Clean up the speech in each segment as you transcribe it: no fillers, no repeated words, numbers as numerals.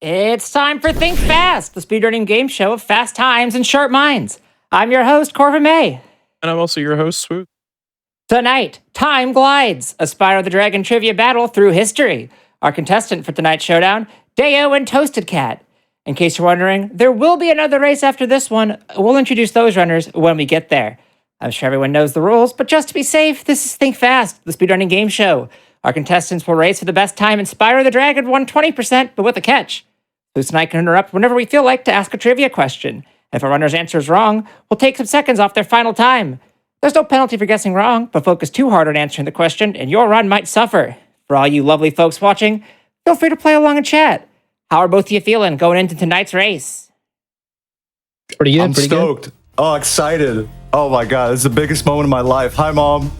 It's time for Think Fast, the speedrunning game show of fast times and sharp minds. I'm your host, Corvin May. And I'm also your host, Swoop. Tonight, time glides, a Spyro the Dragon trivia battle through history. Our contestant for tonight's showdown, Deo and Toasted Cat. In case you're wondering, there will be another race after this one. We'll introduce those runners when we get there. I'm sure everyone knows the rules, but just to be safe, this is Think Fast, the speedrunning game show. Our contestants will race for the best time in Spyro the Dragon 120%, but with a catch. Boost and I can interrupt whenever we feel like to ask a trivia question. If a runner's answer is wrong, we'll take some seconds off their final time. There's no penalty for guessing wrong, but focus too hard on answering the question, and your run might suffer. For all you lovely folks watching, feel free to play along and chat. How are both of you feeling going into tonight's race? Pretty good. I'm stoked. Oh, excited. Oh my God, this is the biggest moment of my life. Hi, Mom.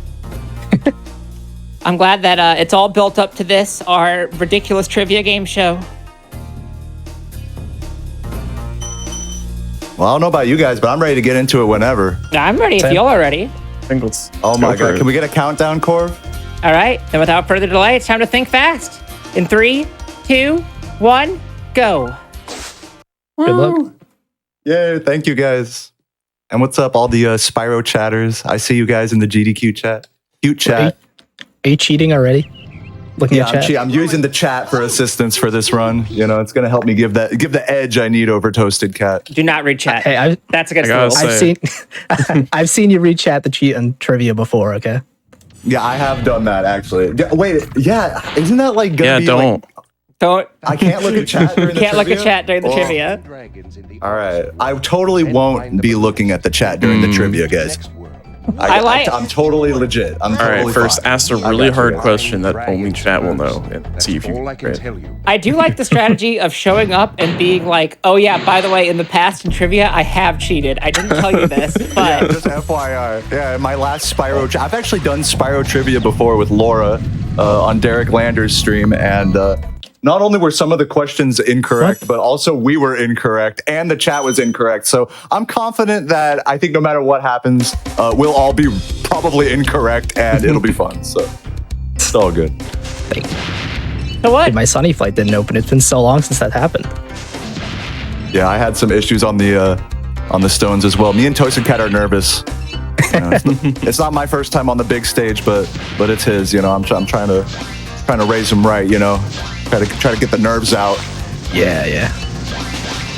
I'm glad that it's all built up to this, our ridiculous trivia game show. Well, I don't know about you guys, but I'm ready to get into it whenever. I'm ready if y'all are ready. Oh my God, can we get a countdown, Corv? All right, then without further delay, it's time to think fast. In 3, 2, 1, go. Good luck. Yay, thank you guys. And what's up, all the Spyro chatters? I see you guys in the GDQ chat. Cute chat. Are you cheating already? Looking at chat? I'm using the chat for assistance for this run. You know, it's going to help me give the edge I need over Toasted Cat. Do not read chat. Hey, that's against the rules. I've seen you read chat the cheat and trivia before. Okay. Yeah, I have done that actually. Wait, yeah, isn't that like gonna be don't. Don't. I can't look at chat during the Can't look trivia? at chat during the trivia. All right, I totally won't be looking at the chat during the trivia, guys. I'm totally legit. I'm All totally right, first fine. ask a really hard question that only chat will know and see if you right. I do like the strategy of showing up and being like, oh yeah, by the way, in the past in trivia, I have cheated. I didn't tell you this, Yeah, but just FYI. Yeah, my last Spyro. I've actually done Spyro trivia before with Laura on Derek Lander's stream, and not only were some of the questions incorrect, but also we were incorrect, and the chat was incorrect. So I'm confident that I think no matter what happens, we'll all be probably incorrect, and it'll be fun. So it's all good. so what? Dude, my Sunny flight didn't open. It's been so long since that happened. Yeah, I had some issues on the stones as well. Me and Toasted Cat are nervous. You know, it's not my first time on the big stage, but it's his. You know, I'm trying to raise him right. You know. Try to get the nerves out. Yeah.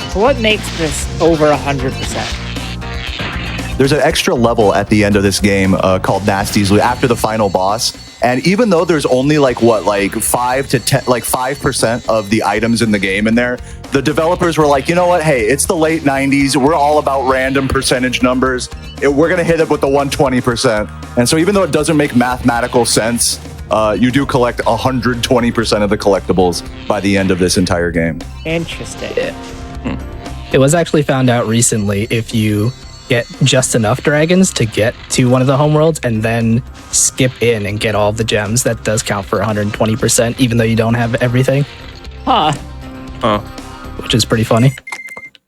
So what makes this over 100%? There's an extra level at the end of this game called Nasty's Loot after the final boss. And even though there's only like 5 to 10, like 5% of the items in the game in there, the developers were like, you know what? Hey, it's the late 90s. We're all about random percentage numbers. We're going to hit it with the 120%. And so even though it doesn't make mathematical sense, you do collect 120% of the collectibles by the end of this entire game. Interesting. It was actually found out recently if you get just enough dragons to get to one of the homeworlds and then skip in and get all of the gems, that does count for 120%, even though you don't have everything. Huh. Which is pretty funny.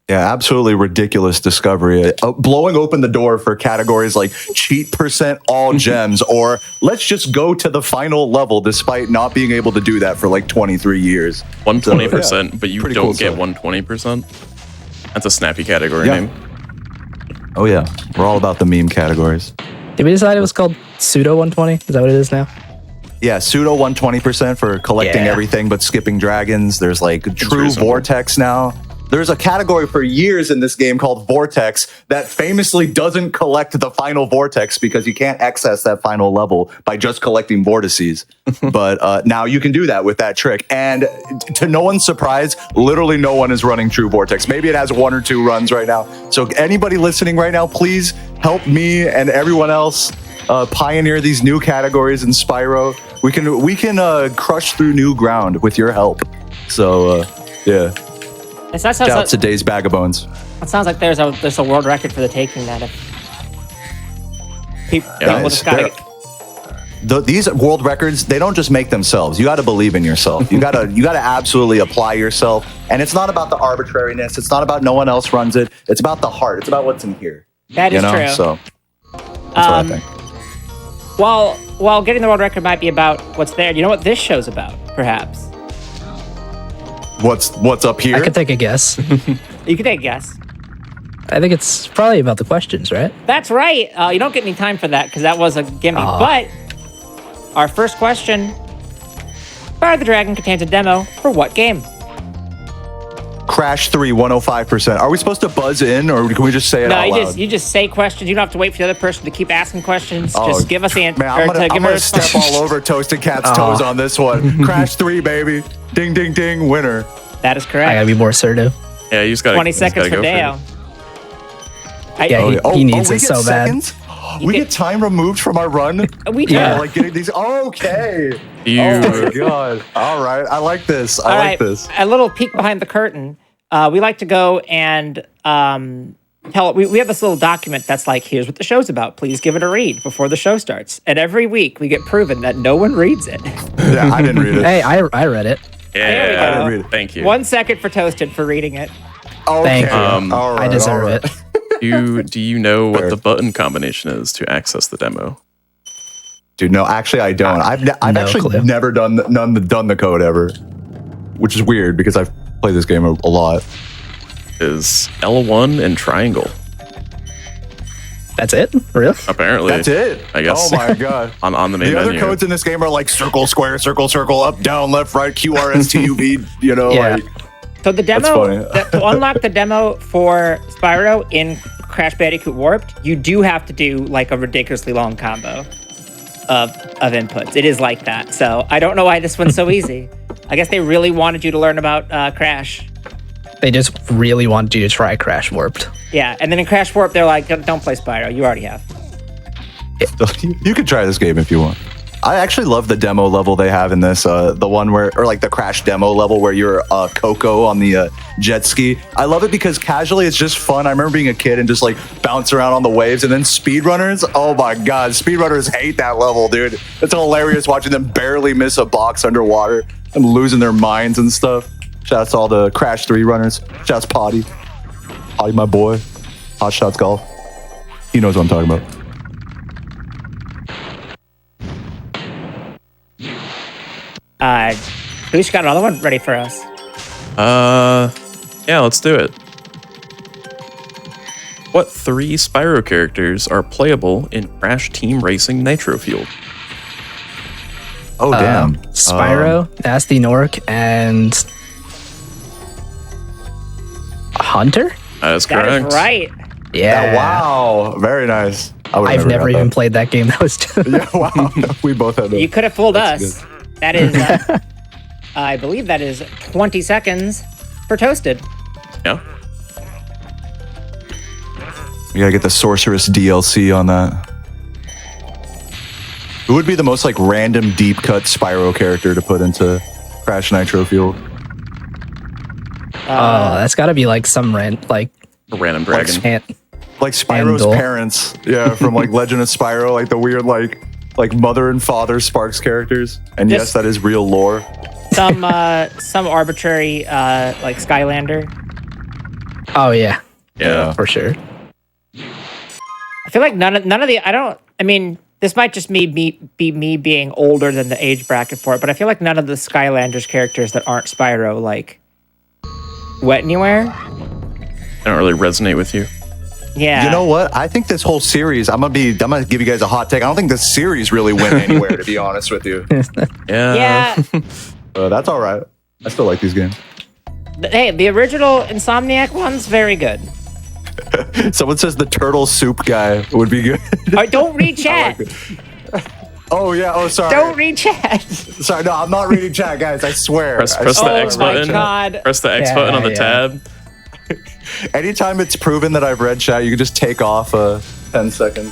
Yeah, absolutely ridiculous discovery. Blowing open the door for categories like cheat percent all gems, or let's just go to the final level despite not being able to do that for like 23 years. 120%, So, yeah, but you pretty don't cool get stuff. 120%. That's a snappy category name. Oh yeah, we're all about the meme categories. Did we decide it was called pseudo 120? Is that what it is now? Yeah, pseudo 120% for collecting Yeah. everything but skipping dragons. There's like true reasonable. vortex now. There's a category for years in this game called Vortex that famously doesn't collect the final Vortex because you can't access that final level by just collecting vortices. But now you can do that with that trick. And to no one's surprise, literally no one is running True Vortex. Maybe it has 1 or 2 runs right now. So anybody listening right now, please help me and everyone else pioneer these new categories in Spyro. We can crush through new ground with your help. So yeah. Shout out to Days Bag of Bones. It sounds like there's a world record for the taking that. People just gotta These world records, they don't just make themselves. You got to believe in yourself. You got to absolutely apply yourself. And it's not about the arbitrariness. It's not about no one else runs it. It's about the heart. It's about what's in here. That is true. So that's what I think. While getting the world record might be about what's there, you know what this show's about, perhaps? what's up here? I could take a guess. You can take a guess. I think it's probably about the questions, right? That's right. You don't get any time for that because that was a gimme. Aw. But our first question: Spyro the Dragon contains a demo for what game? Crash 3, 105%. Are we supposed to buzz in, or can we just say it No, out loud? you just say questions. You don't have to wait for the other person to keep asking questions. Oh, Just give us the answer. Man, I'm give her gonna a step response. all over Toasted Cat's toes on this one. Crash 3, baby. Ding, ding, ding. Winner. That is I correct. gotta be more assertive. Yeah, you just got 20 seconds for Deo. Yeah, he needs we it get so bad. seconds? We get time removed from our run? We do. Yeah. Like getting these. Okay. You, Oh my god. All right. I like this. I All like right, this. a little peek behind the curtain. We like to go and tell. We have this little document that's like, here's what the show's about. Please give it a read before the show starts. And every week we get proven that no one reads it. Yeah, I didn't read it. Hey, I read it. There we yeah, go. read it. thank you. 1 second for Toasted for reading it. Okay. Thank you. All right, I deserve all right. it. Do you know what Fair. the button combination is to access the demo? Dude, no, actually, I don't. I've No actually clue. never done the code ever, which is weird because I've played this game a lot. Is L1 and triangle? That's it? Really? Apparently. That's it. I guess. Oh my god. on the main The other menu. codes in this game are like circle, square, circle, circle, up, down, left, right, Q, R, S, T, U, V. You know, Yeah. like So the demo, funny. to unlock the demo for Spyro in Crash Bandicoot Warped, you do have to do like a ridiculously long combo of inputs. It is like that. So I don't know why this one's so easy. I guess they really wanted you to learn about Crash. They just really wanted you to try Crash Warped. Yeah, and then in Crash Warped, they're like, don't play Spyro. You already have. you can try this game if you want. I actually love the demo level they have in this, the one where, or like the Crash demo level where you're Coco on the jet ski. I love it because casually it's just fun. I remember being a kid and just like bounce around on the waves. And then speedrunners, oh my god, speedrunners hate that level, dude. It's hilarious watching them barely miss a box underwater and losing their minds and stuff. Shouts to all the Crash 3 runners. Shouts Potty. Potty, my boy. Hot Shots Golf. He knows what I'm talking about. Who's got another one ready for us? Yeah, let's do it. What 3 Spyro characters are playable in Crash Team Racing Nitro Fuel? Oh, damn. Spyro, Nasty Nork, and Hunter? That is That correct. is right. Yeah. Wow. Very nice. I've never even played that game. That was Yeah, wow. We both had You it. could have fooled That's us. That is, I believe that is 20 seconds for Toasted. Yeah. We gotta get the Sorceress DLC on that. Who would be the most like random deep cut Spyro character to put into Crash Nitro Fuel? Oh, that's got to be like some A random dragon. ant. Like Spyro's Andal. parents. Yeah, from like Legend of Spyro, like the weird like mother and father Sparks characters. And yes, Just- that is real lore. Some arbitrary like Skylander. Oh yeah, Yeah. for sure. I feel like none of the I mean, this might just be me being older than the age bracket for it, but I feel like none of the Skylanders characters that aren't Spyro like went anywhere. They don't really resonate with you. Yeah. You know what? I think this whole series, I'm gonna give you guys a hot take. I don't think this series really went anywhere, to be honest with you. Yeah. Yeah. That's all right. I still like these games. Hey, the original Insomniac one's very good. Someone says the turtle soup guy would be good. All right, don't read chat. Oh yeah. Oh sorry. Don't read chat. Sorry. No, I'm not reading chat, guys. I swear. Press I the swear. X my button. God. Press the X Yeah, button on the yeah. tab. Anytime it's proven that I've read chat, you can just take off 10 seconds.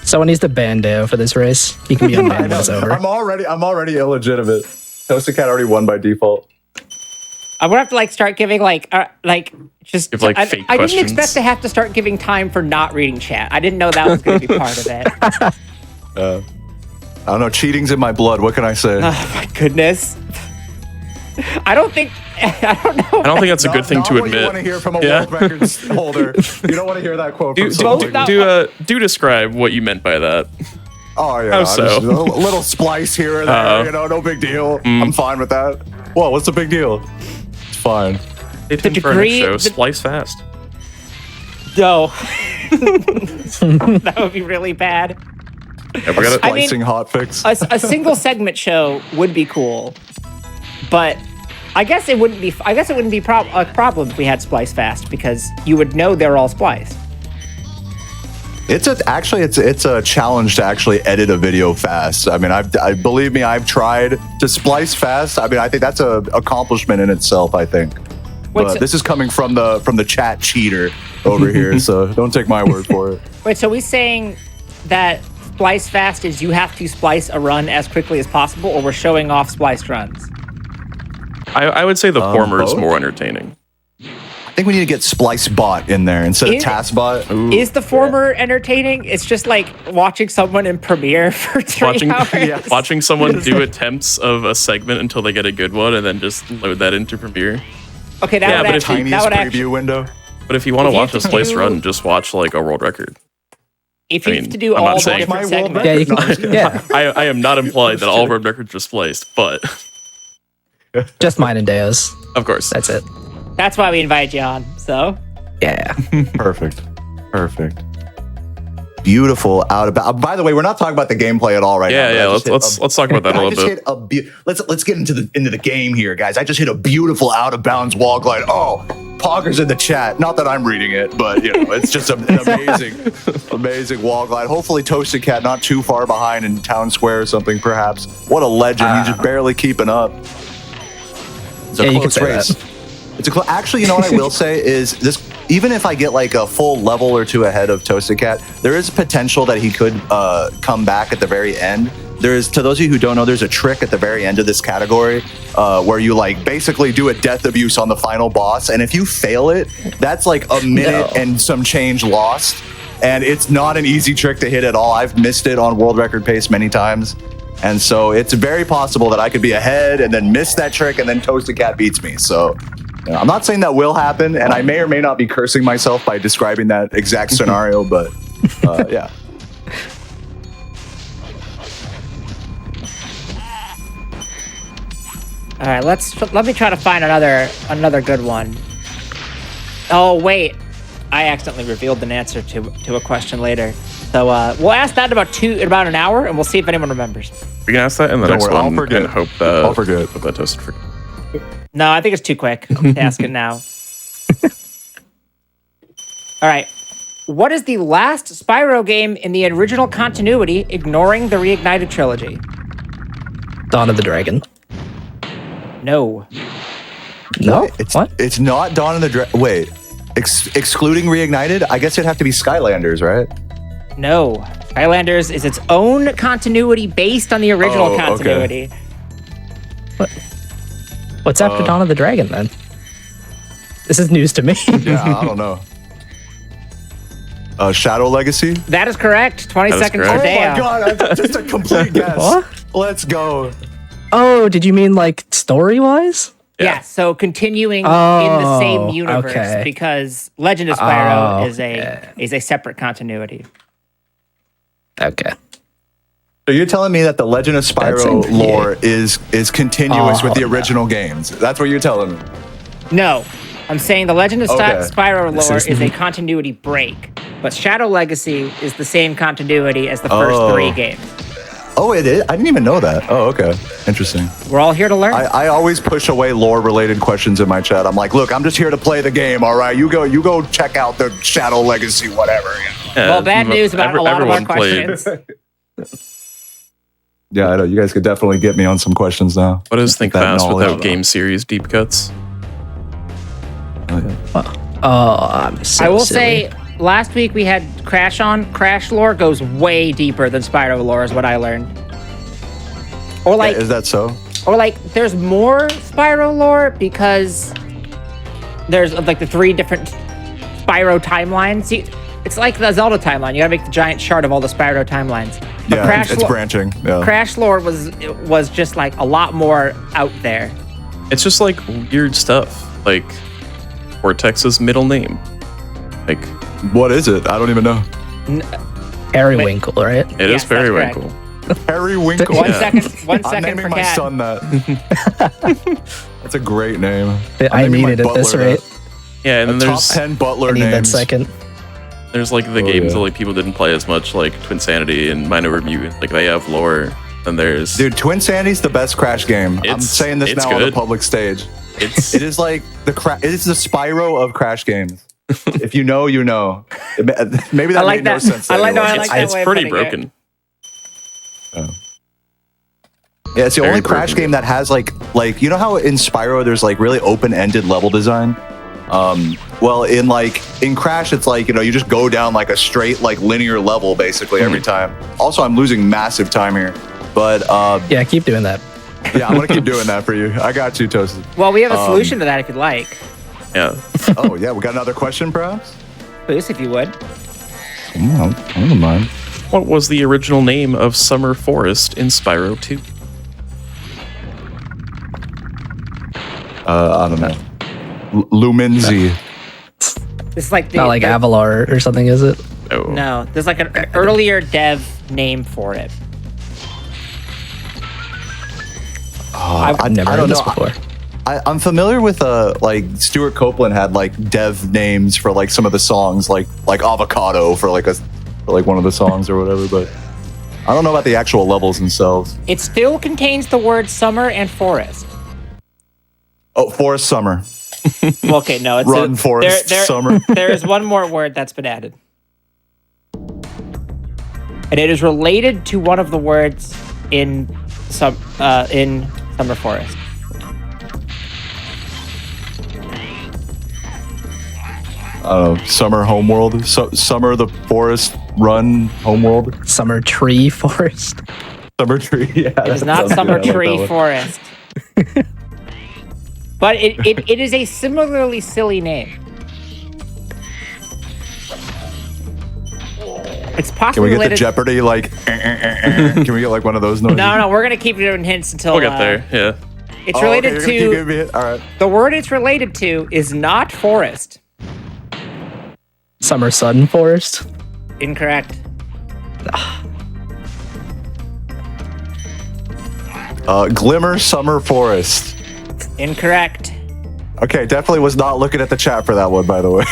Someone needs to ban Deo for this race. He can be unbanned when it's over. I'm already illegitimate. Toasted Cat already won by default. I'm gonna have to like start giving just Give, like, I, fake I didn't questions. expect to have to start giving time for not reading chat. I didn't know that was gonna be part of it. I don't know. Cheating's in my blood. What can I say? Oh my goodness. I don't know. I don't think that's a good thing to Not what you admit. want to hear from a Yeah. world records holder. You don't want to hear that quote from Do, someone. do, like me. do describe what you meant by that. Oh yeah, How so? just a little splice here or there. Uh-oh. You know, no big deal. I'm fine with that. Whoa, what's the big deal? It's fine. Stay tuned for our next show, Splice Fast. No. That would be really bad. Yeah, we gotta, Splicing hotfix. A single segment show would be cool, but I guess it wouldn't be. I guess it wouldn't be a problem if we had Splice Fast because you would know they're all spliced. It's a challenge to actually edit a video fast. I mean, believe me, I've tried to splice fast. I mean, I think that's a accomplishment in itself. I think. Wait, But so- this is coming from the chat cheater over here, so don't take my word for it. Wait, so we saying that splice fast is you have to splice a run as quickly as possible, or we're showing off spliced runs? I would say the former is both? more entertaining. I think we need to get splice bot in there instead of Is- task bot. Is the former entertaining? It's just like watching someone in Premiere for 3 hours. Watching someone do attempts of a segment until they get a good one and then just load that into Premiere. Okay, Yeah, that but would if actually. That Tiniest would preview actually. window. But if you want to If you watch a have to splice do- run, just watch like a world record. If you I have mean, to do I'm not all the saying- different My world segments, Yeah, you can, yeah. I am not implied that all world records are spliced, but Just mine and Deo's. of course. That's it. that's why we invited you on. So Yeah. Perfect. Beautiful out about. By the way, we're not talking about the gameplay at all right now. Yeah, but I yeah. just Let's talk about that a I little just bit. hit let's get into the game here, guys. I just hit a beautiful out of bounds wall glide. Oh, Pogger's in the chat. Not that I'm reading it, but you know, it's just an amazing wall glide. Hopefully, Toasted Cat not too far behind in Town Square or something. Perhaps. What a legend! He's just barely keeping up. It's a Yeah, you close could say race. that. It's a actually, you know what I will say is this. Even if I get like a full level or two ahead of Toasted Cat, there is potential that he could come back at the very end. There's, to those of you who don't know, there's a trick at the very end of this category where you like basically do a death abuse on the final boss, and if you fail it, that's like a minute and some change lost, and it's not an easy trick to hit at all. I've missed it on world record pace many times, and so it's very possible that I could be ahead and then miss that trick, and then Toasted Cat beats me. So. I'm not saying that will happen, and I may or may not be cursing myself by describing that exact scenario, but yeah. all right, let me try to find another good one. Oh wait, I accidentally revealed an answer to a question later. So we'll ask that in about an hour, and we'll see if anyone remembers. We can ask that in the Don't next worry, I'll one forget. and hope that I'll forget. Hope that Toasted forget. No, I think it's too quick to ask it now. All right. What is the last Spyro game in the original continuity, ignoring the Reignited trilogy? Dawn of the Dragon. No. No? What? It's not Dawn of the Dragon. Wait, excluding Reignited, I guess it'd have to be Skylanders, right? No. Skylanders is its own continuity based on the original Oh, okay. continuity. What's after Dawn of the Dragon then? This is news to me. Yeah, I don't know. Shadow Legacy. That is correct. 20 That is seconds correct. for Oh my Deo. god, that's just a complete guess. What? Let's go. Oh, did you mean like story wise? Yeah, so continuing in the Oh, same universe okay. because Legend of Spyro Oh, is a separate continuity. Okay. So you're telling me that the Legend of Spyro That's lore is continuous with the Oh, original games? That's what you're telling me. No, I'm saying the Legend of Okay. Spyro This lore is- is a continuity break, but Shadow Legacy is the same continuity as the first Oh. 3 games. Oh, it is? I didn't even know that. Oh, okay. Interesting. We're all here to learn. I always push away lore-related questions in my chat. I'm like, look, I'm just here to play the game, all right? You go check out the Shadow Legacy, whatever. Well, bad news about a lot of our everyone played. questions. Yeah, I know. You guys could definitely get me on some questions now. What is Think That Fast knowledge. without game series deep cuts? Oh, I'm so I will silly. say, last week we had Crash on. Crash lore goes way deeper than Spyro lore, is what I learned. Or like, Is that so? there's more Spyro lore because there's like the 3 different Spyro timelines. It's like the Zelda timeline. You gotta make the giant chart of all the Spyro timelines. But Yeah, Crash it's lore- branching. Yeah. Crash lore was just like a lot more out there. It's just like weird stuff, like Cortex's middle name. Like What is it? I don't even know. Periwinkle, right? it Yes, is that's correct. Periwinkle. Periwinkle. One Yeah. second. One I'm second naming for my cat. son that. That's a great name. I I'm naming need my it at this butler rate. Yeah, and then that. Top there's 10 butler I need that names. second. there's like the Oh, games yeah. that like people didn't play as much, like Twinsanity and Mind Over Mutant. Like they have lore. Then there's Dude, Twinsandy's the best Crash game. I'm It's- saying this it's now on the good. public stage. it's It is like it is the Spyro of Crash games. If you know, you know. Maybe that I like made no that. sense. to I like that. anyone. I like that it's way of pretty putting it. broken. Yeah, it's the Very only Crash broken. game that has like you know how in Spyro there's like really open-ended level design. Well, in Crash it's like, you know, you just go down like a straight like linear level basically every time. Also, I'm losing massive time here, but Yeah, keep doing that. yeah, I'm gonna keep doing that for you. I got you, Toasted. Well, we have a solution to that if you'd like. Yeah. Oh yeah, we got another question, perhaps. Boost, if you would. I don't mind. What was the original name of Summer Forest in Spyro 2? I don't know. Luminzi. This is like the, Not like Avalar or something, is it? Oh. No, there's like an earlier dev name for it. I've never I heard don't this know. before. I'm familiar with like Stuart Copeland had like dev names for like some of the songs, like Avocado for like one of the songs or whatever, but I don't know about the actual levels themselves. It still contains the word summer and forest. Oh, Forest Summer. Well, okay, no, it's Run, Forest, Summer. There is one more word that's been added, and it is related to one of the words in Summer Forest. I don't know. Summer Homeworld. Summer the Forest Run Homeworld. Summer Tree Forest. Summer Tree. Yeah, It is not Summer Tree Forest. But it is a similarly silly name. It's Can possibly we get the related. Jeopardy like? Can we get like one of those noises? No, we're gonna keep doing hints until We'll get there. Yeah. It's Oh, related okay, you're gonna keep to giving me a hint? All right. the word it's related to is not forest. Summer Sun Forest. Incorrect. Glimmer Summer Forest. Incorrect. Okay, definitely was not looking at the chat for that one, by the way.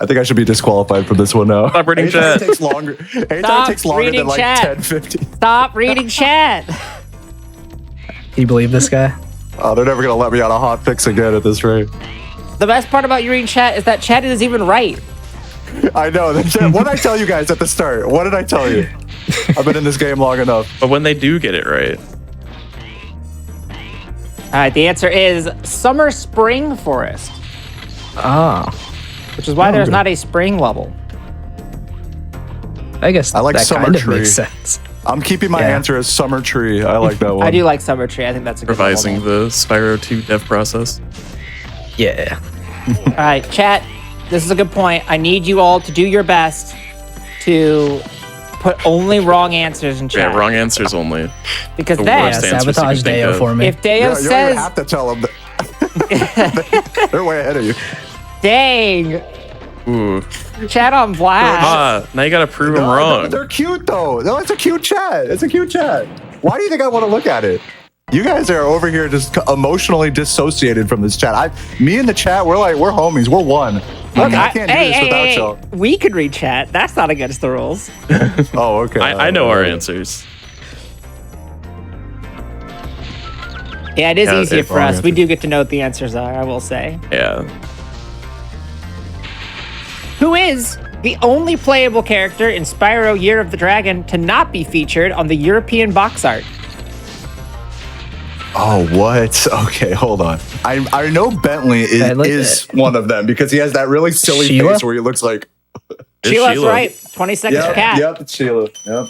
I think I should be disqualified from this one now. Stop reading Anytime chat. It takes longer. Anytime Stop it takes longer reading than like chat. 10, 15. Stop reading chat. Do you believe this guy? Oh, they're never gonna let me on a hot fix again at this rate. The best part about you reading chat is that chat is even right. I know. What did I tell you guys at the start? What did I tell you? I've been in this game long enough. But when they do get it right, All right, the answer is summer spring forest, Ah, which is why there's okay. not a spring level. I guess I like that Summer kind of Tree. makes sense. I'm keeping my Yeah. answer as Summer Tree. I like that one. I do like summer tree. I think that's a good revising level the Spyro 2 dev process. Yeah. name. All right, chat. This is a good point. I need you all to do your best to put only wrong answers in chat. Yeah, wrong answers only. Because The then, Yeah, worst answers you sabotage can think Deo of. for me. if Deo You don't even says, have to tell them. They're way ahead of you. "Dang, Ooh. chat on blast," Ah, now you gotta prove them No, wrong. they're cute though. No, it's a cute chat. It's a cute chat. Why do you think I want to look at it? You guys are over here just emotionally dissociated from this chat. Me and the chat, we're homies. We're one. Look, I can't do this without y'all. we could read chat. That's not against the rules. Oh, okay. I know our answers. Yeah, it is Yeah, easier it's for wrong us. We answer. do get to know what the answers are, I will say. Yeah. Who is the only playable character in Spyro Year of the Dragon to not be featured on the European box art? Oh, what? Okay, hold on. I know Bentley is one of them because he has that really silly Sheila? face where he looks like. It's Sheila's Sheila. right. 20 seconds Yep, cat. yep, it's Sheila. Yep.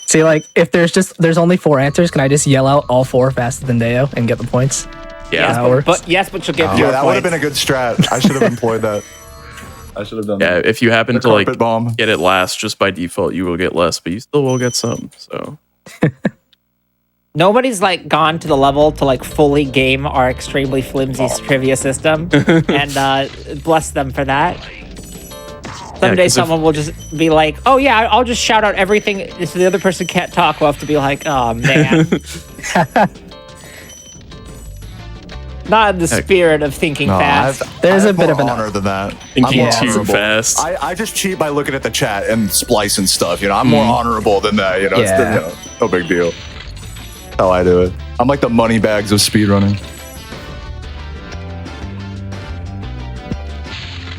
See, like, if there's only 4 answers, can I just yell out all 4 faster than Deo and get the points? Yeah. That works. But you'll get Yeah, your that would have points. been a good strat. I should have employed that. I should have done Yeah, that. if you happen The to like carpet bomb. get it last, just by default, you will get less, but you still will get some. So Nobody's like gone to the level to like fully game our extremely flimsy trivia system, and bless them for that. Someday 'cause if- someone will just be like, "Oh yeah, I'll just shout out everything so the other person can't talk." We'll have to be like, "Oh man." Not in the spirit of thinking fast. There's I a have bit more of an honor than that. Thinking I'm more too honorable. fast. I just cheat by looking at the chat and splicing stuff. You know, I'm more honorable than that. You know, Yeah. no big deal. How I do it. I'm like the money bags of speedrunning.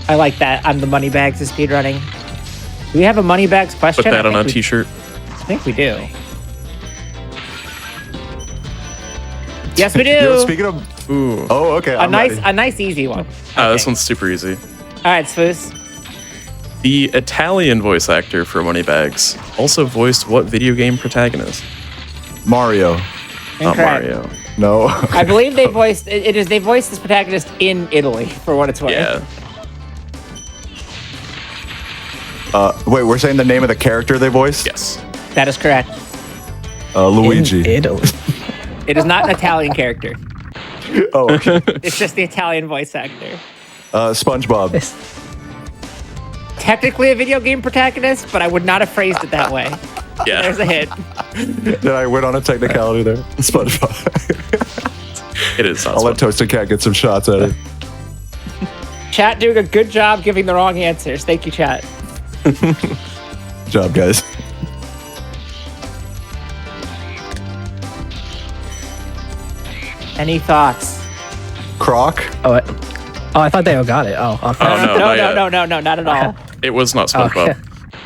I like that. I'm the money bags of speedrunning. Do we have a money bags question? Put that I on think a t-shirt. I think we do. Yes, we do. Yo, speaking of, Ooh. oh, okay. a nice easy one. This one's super easy. All right, Spoos. The Italian voice actor for Moneybags also voiced what video game protagonist? Mario. Not Incorrect. Mario. No. I believe they voiced they voiced this protagonist in Italy, for what it's worth. Yeah. Wait, we're saying the name of the character they voiced? Yes. That is correct. Luigi. In Italy. It is not an Italian character. Oh, okay. It's just the Italian voice actor. SpongeBob. Technically a video game protagonist, but I would not have phrased it that way. Yeah. There's a hit. Did I win on a technicality there? SpongeBob. It is. Not I'll let SpongeBob. Toasted Cat get some shots at it. Chat doing a good job giving the wrong answers. Thank you, chat. Good job, guys. Any thoughts? Croc. Oh, I thought they all got it. Oh, okay. Oh, no, not yet. No, not at all. It was not SpongeBob. Okay.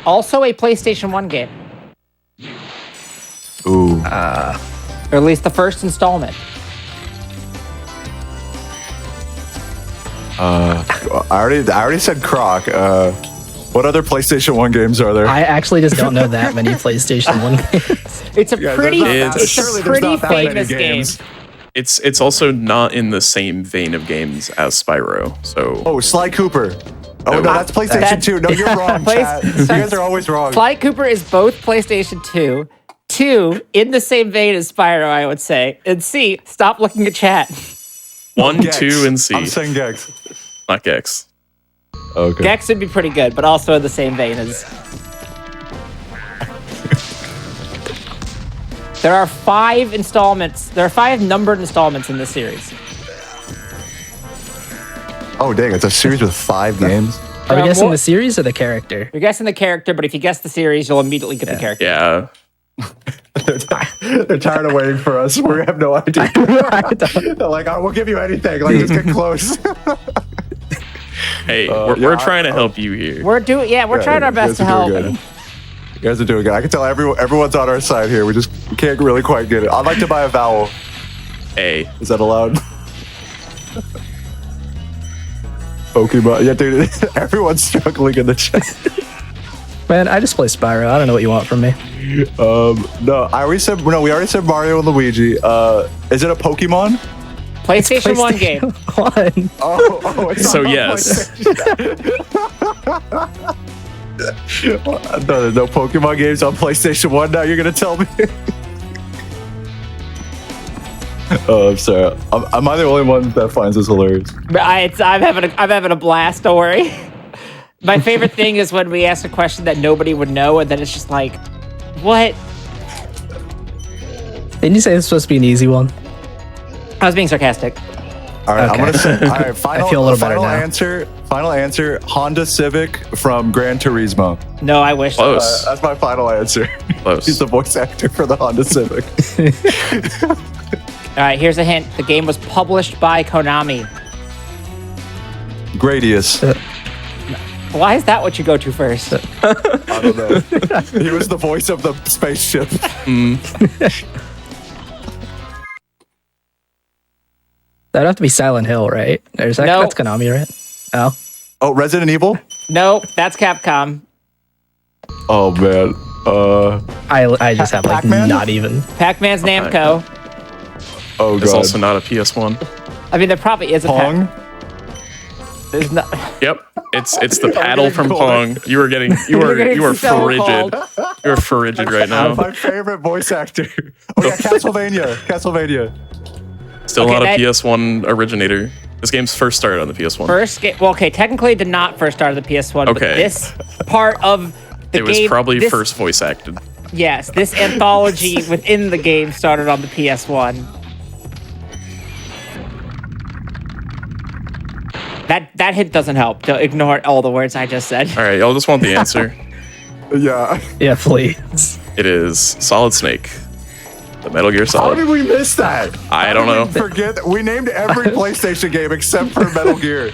Also a PlayStation 1 game, Ooh. or at least the first installment. I already said Croc. What other PlayStation 1 games are there? I actually just don't know that many PlayStation 1 games. It's a Yeah, pretty, there's not- it's surely a there's pretty not that many famous game. games. It's also not in the same vein of games as Spyro. So Oh, Sly Cooper. Oh, no, that's PlayStation That- 2. No, you're wrong, chat. You guys are always wrong. Sly Cooper is both PlayStation 2. 2, in the same vein as Spyro, I would say. And C, stop looking at chat. 1, Gex. 2, and C. I'm saying Gex. Not Gex. Okay. Gex would be pretty good, but also in the same vein as. There are 5 installments. There are 5 numbered installments in this series. Oh, dang. It's a series with 5 games. Are we guessing more- the series or the character? You're guessing the character, but if you guess the series, you'll immediately get the character. Yeah. They're tired of waiting for us. We have no idea. They're like, oh, we'll give you anything. Like, just get close. Hey, yeah, we're trying to help you here. We're trying our best to help. You guys are doing good. I can tell everyone's on our side here. We can't really quite get it. I'd like to buy a vowel. A. Is that allowed? Pokemon. Yeah, dude. Everyone's struggling in the chat. Man, I just play Spyro. I don't know what you want from me. No, we already said Mario and Luigi. Is it a Pokemon? PlayStation 1 game. 1. Oh, it's So not yes. No, there's no Pokemon games on PlayStation 1 now, you're gonna tell me? Oh, I'm sorry. Am I the only one that finds this hilarious? I'm having a blast. Don't worry. My favorite thing is when we ask a question that nobody would know, and then it's just like, what? Didn't you say it's supposed to be an easy one? I was being sarcastic. All right, I'm Okay. gonna say, all right, final, I feel a little better final now. Final answer, Honda Civic from Gran Turismo. No, I wish. Close. That's my final answer. Close. He's the voice actor for the Honda Civic. All right, here's a hint. The game was published by Konami. Gradius. Why is that what you go to first? I don't know. He was the voice of the spaceship. That'd have to be Silent Hill, right? No. That's Konami, right? Oh. Oh, Resident Evil? Nope, that's Capcom. Oh, man. I just have like Pac-Man? not even. Pac-Man's Namco. Oh, It's God. also not a PS1. I mean, there probably is a Pong? There's not. Yep. It's the paddle from getting Pong. You are getting so frigid. You are frigid right now. My favorite voice actor. Oh, yeah, Castlevania. Still Okay, not a that- PS1 originator. This game's first started on the PS1. First game. Well, okay, technically it did not first start on the PS1, but Okay. this part of the It game. was probably this, first voice acted. Yes, this anthology within the game started on the PS1. That hint doesn't help. Don't ignore all the words I just said. All right, y'all just want the answer. Yeah. Yeah, please. It is Solid Snake, the Metal Gear How Solid. did we miss that? I don't know. Forget we named every PlayStation game except for Metal Gear.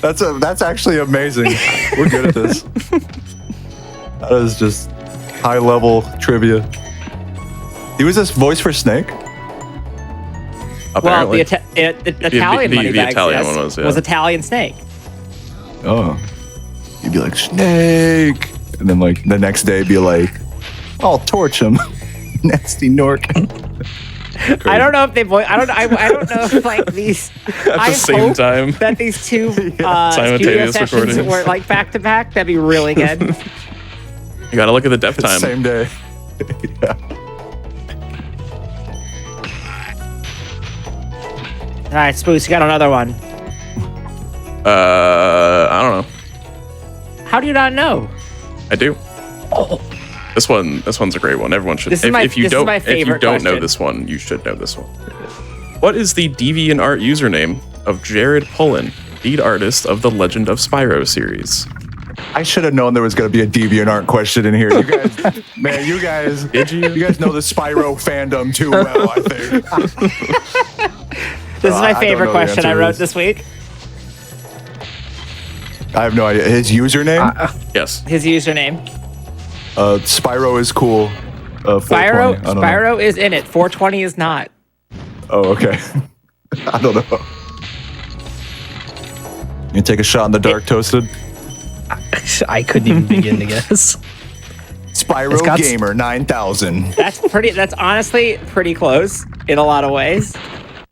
That's actually amazing. We're good at this. That is just high level trivia. He was this voice for Snake? Well, Apparently. the Italian the Moneybags, Italian yes, one was, yeah. was Italian Snake. Oh. He'd be like, Snake. And then like the next day be like, I'll torch him. Nasty Nork. I don't know if they I don't know if like these At the same time. that these two studio Simultaneous sessions recordings. were like back to back. That'd be really good. You gotta look at the dev time. Same day. Yeah. All right, Spoos, you got another one. I don't know. How do you not know? I do. This one's a great one. Everyone should. This is If you don't favorite know question. this one, you should know this one. What is the DeviantArt username of Jared Pullen, lead artist of the Legend of Spyro series? I should have known there was going to be a DeviantArt question in here. You guys, man, you guys, Did you? You guys know the Spyro fandom too well, I think. This is my I don't favorite know the question I answer to wrote this. this week. I have no idea. His username? Yes. His username. Spyro is cool. 420. Spyro. I don't know. Spyro is in it. 420 is not. Oh, okay. I don't know. You take a shot in the dark, Toasted? I couldn't even begin to guess. Spyro It's got- Gamer 9000. That's honestly pretty close in a lot of ways.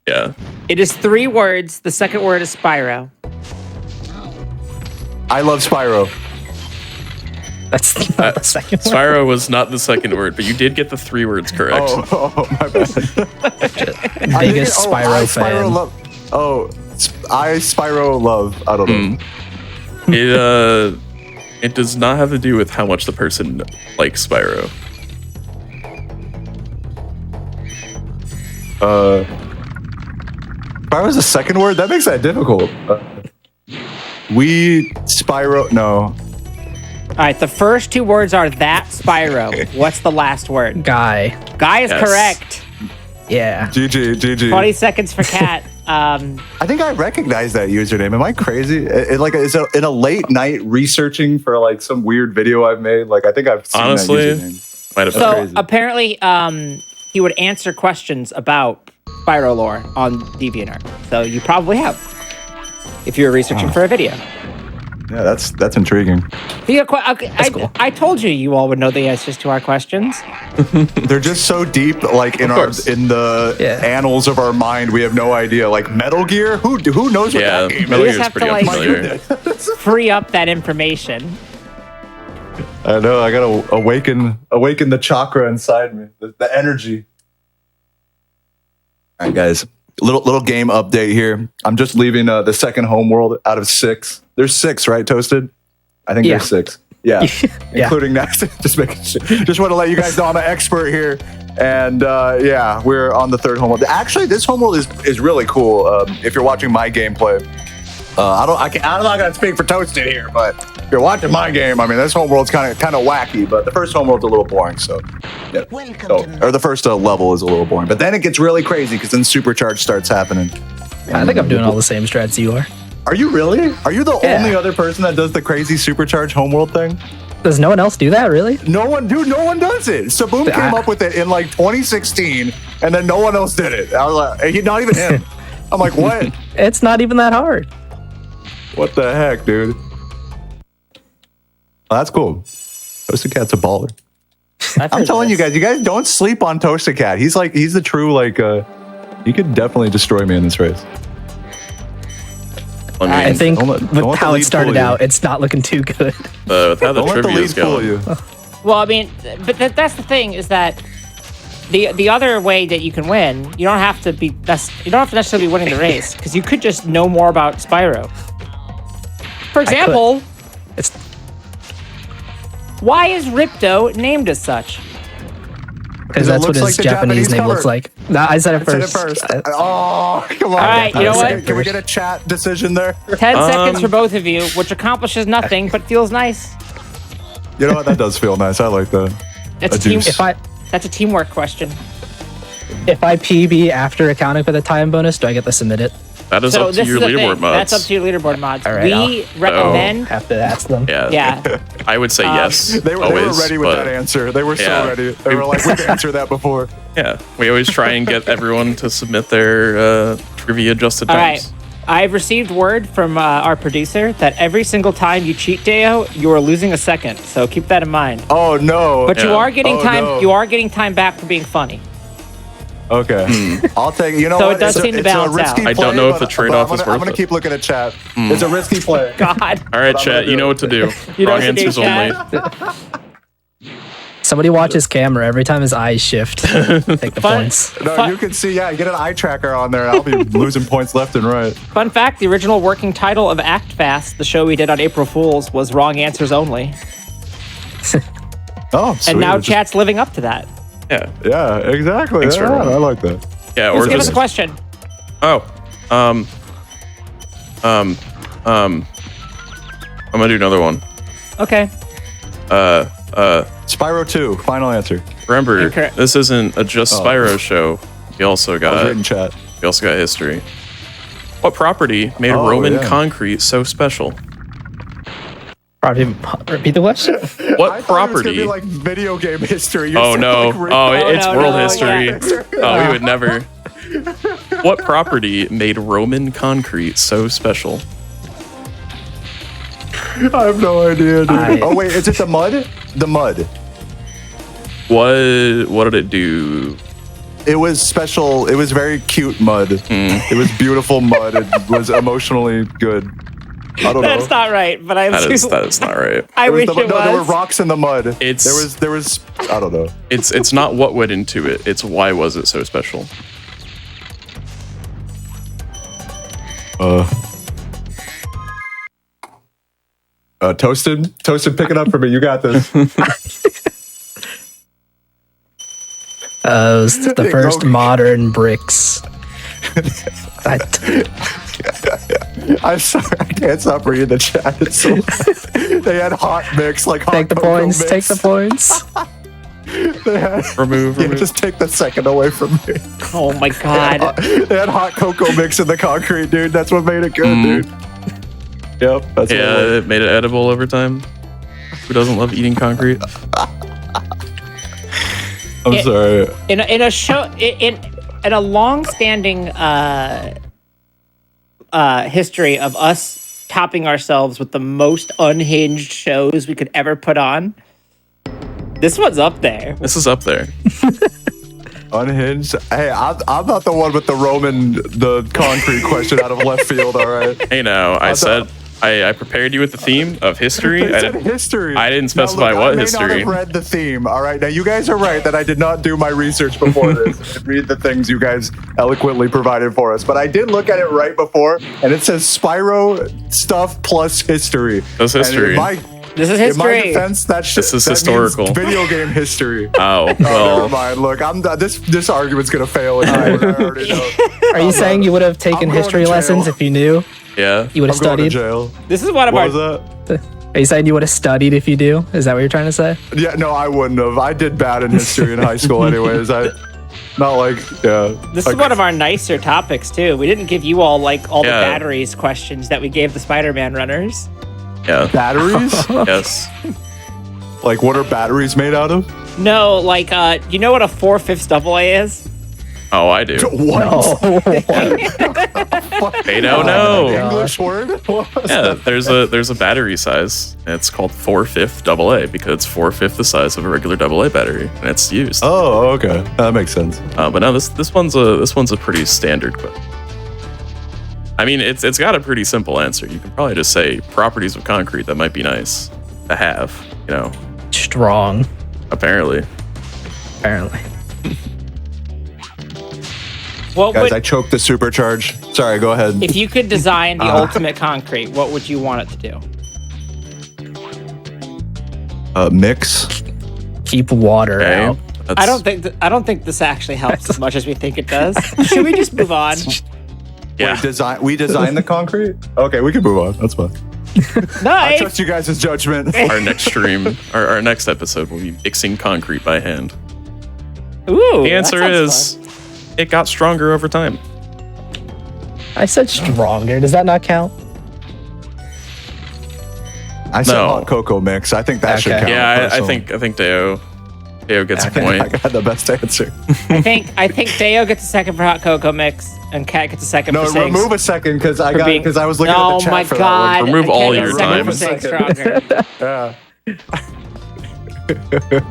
Yeah. It is 3 words. The second word is Spyro. I love Spyro. That's not the second one. Spyro was not the second word, but you did get the 3 words correct. Oh, my bad. Biggest Spyro fan. I Spyro love. I don't know. It does not have to do with how much the person likes Spyro. Spyro's the second word? That makes that difficult. Spyro. No. All right, the first 2 words are that Spyro. What's the last word? Guy. Guy is Yes. correct. Yeah. GG. 20 seconds for Cat. I think I recognize that username. Am I crazy? Is it in a late night researching for like some weird video I've made? Like I think I've seen Honestly, that username. might have been. So crazy. apparently, he would answer questions about Spyro lore on DeviantArt. So you probably have, if you were researching for a video. Yeah, that's intriguing. Okay, I told you all would know the answers to our questions. They're just so deep, like in course. the annals of our mind. We have no idea. Like Metal Gear, who knows what Yeah, that game Metal We is? just Gear's have to, pretty like, unfamiliar. Free up that information. I know. I gotta awaken the chakra inside me, the energy. All right, guys. Little game update here. I'm just leaving the second homeworld out of 6. There's 6, right, Toasted? I think Yeah. there's 6. Yeah, Yeah. including next. Just making sure. Just want to let you guys know I'm an expert here, and yeah, we're on the 3rd homeworld. Actually, this homeworld is really cool. If you're watching my gameplay, I'm not gonna speak for Toasted here, but if you're watching my game, I mean, this homeworld's kind of wacky, but the first homeworld's a little boring. So, yeah. Or the first level is a little boring, but then it gets really crazy because then Supercharge starts happening. I think I'm doing all the same strats you are. Are you really? Are you the Yeah. only other person that does the crazy Supercharge homeworld thing? Does no one else do that, really? No one does it. Saboom came up with it in like 2016, and then no one else did it. I was like, not even him. I'm like, what? It's not even that hard. What the heck, dude? Oh, that's cool. Toasted Cat's a baller. I'm telling you guys don't sleep on Toasted Cat. He's the true, like, he could definitely destroy me in this race. I mean, I think don't let with the how lead it started fool you. out, it's not looking too good. with how the Don't let the trivia lead is fool going. you. Well, I mean, but that's the thing is that the other way that you can win, you don't have to necessarily be winning the race because you could just know more about Spyro. For example, It's why is Ripto named as such? because it that's what looks his like the Japanese Japanese name cover. looks like. Nah, I said it Said it first. first. Oh, come on. All right, you know what? Can we get a chat decision there? 10 seconds for both of you, which accomplishes nothing but feels nice. You know what? That does feel nice. I like that. That's A a team. deuce. That's a teamwork question. If I PB after accounting for the time bonus, do I get to submit it? That is So up to this your is the leaderboard thing. mods. That's up to your leaderboard mods. All right, We recommend. Have to ask them. Yeah. Yeah. I would say yes. They were always, ready with but that answer. They were Yeah. so ready. They were like, we've answered that before. Yeah, we always try and get everyone to submit their trivia adjusted All times. right. I've received word from our producer that every single time you cheat, Deo, you are losing a second. So keep that in mind. Oh, no. But you Yeah. are getting Oh, time. no. You are getting time back for being funny. Okay. I'll take, you know So what? it does seem to balance risky out. I don't play, know if the but trade-off is I'm worth going to it. keep looking at chat. It's a risky play. God. All right, But I'm chat, gonna you do know it. what to do. You know Wrong what to do, answers chat. only. Somebody watch his camera every time his eyes shift. Take the Fun. points. No, Fun- you can see, yeah, get an eye tracker on there. I'll be losing points left and right. Fun fact: the original working title of Act Fast, the show we did on April Fools, was Wrong Answers Only, Oh, sweet. and now Just- chat's living up to that. Yeah, Yeah, exactly. Thanks for Yeah, running. I like that. yeah, Let's or give us just a question. I'm gonna do another one. Okay. Spyro 2, final answer. Remember, Incorrect. this isn't a just Spyro show. We also I was got reading chat. history. What property made Oh, Roman yeah. concrete so special? Probably repeat the question. What I thought it was property? gonna be like video game history. You're Oh saying, no! like, Oh, Oh, it's no, world no, history. yeah. Oh, we would never. What property made Roman concrete so special? I have no idea, dude. I- Oh wait, is it the mud? The mud. What did it do? It was special. It was very cute mud. It was beautiful mud. It was emotionally good. I don't That's know. not right, but I That is not right. I It was wish the- it no, was. there were rocks in the mud. It's- there was. I don't know. It's not what went into it. It's why was it so special? Toasted, pick it up for me. You got this. It was the first go. modern bricks. I'm sorry, I can't stop reading the chat. It's so, they had hot mix, like hot Take the cocoa points. mix. Take the points. They had, Remove. yeah, just take the second away from me. Oh my god. They had hot cocoa mix in the concrete, dude. That's what made it good, dude. Yep, that's what it Yeah, was. it made it edible over time. Who doesn't love eating concrete? I'm It- sorry. In a show in a long-standing history of us topping ourselves with the most unhinged shows we could ever put on, this one's up there. This is up there. Unhinged. Hey, I'm not the one with the concrete question out of left field. All right. Hey, now I said I prepared you with the theme of history. It I said didn't, history. I didn't Now, specify look, what I may history. not have read the theme. All right. Now you guys are right that I did not do my research before this and read the things you guys eloquently provided for us. But I did look at it right before, and it says Spyro stuff plus history. That's And history. in my This is in my history. defense, that shit. This is that means historical. video game history. Oh, Oh, never well, mind. Look, this argument's gonna fail. I already know. Are you saying you would have taken going to history jail. lessons if you knew? yeah. You would have I'm going to studied? jail. This is one of What our. was that? Are you saying you would have studied if you do? Is that what you're trying to say? Yeah, no, I wouldn't have. I did bad in history in high school, anyways. Not like, yeah. This is one of our nicer topics too. We didn't give you all like all the Yeah. batteries questions that we gave the Spider-Man runners. Yeah. batteries. Yes. Like, what are batteries made out of? No, like you know what a 4/5 double A is? Oh, I do. What? They don't know. English word? What was Yeah, that? there's a battery size. And it's called 4/5 AA because it's 4/5 the size of a regular AA battery, and it's used. Oh, okay. That makes sense. But no, this one's a pretty standard question. I mean, it's got a pretty simple answer. You can probably just say properties of concrete that might be nice to have. You know, Strong, apparently. apparently. What Guys, would, I choked the supercharge. Sorry, go ahead. if you could design the ultimate concrete, what would you want it to do? Mix. Keep water out. I don't think this actually helps as much as we think it does. Should we just move on? Yeah. We designed the concrete? Okay, we can move on. That's fine. I Nice. trust you guys' judgment. Our next stream, our next episode will be mixing concrete by hand. Ooh. The answer is, it got stronger over time. I said stronger. Does that not count? I said No. hot cocoa mix. I think that should Okay. count. Yeah, I personally. think Deo gets a point. I got the best answer. I think Deo gets a second for hot cocoa mix, and Kat gets a second No, for saying. remove a second because I was looking Oh at the chat my for god! that Remove and all Kat your gets a second time. for saying stronger. one. Yeah.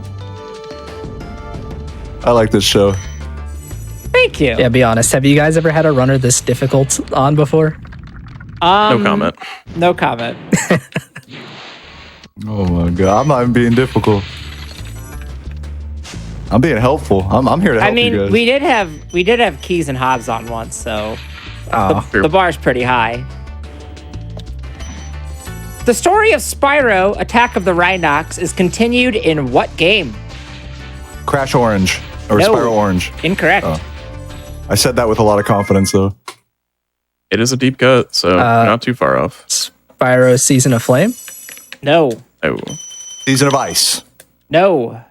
I like this show. Thank you. Yeah, be honest. Have you guys ever had a runner this difficult on before? No comment. No comment. Oh my god, I'm not even being difficult. I'm being helpful. I'm here to help I mean, you guys. we did have Keys and Hobbs on once, so Oh, the bar's pretty high. The story of Spyro, Attack of the Rhinox, is continued in what game? Crash Orange or No. Spyro Orange. Incorrect. Oh. I said that with a lot of confidence though. It is a deep cut, so not too far off. Spyro Season of Flame? No. Oh, Season of Ice. No.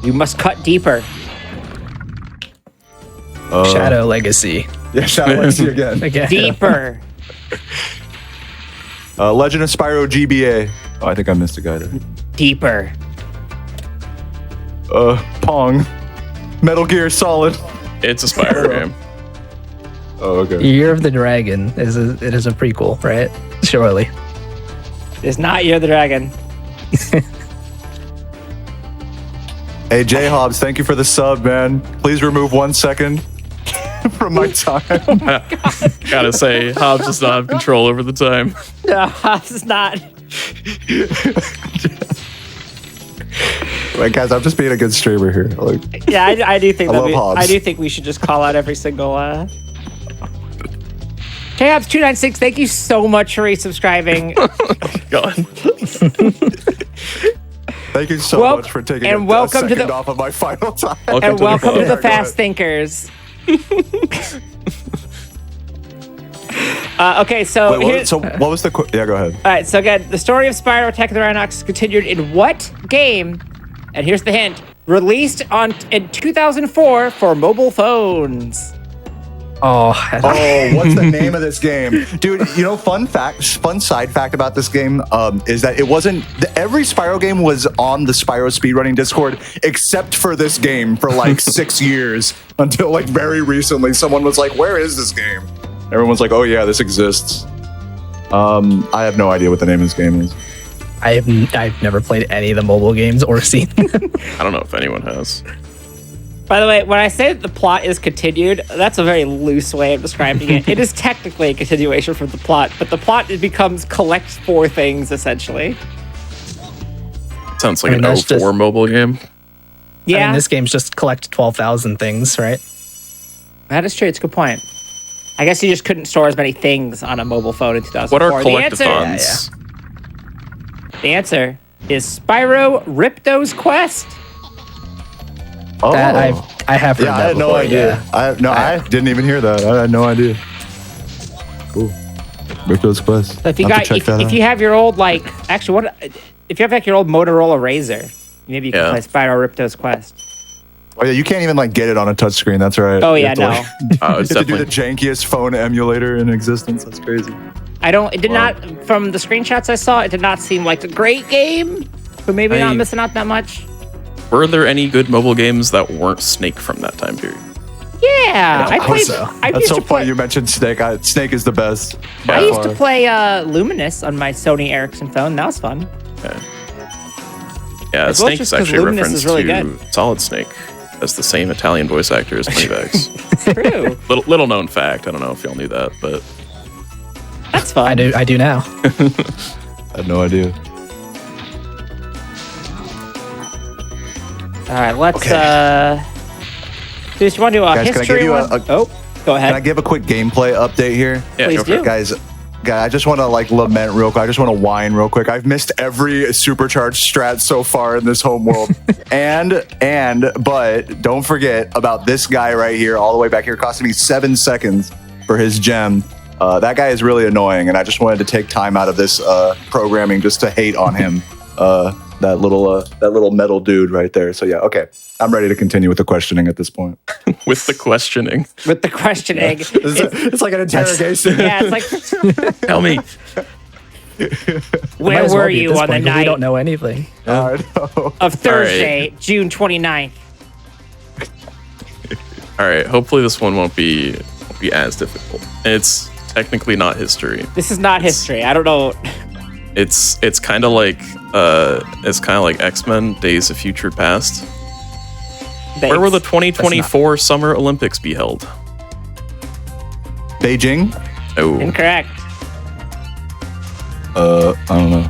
You must cut deeper. Shadow Legacy. Yeah, Shadow Legacy again. Again. Deeper. Legend of Spyro GBA. Oh, I think I missed a guy there. Deeper. Pong. Metal Gear Solid. it's a Spyro game. Oh, okay. Year of the Dragon it is a prequel, right? Surely. It's not Year of the Dragon. Hey, J Hobbs, thank you for the sub, man. Please remove 1 second from my time. Gotta say, Hobbs does not have control over the time. No, it's not. Like, guys, I'm just being a good streamer here. Like, Yeah, I do think I love Hobbs. I do think we should just call out every single J-Hobbs296, thank you so much for resubscribing. God. thank you so much for taking and a welcome to second the- off of my final time. And welcome to club. the Go Fast ahead. Thinkers. Okay, so Wait, here's, what was the... Yeah, go ahead. all right. So again, the story of Spyro Attack of the Rhinox is continued in what game? And here's the hint: released in 2004 for mobile phones. Oh, Oh, what's the name of this game? Dude, you know, fun side fact about this game is that it wasn't... Every Spyro game was on the Spyro Speedrunning Discord, except for this game for like 6 years, until like very recently someone was like, where is this game? Everyone's like, oh yeah, this exists. I have no idea what the name of this game is. I've never played any of the mobile games or seen. I don't know if anyone has. By the way, when I say that the plot is continued, that's a very loose way of describing it. It is technically a continuation from the plot, but the plot it becomes collect 4 things essentially. Sounds like I mean, an that's 04 just- mobile game. Yeah, I mean, this game's just collect 12,000 things, right? that is true. It's a good point. I guess you just couldn't store as many things on a mobile phone in 2004. What are The collectathons? The answer is Spyro Ripto's Quest. Oh. That I have heard Yeah, that I had no before, idea. yeah. I didn't even hear that. I had no idea. Cool. Ripto's Quest. So if you I'll have to got, check that if out. you have your old if you have like your old Motorola Razr, maybe you can Yeah. play Spyro Ripto's Quest. Oh yeah, you can't even like get it on a touchscreen. That's right. Oh You yeah, have to, no, like, Oh, you it's have to do the definitely. jankiest phone emulator in existence. That's crazy. I don't. It did not. From the screenshots I saw, it did not seem like a great game. So maybe not missing out that much. Were there any good mobile games that weren't Snake from that time period? Yeah, I hope played. so. I That's used so to play. funny you mentioned Snake. Snake is the best. by I used to far. play Luminous on my Sony Ericsson phone. That was fun. Yeah, As well, Snake just is 'cause actually a Luminous reference is really to good. Solid Snake. That's the same Italian voice actor as Moneybags. True. little known fact. I don't know if y'all knew that, but That's fun. I do now. I had no idea. All right, let's So you want to do a Guys, can I history give you one? Oh, go Can I ahead. give a quick gameplay update here? Yeah, Please go for it. do. Guys, I just want to like lament real quick. I just want to whine real quick. I've missed every supercharged strat so far in this home world. But don't forget about this guy right here, all the way back here, costing me 7 seconds for his gem. That guy is really annoying, and I just wanted to take time out of this programming just to hate on him. That little metal dude right there. So yeah, okay. I'm ready to continue with the questioning at this point. With the questioning. With the questioning. It's like an interrogation. Yeah, it's like, Tell me. Might where as well were be at you this on the point, 'cause We night don't know anything. I know. of Thursday, June 29th? All right. Hopefully this one won't be as difficult. It's technically not history. This is not history. I don't know. It's kind of like X-Men: Days of Future Past. Where will the 2024 Summer Olympics be held? Beijing? Oh, Incorrect. I don't know.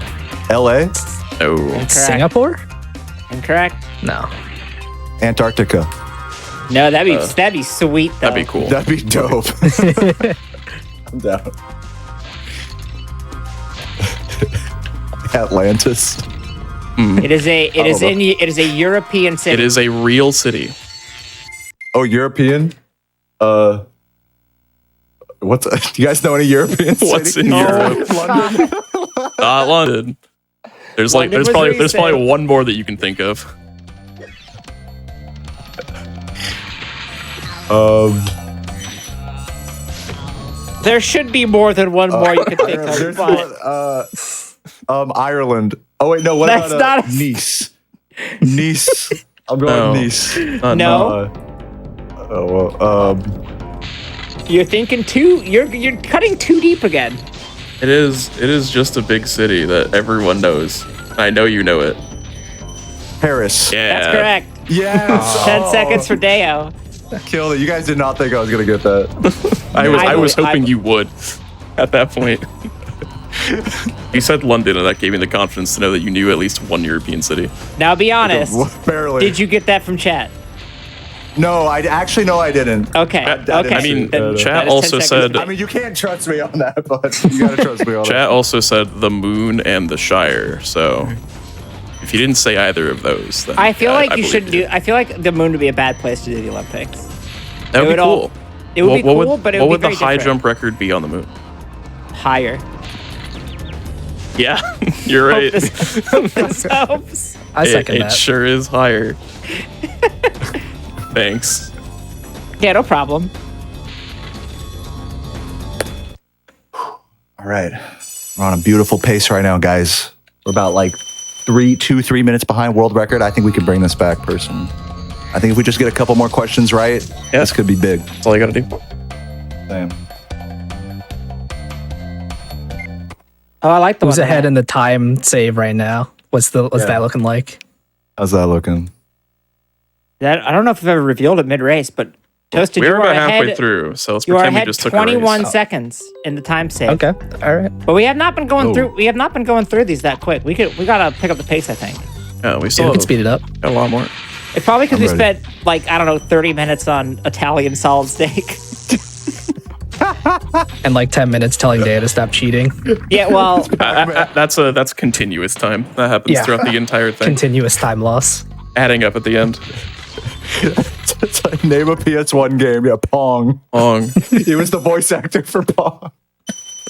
LA? no. Correct. Singapore? Incorrect. No. Antarctica. No, that'd be sweet though. That'd be cool. That'd be dope. I'm down. Atlantis. It is a European city. It is a real city. Oh, European? What's do you guys know any European What's city? in Europe? London? London. There's London was probably recent. one more that you can think of. There should be more than one more you can think of, There's but one, Ireland. Oh wait, no. What That's about not a- Nice? Nice. I'm going No. Nice. no, you're thinking you're cutting too deep again. It is just a big city that everyone knows. I know you know it. Paris. Yeah. That's correct. Yes. 10 seconds for Deo. Killed it. You guys did not think I was gonna get that. I was hoping I- you would at that point. You said London, and that gave me the confidence to know that you knew at least one European city. Now be honest. Barely. Did you get that from chat? No, I actually no, I didn't. Okay. didn't Okay. I mean, Then that chat is 10 also seconds. said I mean, you can't trust me on that, but you gotta trust me on chat also said the moon and the Shire. So if you didn't say either of those, then I feel like you believe shouldn't do. I feel like the moon would be a bad place to do the Olympics. That would it be would all- cool. It would be What cool, but it what would would be the very high different. jump record be on the moon? Higher. Yeah, you're right. This helps. I second it that. sure is higher. Thanks. Yeah, no problem. All right, we're on a beautiful pace right now, guys. We're about like 3 minutes behind world record. I think we can bring this back, personally. I think if we just get a couple more questions right, this could be big. That's all you gotta do. Damn. Oh, I like the Who's one. ahead in the time save right now? What's that looking like? How's that looking? I don't know if I've ever revealed it mid-race, but Toasted, We're you are about halfway ahead. through, so let's You are pretend we ahead just took a 21 race. seconds in the time save. Okay. All right. But we have not been going Oh. through. We have not been going through these that quick. We gotta pick up the pace. I think Yeah, we Yeah, still we can have speed it up. got a lot more. it's probably because we I'm ready. spent like I don't know 30 minutes on Italian solid steak. And like 10 minutes telling Daya to stop cheating. Yeah, well, That's continuous time. That happens Yeah. throughout the entire thing, Continuous time loss. adding up at the end. It's like name a PS1 game. Yeah, Pong. Pong. He was the voice actor for Pong.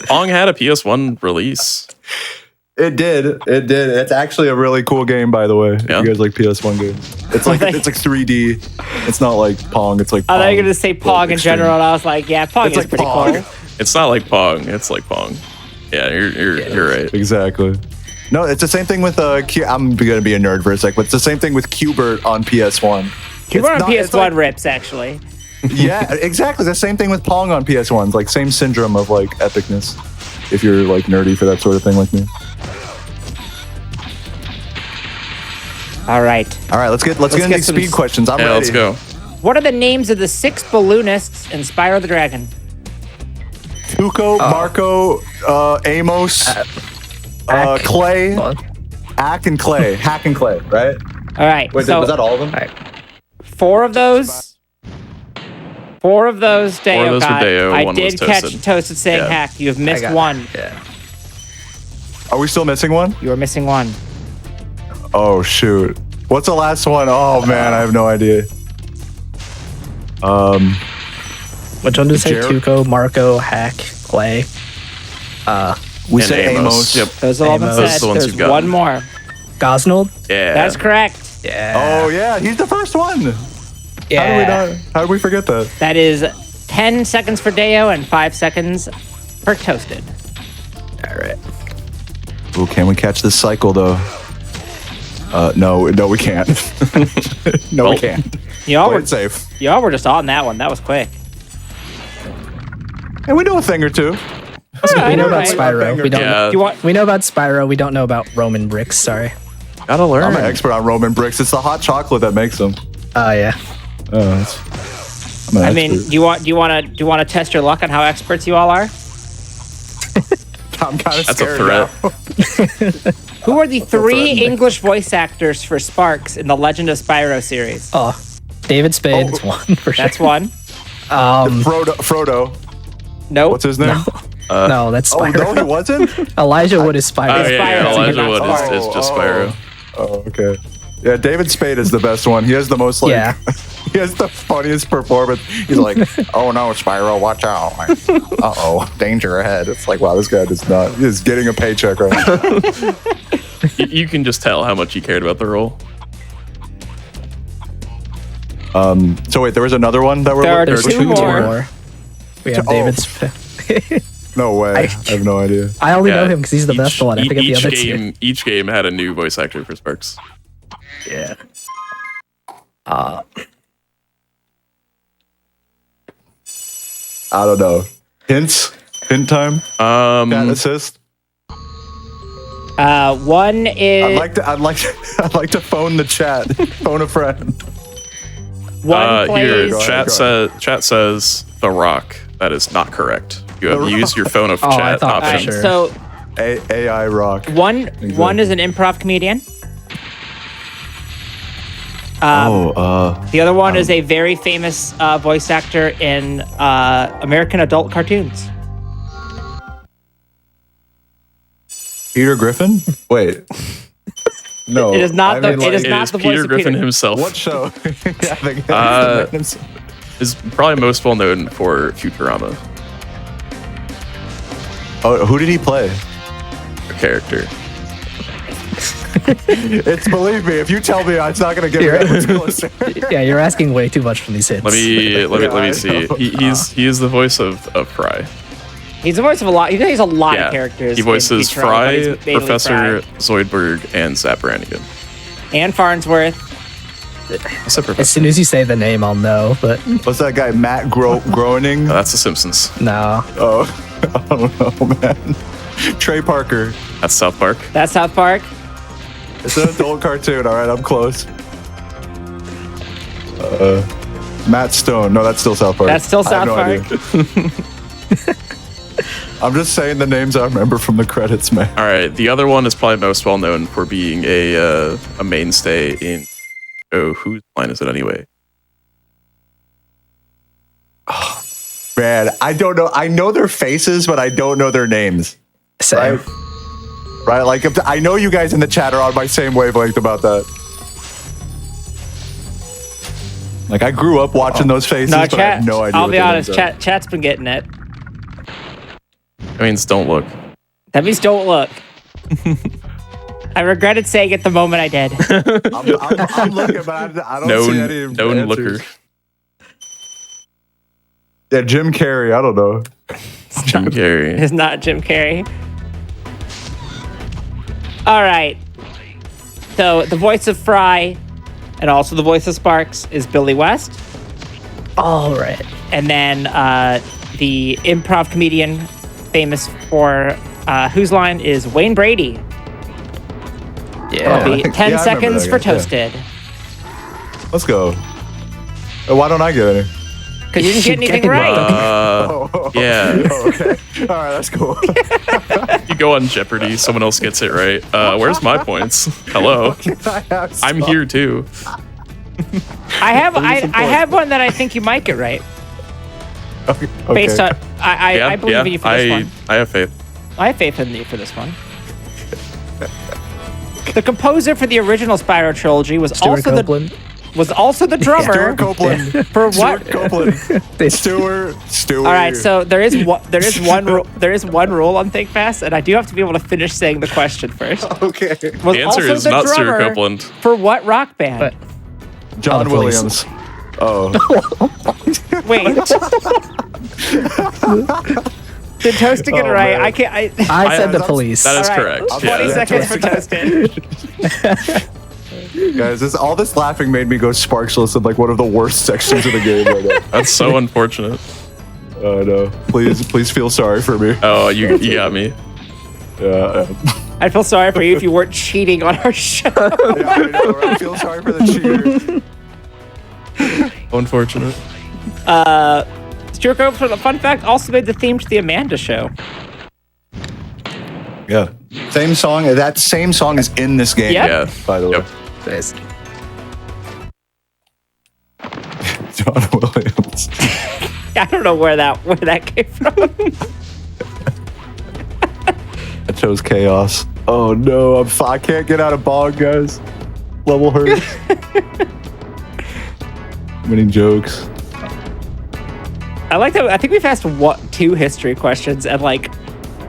Pong had a PS1 release. It did. It's actually a really cool game, by the way. Yeah. You guys like PS1 games? It's like 3D. It's not like Pong. It's like I thought you Pong, were gonna say but Pong in extreme. general, and I was like, yeah, Pong It's is like pretty Pong. cool. It's not like Pong. It's like Pong. Yeah, you're right. Exactly. No, it's the same thing with I'm gonna be a nerd for a sec, but it's the same thing with Qbert on PS1. You were on It's not- it's PS1 like- rips actually. Yeah, exactly. The same thing with Pong on PS1s. Like same syndrome of like epicness. If you're like nerdy for that sort of thing like me. All right. All right, let's get into get these some speed questions. I'm Yeah, ready. let's go. What are the names of the 6 balloonists in Spyro the Dragon? Tuco, Marco, Amos, Ack. Clay, Hold on. Hack and Clay. Hack and Clay, right? All right. Wait, so was that all of them? All right. 4 of those 4 of those Deo Four of those were got. Deo, I one did was catch Toasted. Toasted saying Yeah. hack. You have missed I got- one. Yeah. Are we still missing one? You are missing one. Oh shoot. What's the last one? Oh man, I have no idea. Which one did it say? Jared? Tuco, Marco, Hack, Clay. We And say Amos. Yep. Those have all been Amos. Those are said. the ones There's you've got. one more. Gosnold? Yeah. That's correct. Yeah. Oh yeah, he's the first one. yeah. How did we forget that? That is 10 seconds for Deo and 5 seconds for Toasted. All right. Ooh, can we catch this cycle though? No, we can't. No, we Well, can't. Y'all Play were, it safe. y'all were just on that one. That was quick. And we know a thing or two. We know about Alright. Spyro. We don't. Yeah. You want? We know about Spyro. We don't know about Roman bricks. Sorry. Gotta learn. I'm an expert on Roman bricks. It's the hot chocolate that makes them. Oh yeah. I'm an I mean, expert. do you want to test your luck on how experts you all are? I'm kind of That's a scared threat. now. Who are the 3 threatening. English voice actors for Sparks in the Legend of Spyro series? Oh, David Spade. Oh. That's one for sure. That's one. Frodo. Nope. What's his name? No, that's Oh Spyro. no, he wasn't. Elijah Wood is Spyro. Oh, It's yeah, Spyro. yeah, Elijah It's Wood not is just Spyro. Oh, okay. Yeah, David Spade is the best one. He has the most like. Yeah. He has the funniest performance. He's like, "Oh no, Spyro, watch out! Uh oh, danger ahead!" It's like, wow, this guy does not. He's getting a paycheck right now. You can just tell how much he cared about the role. So wait, there was another one that we're. There are There's two two more. more. We have Oh. David Spade. No way. I have no idea. I only know him because he's the best one. I forget the each other game, each game had a new voice actor for Sparks. two. Yeah. I don't know. Hints. Hint time. Cat assist. One is I'd like to phone the chat. Phone a friend. one Here, plays. chat says The Rock. That is not correct. You have The used your phone of Oh, I chat thought for option. sure. So AI rock. one is an improv comedian. The other one is a very famous voice actor in American adult cartoons. Peter Griffin? Wait. No. It is not the- it is It not is the voice Peter of Griffin Peter. himself. What show? Yeah, I think Is probably most well known for Futurama, oh, who did he play? a character. It's believe me, if you tell me, it's not gonna get me You're- that much closer. Yeah, you're asking way too much from these hits. Let I me see. know. He is the voice of Fry. He's the voice of a lot. He plays a lot Yeah, of characters. he in voices Futurama, but he's Fry, mainly Professor Fry. Zoidberg, and Zap Brannigan. And Farnsworth. I said As Professor. soon as you say the name, I'll know. But What's that guy? Matt Groening? No, that's The Simpsons. no. Oh, I don't know, man. Trey Parker. That's South Park. That's South Park. It's an adult cartoon. All right, I'm close. Matt Stone. No, that's still South Park. That's still I have South no idea. I'm just saying the names I remember from the credits, man. All right, the other one is probably most well known for being a mainstay in. Oh, whose line is it anyway? Man, I don't know. I know their faces, but I don't know their names. Same. Right? Right? Like, I know you guys in the chat are on my same wavelength about that. Like, I grew up watching those faces, No, but I chat. have no idea. I'll what be their honest. names are. Chat's been getting it. That means don't look. That means don't look. I regretted saying it the moment I did. I'm looking, but I don't see any Known answers. looker. Yeah, Jim Carrey. I don't know. Jim Carrey. It's not Jim Carrey. All right. So the voice of Fry and also the voice of Sparks is Billy West. All right. And then the improv comedian famous for Whose Line is Wayne Brady. Yeah. It'll be 10 yeah, I remember seconds that for guy, yeah. Toasted. Let's go. Why don't I get any? Because you didn't get anything Getting right. Yeah. Oh, okay. All right, that's cool. You go on Jeopardy, someone else gets it right. Where's my points? Hello. I'm here too. I have one that I think you might get right. Okay. Based on, I believe in you for this one. I have faith. I have faith in you for this one. The composer for the original Spyro trilogy was Stuart also Copeland. the drummer Stuart Copeland. for what? Stuart Copeland. Stuart. All right, so there is one rule on Think Fast, and I do have to be able to finish saying the question first. Okay. Was The answer also is the not Stuart drummer Copeland. For what rock band? But John Oh, the police. Williams. Oh. Wait. Did Toasted get it right? I can't. I said the that's- police. That is All right, correct. 20 Yeah. seconds for Toasted. Guys, all this laughing made me go sparkless in like one of the worst sections of the game right now. That's so unfortunate. Oh no. Please feel sorry for me. Oh, you got me. Yeah, I'd feel sorry for you if you weren't cheating on our show. yeah, I know. Right? I feel sorry for the cheaters. Unfortunate. Stuart Copeland, a fun fact, also made the theme to the Amanda Show. Yeah. Same song. That same song is in this game. Yep. Yeah. By the way. Yep. Nice. John Williams. I don't know where that came from. I chose chaos. Oh no, I can't get out of bog, guys. Level hurt. Winning jokes. I like that. I think we've asked two history questions and like.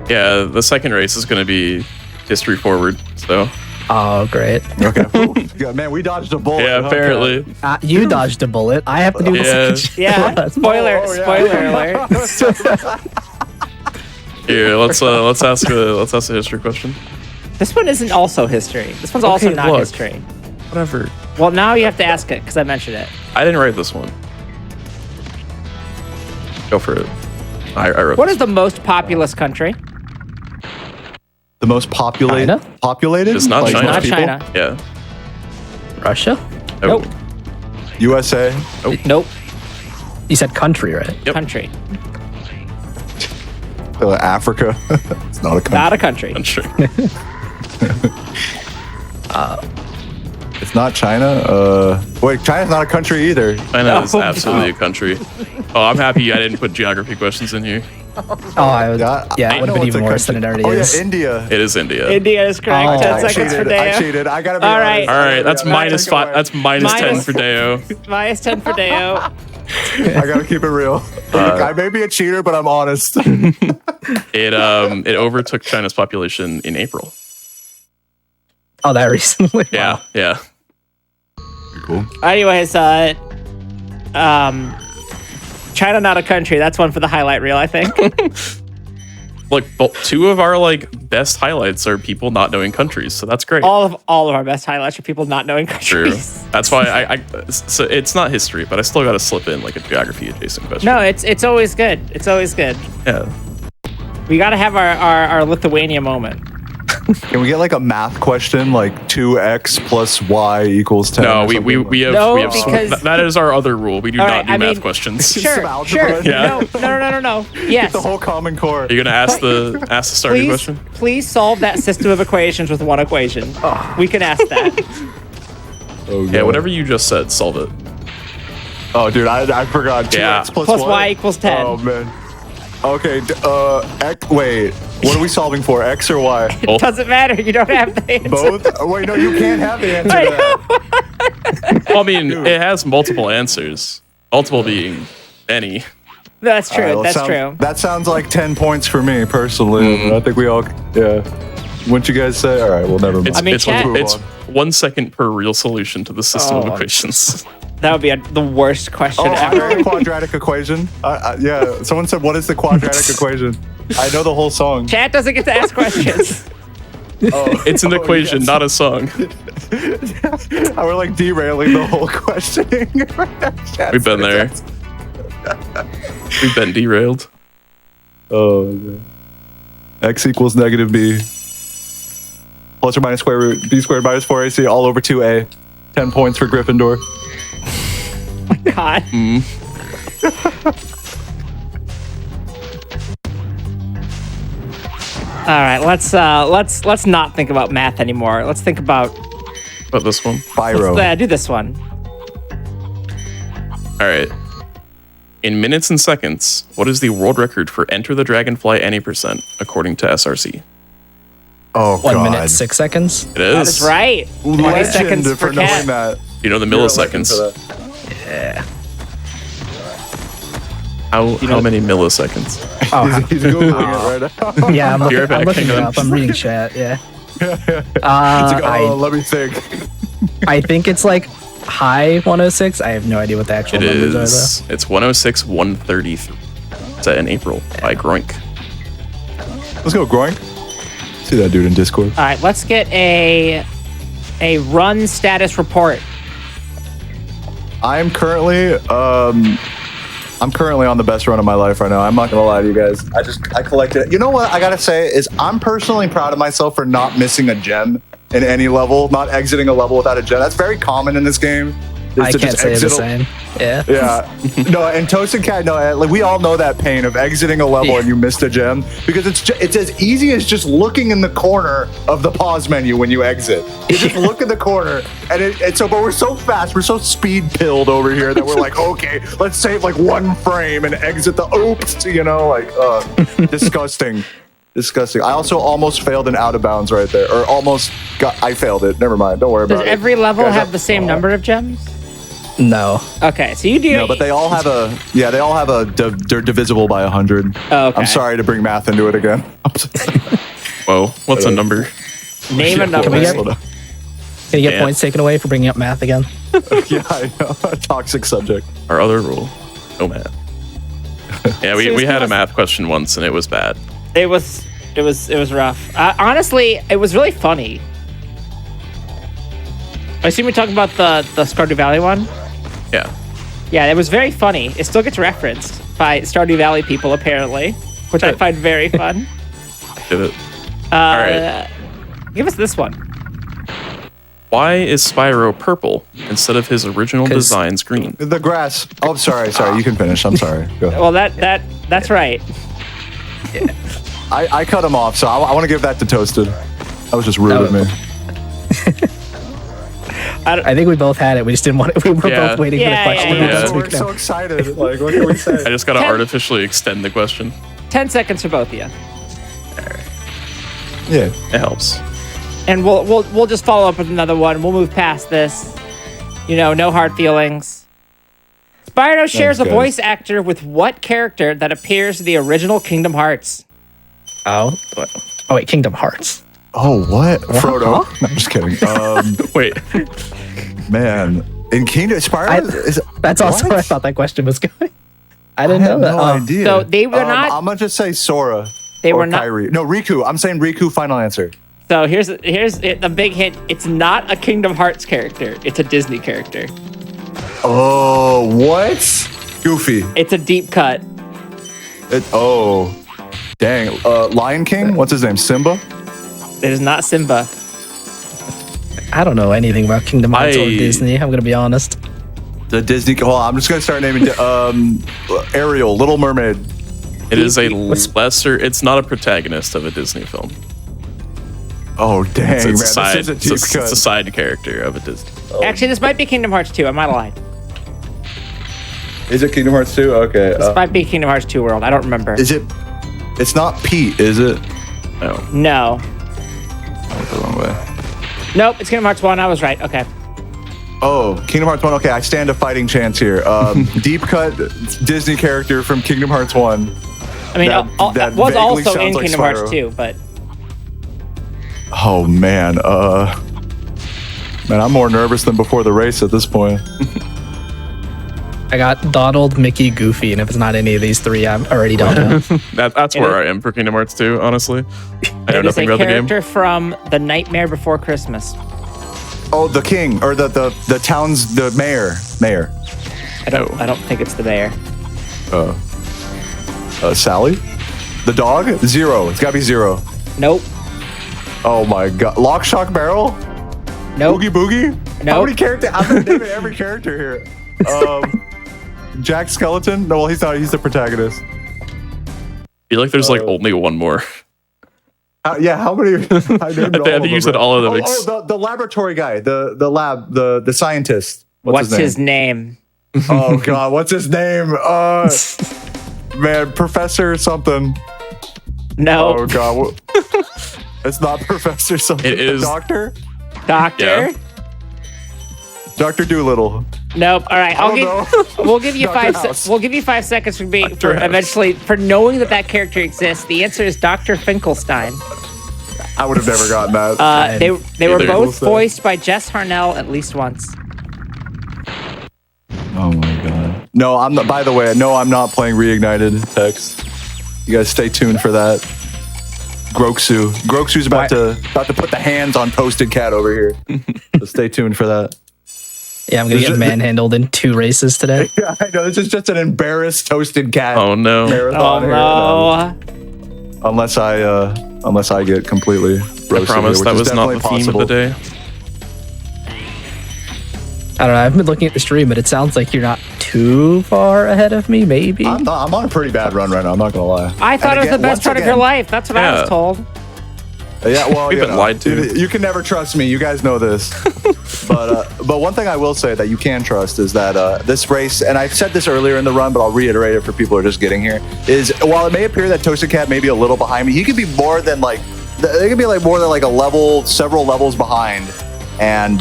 Yeah, the second race is going to be history forward. So Oh, great. Okay. Ooh, yeah, man, we dodged a bullet. yeah, huh? apparently. You dodged a bullet. I have to do this. Yeah. Spoiler. Oh, yeah. Spoiler alert. Here, let's ask a history question. This one isn't also history. This one's also Okay, not look. history. Whatever. Well, now you have to ask it because I mentioned it. I didn't write this one. Go for it. I wrote What this. is the most populous country? The most China? populated? It's not Like, China. most Not people? China. Yeah. Russia? Oh, Nope. USA. Nope. You said country, right? Yep. Country. Africa. It's not a country. Not a country. I'm sure. It's not China. Wait, China's not a country either. China is No. absolutely a country. Oh, I'm happy I didn't put geography questions in here. Oh, I would, Yeah, yeah, I it would know have been it's a even worse than it country. already Oh is. yeah, India. It is India. India is correct. Oh, 10 I seconds for I Deo. cheated. I gotta be All honest. right. All right, that's Yeah, minus take it away. five. That's minus 10 Minus- for Deo. Minus 10 for Deo. I gotta keep it real. I may be a cheater, but I'm honest. It overtook China's population in April. Oh, that recently? Yeah, yeah. Cool. Anyways, China not a country. That's one for the highlight reel, I think. Look, two of our best highlights are people not knowing countries, so that's great. all of our best highlights are people not knowing True. countries. That's why so it's not history, but I still got to slip in like a geography adjacent question. No, it's always good. It's always good. Yeah. We got to have our Lithuania moment. Can we get like a math question, like 2x plus y equals 10? No, or we something? have, No, we have because- that is our other rule. We do All not right, do I math mean- questions. Sure, Some algebra. sure. Yeah. No. Yes. The whole Common Core. Are you gonna ask the starting Please, question? please solve that system of equations with one equation. We can ask that. Oh, Yeah, God. whatever you just said, solve it. Oh, dude, I forgot. 2x Yeah. Plus what? y equals 10. Oh, man. Okay, wait. What are we solving for? X or y? Both. Doesn't matter. You don't have the answer. Both? Oh, wait, no, you can't have the answer I to that. Well, I mean, it has multiple answers. Multiple being any. That's true. All right, well, That's true. That sounds like 10 points for me, personally. Mm-hmm. I think we all, yeah. Wouldn't you guys say? All right, well, never mind. It's, I mean, it's, chat- it's 1 second per real solution to the system of equations. That would be the worst question Oh, I ever. know the quadratic equation. Yeah, someone said, what is the quadratic equation? I know the whole song. Chat doesn't get to ask questions. It's an equation, yes. not a song. We're like derailing the whole questioning. We've been there. We've been derailed. Oh, okay. X equals negative b. Plus or minus square root b squared minus 4ac all over 2a. 10 points for Gryffindor. God. All right, let's not think about math anymore. Let's think about But this one. Spyro. do this one. All right. In minutes and seconds, what is the world record for Enter the Dragonfly any percent, according to SRC? Oh, 1 God. minute, 6 seconds. It is. That is right. 20 Legend seconds for per knowing cat. that. You know the You're a legend milliseconds. for that. Yeah. How many milliseconds? Oh, He's Googling it right now. yeah, I'm Be right looking, I'm back, looking it hang on. up. I'm reading chat, yeah. It's like, I let me think. I think it's like high 106. I have no idea what the actual It numbers are, is. It's 106, 133. Set in April by Groink. Let's go, Groink. See that dude in Discord. All right, let's get a run status report. I'm currently on the best run of my life right now. I'm not gonna lie to you guys. I collected. You know what I gotta say is I'm personally proud of myself for not missing a gem in any level, not exiting a level without a gem. That's very common in this game. is I to can't just say the exit same. Yeah. Yeah. No, and Toasted Cat, no, like we all know that pain of exiting a level Yeah. and you missed a gem because it's as easy as just looking in the corner of the pause menu when you exit. You just look in the corner and but we're so fast, we're so speed pilled over here that we're like, okay, let's save like one frame and exit the oops, disgusting. Disgusting. I also almost failed an out of bounds right there, or I failed it. Never mind. Don't worry about it. Does every level Guys, have the same number of gems? No. Okay, so you do. No, but they all have they're divisible by 100. Oh, okay. I'm sorry to bring math into it again. Whoa, what's a number? Name a number. Can we get- Hold on. Can you get Yeah. points taken away for bringing up math again? Yeah, I know. Toxic subject. Our other rule, no math. Yeah, we Seriously, had a what's- math question once and it was bad. It was rough. Honestly, it was really funny. I assume you're talking about the Stardew Valley one. Yeah. Yeah, it was very funny. It still gets referenced by Stardew Valley people apparently, which I Good. find very fun. Did it. Right. Give us this one. Why is Spyro purple instead of his original 'Cause- designs green? The grass. Oh, sorry. You can finish. I'm sorry. Go. Well, that's right. I cut him off, so I want to give that to Toasted. That was just rude of me. I think we both had it. We just didn't want it. We were Yeah. both waiting Yeah, for the question. yeah, to yeah. go We're speak so now. excited. Like, what can we say? I just gotta Ten- artificially extend the question. 10 seconds for both of you, Yeah. It helps. and we'll just follow up with another one. We'll move past this. No hard feelings. Spyro shares a guys. voice actor with what character that appears in the original Kingdom Hearts? Oh wait, Kingdom Hearts. Oh, what? Frodo. No, I'm just kidding. Wait, Man, in Kingdom Spyro is That's also what? where I thought that question was going. I I didn't had know that. no idea. So they were not- I'm gonna just say Sora. They or were not- Kyrie. No, Riku. I'm saying Riku. Final answer. So here's the big hint. It's not a Kingdom Hearts character. It's a Disney character. Oh, what? Goofy. It's a deep cut. Dang. Lion King. What's his name? Simba. It is not Simba. I don't know anything about Kingdom Hearts or I- Disney. I'm gonna be honest. The Disney. Hold on, I'm just gonna start naming. Ariel, Little Mermaid. it is a lesser. It's not a protagonist of a Disney film. Oh dang, It's, man, a side. this is a It's deep a, cut. it's a side character of a Disney. Actually, this might be Kingdom Hearts 2. I might have lied. Is it Kingdom Hearts 2? Okay. This might be Kingdom Hearts 2 World. I don't remember. Is it? It's not Pete, is it? No. No. I went the wrong way. Nope, it's Kingdom Hearts 1. I was right. Okay. Oh, Kingdom Hearts 1. Okay, I stand a fighting chance here. Deep cut Disney character from Kingdom Hearts 1. I mean, That- that was vaguely also sounds in like Kingdom Hearts Spyro. 2, but Oh man, man, I'm more nervous than before the race at this point. I got Donald, Mickey, Goofy, and if it's not any of these three, I'm already done. That's where I am for Kingdom Hearts 2, honestly. I know it is a nothing about the game. character from The Nightmare Before Christmas. Oh, the king or the town's the mayor. I don't think it's the mayor. Sally, the dog. Zero. It's gotta be Zero. Nope. Oh my god. Lock, shock, barrel. Nope. Boogie boogie. How Nope. many characters? I'm gonna name every character here. Jack Skeleton. No, well, he's not. He's the protagonist. I feel like there's like only one more. Yeah, how many? I think you said all of them. The laboratory guy, the scientist. What's his name? name? Oh God, what's his name? Man, Professor something. No. Oh God, it's not Professor something. It is Doctor. Doctor? Yeah. Dr. Doolittle. Nope. All right. We'll give you Dr. 5 House. we'll give you 5 seconds for being for House. eventually for knowing that character exists. The answer is Dr. Finkelstein. I would have never gotten that. They were Either. both voiced by Jess Harnell at least once. Oh my God. No, I'm not. By the way, no, I'm not playing Reignited text. You guys stay tuned for that. Groxu's about to put the hands on Toasted Cat over here. So stay tuned for that. Yeah, I'm gonna get manhandled in 2 races today. Yeah, I know. This is just an embarrassed Toasted Cat. Oh no. Oh marathon here. no. Unless I get completely roasted. I promise here, that which was is not the definitely theme of the day. I don't know. I've been looking at the stream, but it sounds like you're not too far ahead of me. Maybe. I'm on a pretty bad run right now. I'm not gonna lie. I thought And it was the again, best once part of your again- life. That's what I Yeah. was told. Yeah, well, We've you been know, lied to. You can never trust me. You guys know this. But one thing I will say that you can trust is that this race, and I've said this earlier in the run, but I'll reiterate it for people who are just getting here, is while it may appear that Toasted Cat may be a little behind me, he could be more than like, they could be like more than like a level, several levels behind. And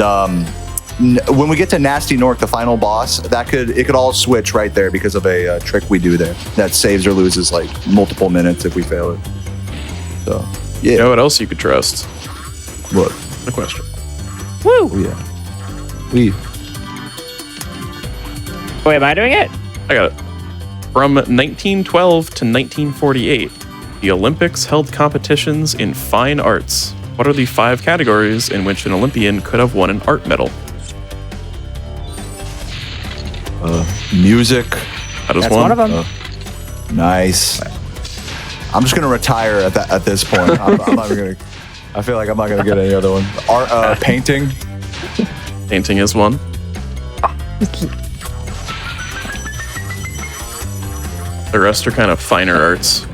when we get to Nasty Nork, the final boss, it could all switch right there because of a trick we do there that saves or loses like multiple minutes if we fail it. So yeah. You know what else you could trust? What? The question. Woo! Oh, yeah. We. Wait, am I doing it? I got it. From 1912 to 1948, the Olympics held competitions in fine arts. What are the 5 categories in which an Olympian could have won an art medal? Music. That is That's one of them. Nice. I'm just gonna retire at this point. I'm not even gonna. I feel like I'm not gonna get any other one. Art, painting. Painting is one. The rest are kind of finer arts.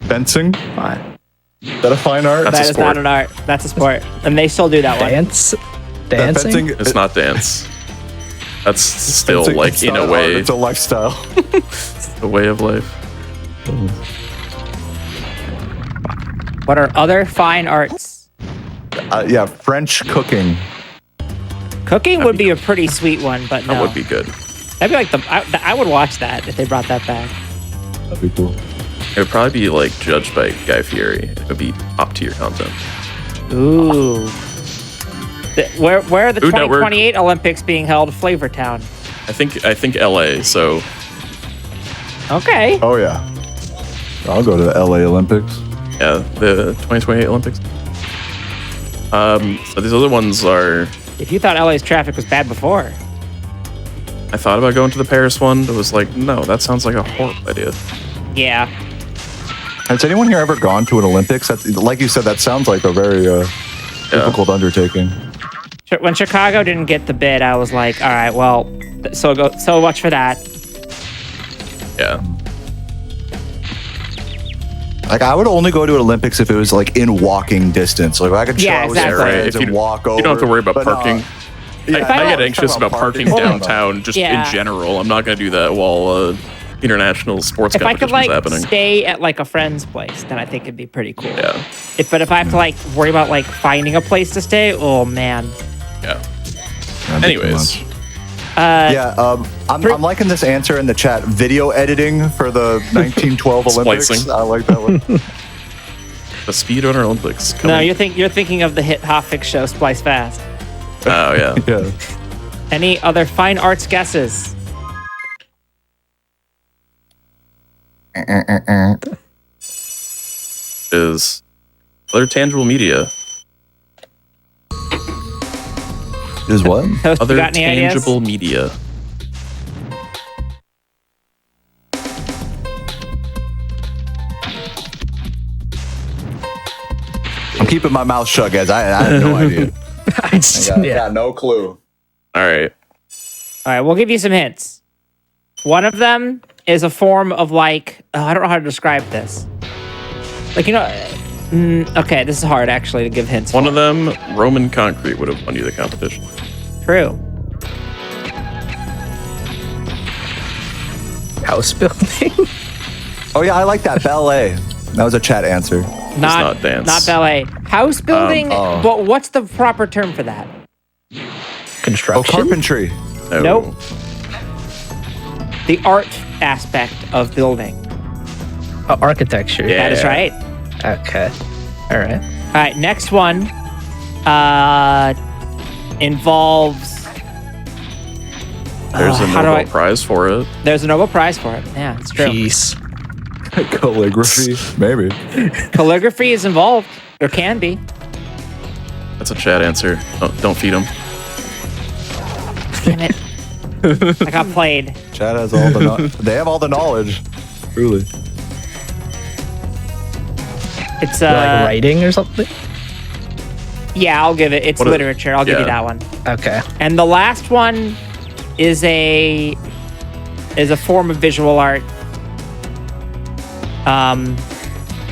Fencing. Fine. Is that a fine art? That's That a is not sport. an art. That's a sport. And they still do that one. Dancing. Fencing. It's not dance. That's still fencing- like it's in not a an way art, it's a lifestyle. a way of life. What are other fine arts? Yeah, French cooking. Cooking would be a pretty sweet one, but no. That would be good. That'd be like I would watch that if they brought that back. That'd be cool. It would probably be like judged by Guy Fieri. It would be top tier content. Ooh. Where are the Food Network. 2028 Olympics being held? Flavortown. I think LA. So Okay. Oh yeah. I'll go to the LA Olympics. yeah, the 2028 Olympics. So these other ones are. If you thought LA's traffic was bad before. I thought about going to the Paris one, but was like, no, that sounds like a horrible idea. Yeah. Has anyone here ever gone to an Olympics? That's, like you said, that sounds like a very difficult undertaking. When Chicago didn't get the bid, I was like, all right, well, so much for that. Yeah. Like I would only go to an Olympics if it was like in walking distance. Like if I could chill Yeah, out with exactly. some Right. friends If and you- walk over. You don't have to worry about But no, parking. yeah, I I get don't- anxious about parking Hold on. downtown just Yeah. in general. I'm not going to do that while international sports If I could competitions like happening. stay at like a friend's place, then I think it'd be pretty cool. Yeah. But if I have to like worry about like finding a place to stay, oh man. Yeah. that'd be too Anyways, much. I'm liking this answer in the chat. Video editing for the 1912 Olympics. Splicing. I like that one. the Speedrunner Olympics. No, Coming. you're thinking of the hit Hotfix show Splice Fast. Oh yeah. Yeah. Any other fine arts guesses? Is other tangible media. Is what? Toast, you Other got any ideas? tangible media. I'm keeping my mouth shut, guys. I have no idea. Yeah. no clue. All right. All right, we'll give you some hints. One of them is a form of like, I don't know how to describe this. Like, okay, this is hard actually to give hints. One of them, Roman concrete, would have won you the competition. True. House building. Oh yeah, I like that. Ballet. That was a chat answer. not dance. Not ballet. House building, oh. but what's the proper term for that? Oh, Construction. carpentry. No. Nope. The art aspect of building. Oh, architecture. Yeah. That is right. Okay. All right. All right, next one involves. There's a how do Nobel I- Prize for it. There's a Nobel Prize for it. Yeah, it's true. Peace. Calligraphy. Maybe. Calligraphy is involved, or can be. That's a chat answer. Don't feed him. Damn it. I got played. Chat has all the. They have all the knowledge. Truly. It's Like writing or something. yeah, I'll give it. It's What a- literature. I'll give you yeah. that one. Okay. And the last one is a form of visual art.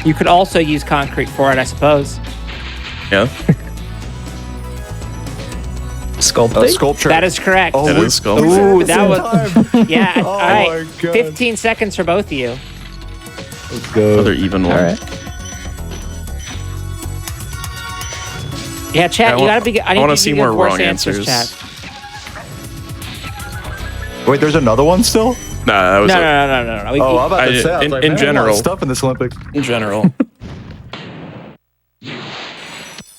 You could also use concrete for it, I suppose. Yeah. Sculpting. Sculpture. That is correct. Oh, That we- is sculpture. we said it Ooh, at the that same was time. yeah. Oh All right, my God. 15 seconds for both of you. Let's go. Another even one. All right. Yeah, chat. Yeah, I you want- gotta be. I wanna see more worse wrong answers, answers. chat. Wait, there's another one still? Nah, that was No, it. no. Oh, I'm about to say. I was in- like, in man, a lot of general. stuff in this Olympics. in general.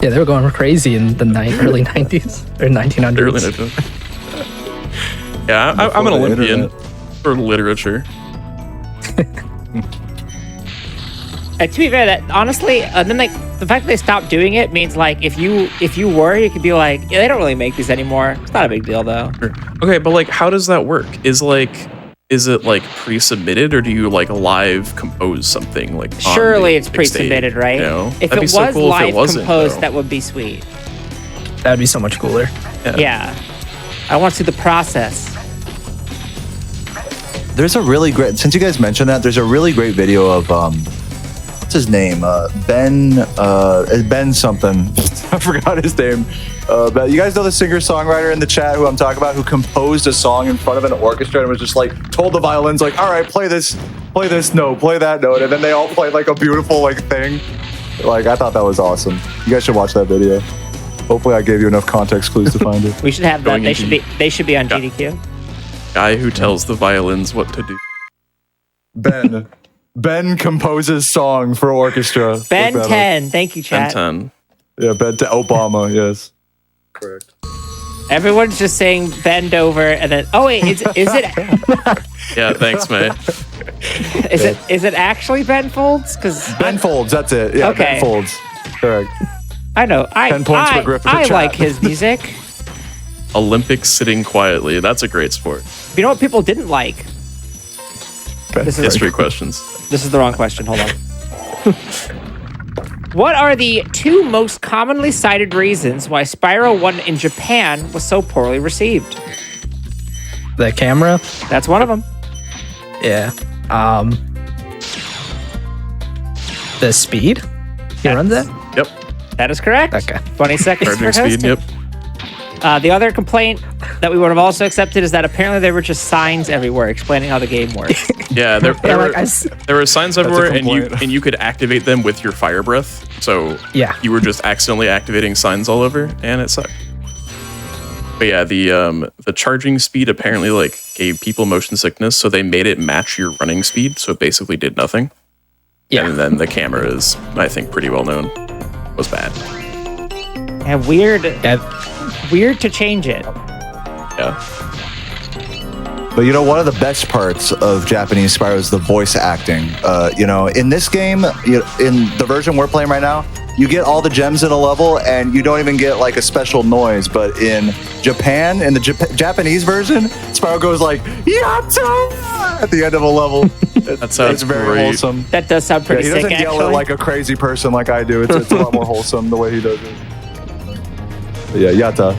Yeah, they were going crazy in the early 90s or 1900s. Early 90s. Yeah, I'm an Before the Olympian internet. for literature. To be fair, that honestly, then like the fact that they stopped doing it means like if you were, you could be like, yeah, they don't really make these anymore. It's not a big deal though. Okay, but like, how does that work? Is it like pre-submitted, or do you like live compose something like? on Surely the it's big stage, pre-submitted, right? You know? If That'd it be was so cool if live it wasn't, composed, though. that would be sweet. That'd be so much cooler. Yeah, I want to see the process. There's a really great. Since you guys mentioned that, there's a really great video of what's his name? Ben something. I forgot his name. But you guys know the singer-songwriter in the chat who I'm talking about, who composed a song in front of an orchestra and was just like told the violins like, all right, play this note, play that note, and then they all played like a beautiful like thing. Like I thought that was awesome. You guys should watch that video. Hopefully, I gave you enough context clues to find it. We should have that. Going They into- should be on GDQ. Guy who tells the violins what to do. Ben composes song for orchestra. Ben Look that up. 10. Thank you, chat. 10. Yeah, Ben 10. Obama. Yes. Correct. Everyone's just saying bend over and then. Oh wait, is it Yeah, thanks, mate. is it actually Ben Folds? Because Ben Folds. That's it. Yeah, Okay. Ben Folds. Correct. I know 10 points for Griffin to I chat. like his music. Olympics sitting quietly. That's a great sport. You know what people didn't like? This is History questions. This is the wrong question. Hold on. What are the two most commonly cited reasons why Spyro 1 in Japan was so poorly received? The camera. That's one of them. Yeah. The speed. You run that? Yep. That is correct. Okay. 20 seconds for Charging speed. hosting. Yep. The other complaint that we would have also accepted is that apparently there were just signs everywhere explaining how the game works. Yeah, there like, were, there were signs everywhere, and complaint. you could activate them with your fire breath. So Yeah. you were just accidentally activating signs all over, and it sucked. But yeah, the charging speed apparently like gave people motion sickness, so they made it match your running speed, so it basically did nothing. Yeah. And then the camera is, I think, pretty well known. Was bad. And weird Yeah. to change it. Yeah. But you know, one of the best parts of Japanese Spyro is the voice acting. You know, in this game, in the version we're playing right now, you get all the gems in a level and you don't even get like a special noise. But in Japan, in the Japanese version, Spyro goes like "Yatta" at the end of a level. That sounds It's very great. wholesome. That does sound Yeah, pretty he sick, doesn't yell actually. at like a crazy person like I do. It's a lot more wholesome the way he does it. But yeah, Yatta.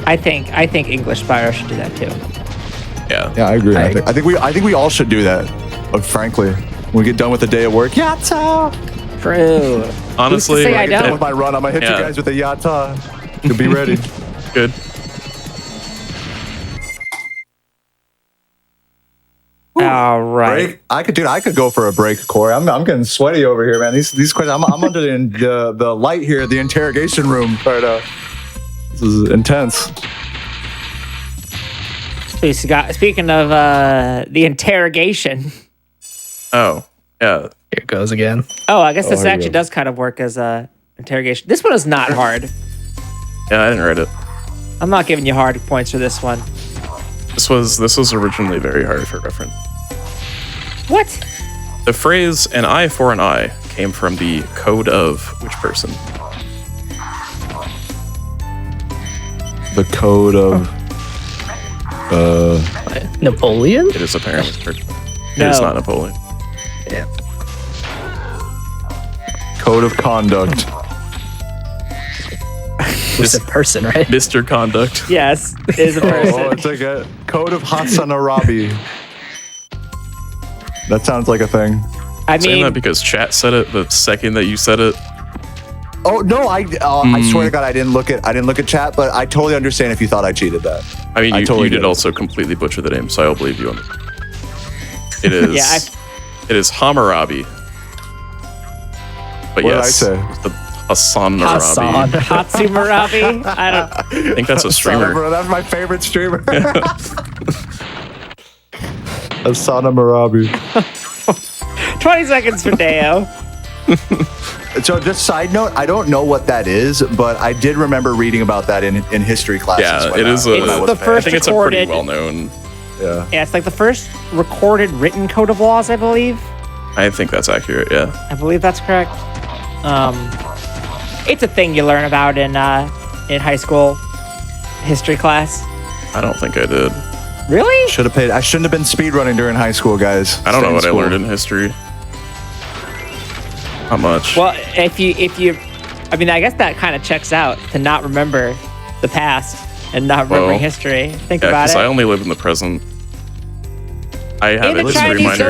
I think English Spyro should do that too. Yeah. Yeah, I agree. I I think we all should do that. Frankly, when we get done with the day at work, Yatta. True. Honestly, say I Get done don't? with my run. I'm gonna hit Yeah. you guys with a Yatta. To be ready. good. All right. Break. I could go for a break, Corey. I'm getting sweaty over here, man. These questions. I'm under the light here, the interrogation room. Right now. This is intense. Speaking of the interrogation. Oh, yeah. Here it goes again. Oh, I guess this here we actually go. does kind of work as a interrogation. This one is not hard. Yeah, I didn't write it. I'm not giving you hard points for this one. This was originally very hard for reference. What? The phrase "an eye for an eye" came from the code of which person? The code of. Napoleon? It is apparently church. No. It is not Napoleon. Yeah. Code of conduct. It's a person, right? Mr. Conduct. Yes, it is a person. Oh, it's like a code of Hassanabi. That sounds like a thing. I Saying mean, that because chat said it the second that you said it. Oh no! I swear to God, I didn't look at chat, but I totally understand if you thought I cheated that. I mean, you totally did get it. also completely butcher the name, so I'll believe you on it. It is. Yeah, it is Hammurabi. But What did I yes, say? the Hassanabi. Hassan. Hatsumarabi. I don't. I think that's a streamer. Bro, that's my favorite streamer. Asana Marabi. 20 seconds for Deo. So just side note, I don't know what that is, but I did remember reading about that in history classes. Yeah, when it is It's a. the I first think it's a pretty recorded- well-known. Yeah. Yeah, it's like the first recorded written code of laws, I believe. I think that's accurate. Yeah. I believe that's correct. It's a thing you learn about in high school history class. I don't think I did. Really? Should have paid. I shouldn't have been speedrunning during high school, guys. I don't know what Stay in I learned school. in history. Not much. Well, if you, I mean, I guess that kind of checks out to not remember the past and not remembering Well, history. Think yeah, about because it. I only live in the present. I have In it the as a Chinese reminder.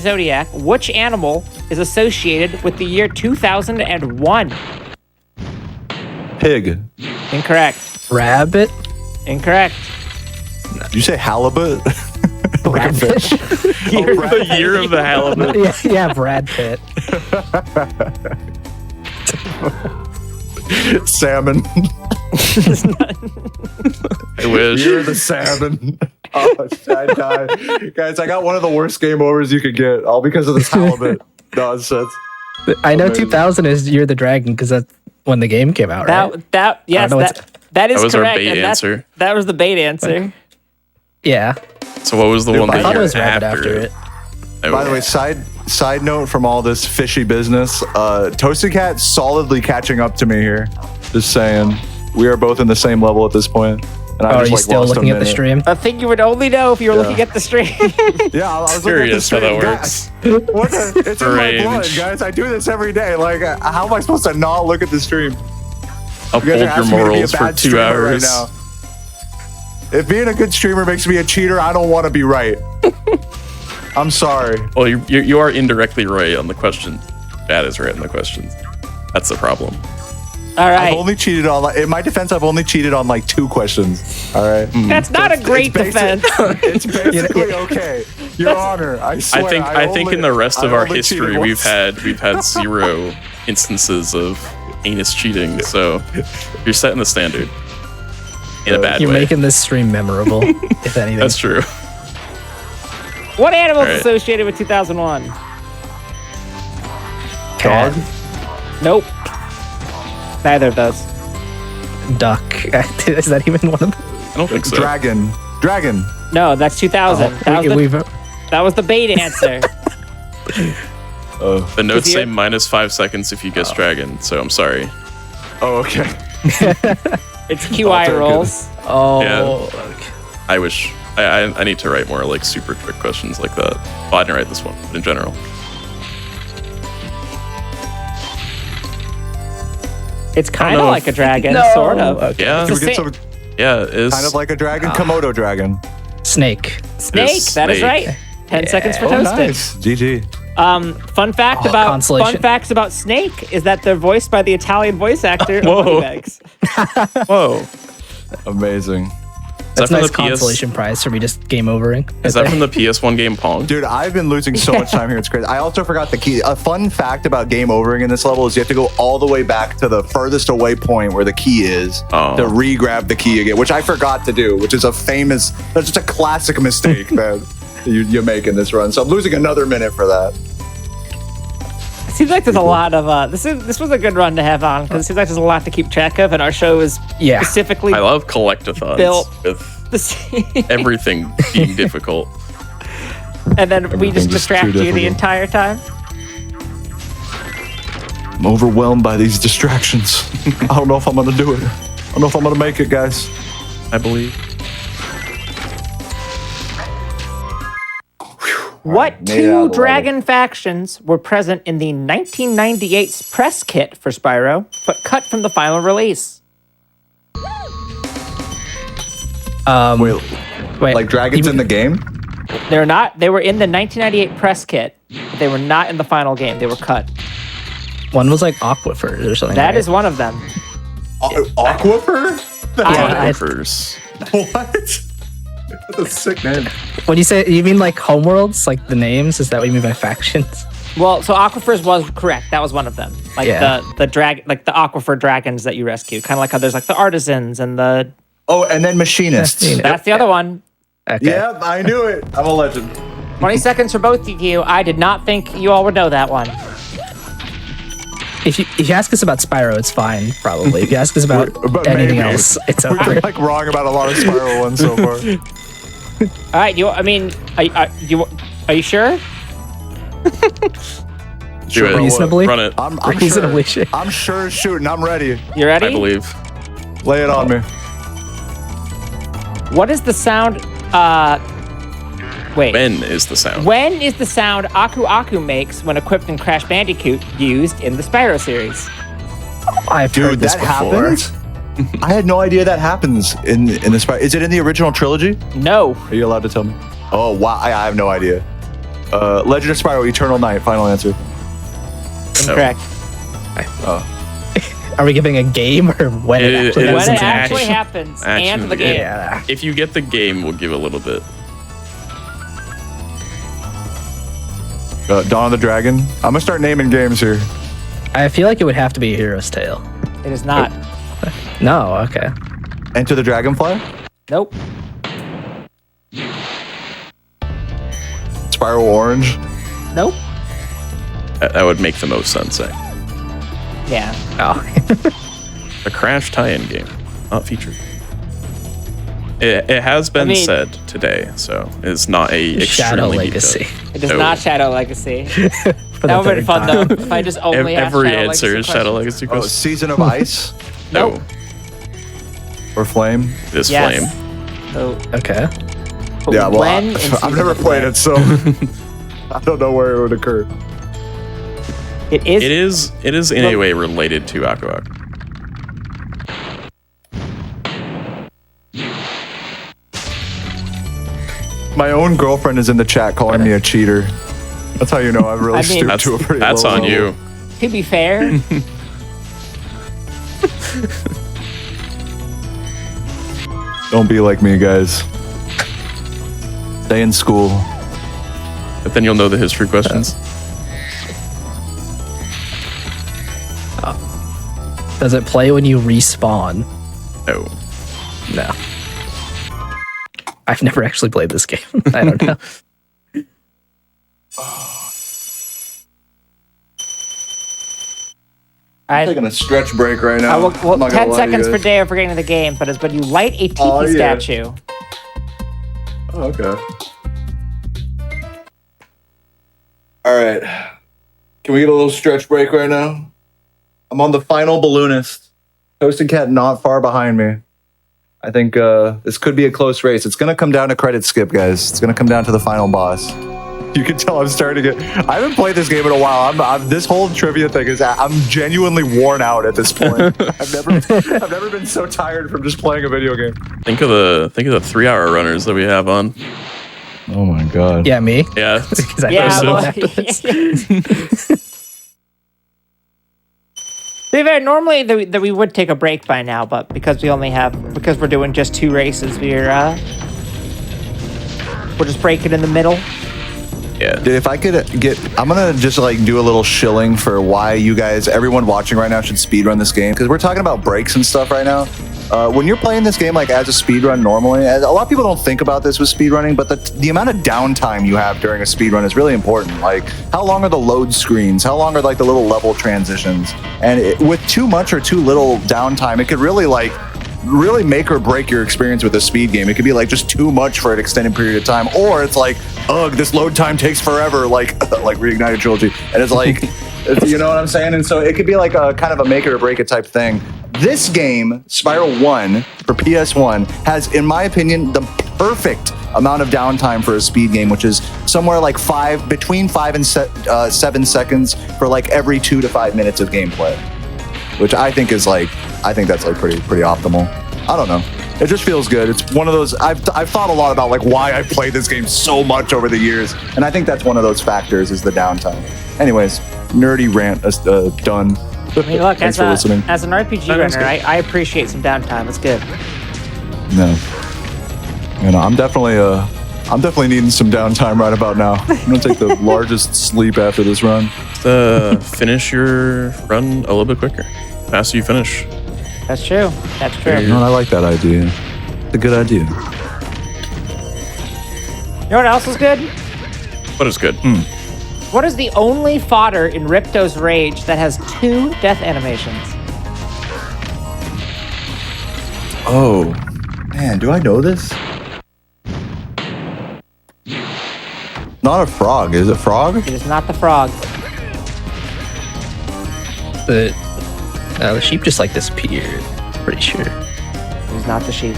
zodiac, which animal is associated with the year 2001? Pig. Incorrect. Rabbit? Incorrect. Did you say halibut? Like a Rabbit? fish. The year of the halibut. yeah, Brad Pitt. Salmon. I wish. You're the salmon. Oh, I died. Guys, I got one of the worst game overs you could get, all because of this halibut nonsense. I know Amazing. 2000 is Year of the Dragon because that's when the game came out, right? Yes, know that is That was our correct. bait and answer. That was the bait answer. Yeah. So what was the one I the thought it year was Rabbit after, after it. Oh, By the way, side note from all this fishy business, Toasted Cat solidly catching up to me here. Just saying, we are both in the same level at this point. And I Oh, are just, you like, still lost a looking at the minute. stream? I think you would only know if you were looking at the stream. Yeah, I was Curious how looking that at the stream. works. What the? It's in my blood, Strange. guys. I do this every day. Like, how am I supposed to not look at the stream? Uphold You guys are your asking me to be a morals for bad 2 streamer hours. Right now. If being a good streamer makes me a cheater, I don't want to be right. I'm sorry. Well, you are indirectly right on the question. That is right on the questions. That's the problem. All right. I've only cheated on, in my defense, I've only cheated on like 2 questions. All right. That's not a great defense. It's basically okay. Your Honor, I swear. I think in the rest of I our only cheated history we've once. had 0 instances of heinous cheating. So you're setting the standard in a bad You're way. making this stream memorable, if anything. That's true. What animal is All right. associated with 2001? Dog? Nope. Neither of those. Duck. Is that even one of them? I don't think so. Dragon. No, that's 2000. That was the bait answer. The notes Is say he- -5 seconds if you guess dragon. So I'm sorry. Oh, okay. It's QI take it. rolls. Oh. Yeah. Okay. I wish I need to write more like super trick questions like that. Well, I didn't write this one, but in general. It's kind of know like if- a dragon, No. sort of. Okay. Yeah, It's Can we a get sa- some yeah, it is kind of like a dragon? Komodo dragon. Snake. Snake. That is snake. right. 10 seconds for Oh, toasted. nice. GG. Fun fact Oh, about consolation. fun facts about Snake is that they're voiced by the Italian voice actor Whoa. Moneybags. Whoa. Amazing. That's a from nice the PS consolation prize for me just game overing. Is that from the PS1 game Pong? Dude, I've been losing so much time here. It's crazy. I also forgot the key. A fun fact about game overing in this level is you have to go all the way back to the furthest away point where the key is to re-grab the key again, which I forgot to do, which is that's just a classic mistake that you make in this run. So I'm losing another minute for that. It seems like there's a lot of this was a good run to have on because it seems like there's a lot to keep track of, and our show is specifically I love collectathons built with everything being difficult. And then we just distract you the difficult. entire time. I'm overwhelmed by these distractions. I don't know if I'm going to do it. I don't know if I'm going to make it, guys. I believe. What made it out of two the dragon factions were present in the 1998 press kit for Spyro, but cut from the final release? Wait, like dragons in the game? They're not. They were in the 1998 press kit, but they were not in the final game. They were cut. One was like Aquifer or something. That right? is one of them. Aquifer? Aquifers. What? That's a sick name. When you say, you mean like homeworlds, like the names? Is that what you mean by factions? Well, so Aquifers was correct. That was one of them. Like Yeah. the Aquifer dragons that you rescue. Kind of like how there's like the artisans and the. Oh, and then machinists. That's the other one. Okay. Yep, I knew it. I'm a legend. 20 seconds for both of you. I did not think you all would know that one. If you ask us about Spyro, it's fine, probably. If you ask us about But anything maybe. else, it's We're okay. like wrong about a lot of Spiral ones so far. All right, are you sure? Do it. Reasonably? Run it. I'm Reasonably sure. sure. I'm sure shooting. I'm ready. You ready? I believe. Lay it on me. What is the sound? Wait. When is the sound? When is the sound Aku Aku makes when equipped in Crash Bandicoot used in the Spyro series? I've Dude, heard this that before. happens? I had no idea that happens in the Spyro. Is it in the original trilogy? No. Are you allowed to tell me? Oh, wow. I have no idea. Legend of Spyro Eternal Night. Final answer. Incorrect. Are we giving a game or when it actually It is When an it actually action- happens action and the game. Yeah. If you get the game, we'll give a little bit. Dawn of the Dragon. I'm going to start naming games here. I feel like it would have to be a Hero's Tale. It is not. No, okay. Enter the Dragonfly. Nope. Spyro Orange. Nope. That would make the most sense, eh? Yeah. Oh. A Crash tie-in game, not featured. It has been said today, so it's not a Shadow extremely Legacy. detailed- It is No. not Shadow Legacy. For That the would have been third fun time. though. If I just only asked Every Shadow answer Legacy is Shadow questions. Legacy Oh, questions. Season of Ice No, or Flame. this Yes. flame. So, Okay. but Yeah, well, when in I've Season never of played Flame? it, so I don't know where it would occur. It is. It is in a way related to Aku Aku. My own girlfriend is in the chat calling me a cheater. That's how you know I've really I mean- stooped to a pretty That's low on level. you. To be fair, Don't be like me, guys. Stay in school. But then you'll know the history questions. Does it play when you respawn? No. No. I've never actually played this game. I don't know. I'm taking a stretch break right now. well, I'm not gonna 10 lie to you seconds for guys. Deo for getting to the game, but it's when you light a tiki Oh, yeah. statue. Oh, okay. All right. Can we get a little stretch break right now? I'm on the final balloonist. Toasted Cat not far behind me. I think this could be a close race. It's going to come down to credit skip, guys. It's going to come down to the final boss. You can tell I'm starting to get... I haven't played this game in a while. This whole trivia thing is... I'm genuinely worn out at this point. I've never been so tired from just playing a video game. Think of the 3-hour runners that we have on. Oh my god. Yeah, me. Yeah. Because I Yeah, posted well- after this. be fair, normally that we would take a break by now, but because we're doing just 2 races, we'll just break it in the middle. Yeah. Dude, if I could I'm gonna just like do a little shilling for why you guys, everyone watching right now, should speedrun this game, because we're talking about breaks and stuff right now. When you're playing this game like as a speedrun normally, a lot of people don't think about this with speedrunning, but the amount of downtime you have during a speedrun is really important. Like, how long are the load screens? How long are like the little level transitions? And with too much or too little downtime, it could really make or break your experience with a speed game. It could be like just too much for an extended period of time, or it's like, ugh, this load time takes forever, like Reignited Trilogy, and it's like, you know what I'm saying? And so it could be like a kind of a make it or break it type thing. This game, Spyro 1 for PS1, has, in my opinion, the perfect amount of downtime for a speed game, which is somewhere like between 5 and 7 seconds for like every 2 to 5 minutes of gameplay, which I think that's like pretty optimal. I don't know. It just feels good. It's one of those, I've thought a lot about like why I played this game so much over the years, and I think that's one of those factors, is the downtime. Anyways, nerdy rant done. I mean, look, Thanks for listening. as an RPG runner, I appreciate some downtime. It's good. No. You know, I'm definitely needing some downtime right about now. I'm gonna take the largest sleep after this run. Finish your run a little bit quicker. Faster you finish. That's true. That's true. You know, I like that idea. It's a good idea. You know what else is good? But it's good. What is the only fodder in Ripto's Rage that has 2 death animations? Oh, man, do I know this? Not a frog. Is it frog? It is not the frog. The sheep just like disappeared. Pretty sure. It is not the sheep.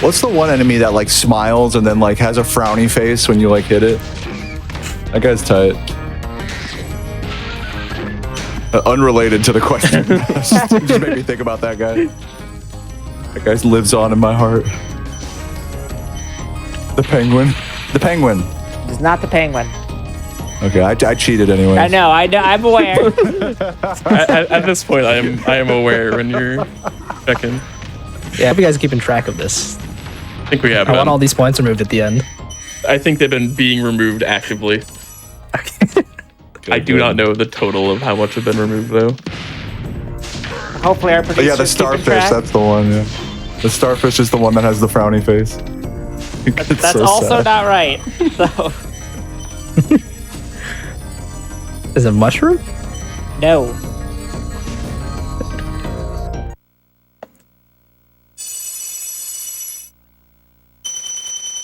What's the one enemy that like smiles and then like has a frowny face when you like hit it? That guy's tight. Unrelated to the question. Just made me think about that guy. That guy lives on in my heart. The penguin. The penguin. It is not the penguin. Okay, I cheated anyway. I know, I'm aware. At this point, I am aware when you're checking. Yeah, I hope you guys are keeping track of this. I think we have. I want all these points removed at the end. I think they've been being removed actively. I do not know the total of how much have been removed, though. Hopefully our producer's Yeah, the keeping starfish, track. that's the one, yeah. The starfish is the one that has the frowny face. That's so also sad. not right. So, Is it mushroom? no.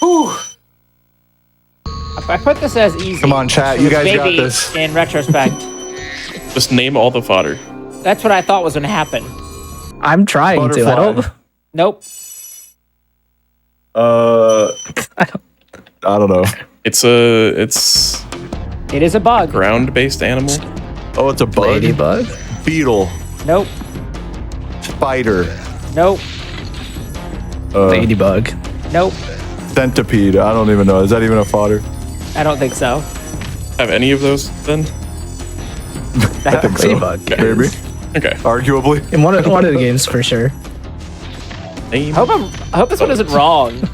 Whew. I put this as easy. Come on, chat, you guys got maybe this. in retrospect. Just name all the fodder. That's what I thought was going to happen. I'm trying to. I don't. Nope. I don't know. It It is a bug. ground-based animal. Oh, it's a bug? Ladybug? Beetle. Nope. Spider. Nope. Ladybug. Nope. Centipede. I don't even know. Is that even a fodder? I don't think so. Have any of those then? I think so. Ladybug. Maybe. Okay. Arguably. In one of the games for sure. Name. I hope this one isn't wrong.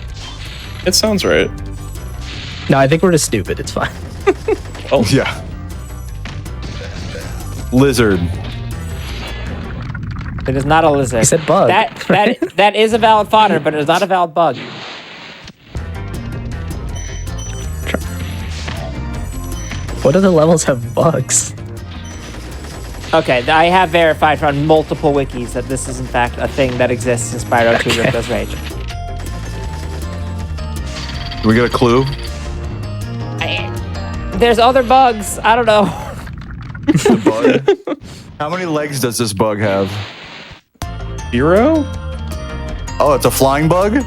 It sounds right. No, I think we're just stupid. It's fine. Oh, Yeah. Lizard. It is not a lizard. You said bug. That is a valid fodder, but it is not a valid bug. What other levels have bugs? Okay, I have verified from multiple wikis that this is in fact a thing that exists in Spyro 2 Ripto's Rage. Do we get a clue? There's other bugs. I don't know. The bug? How many legs does this bug have? 0? Oh, it's a flying bug?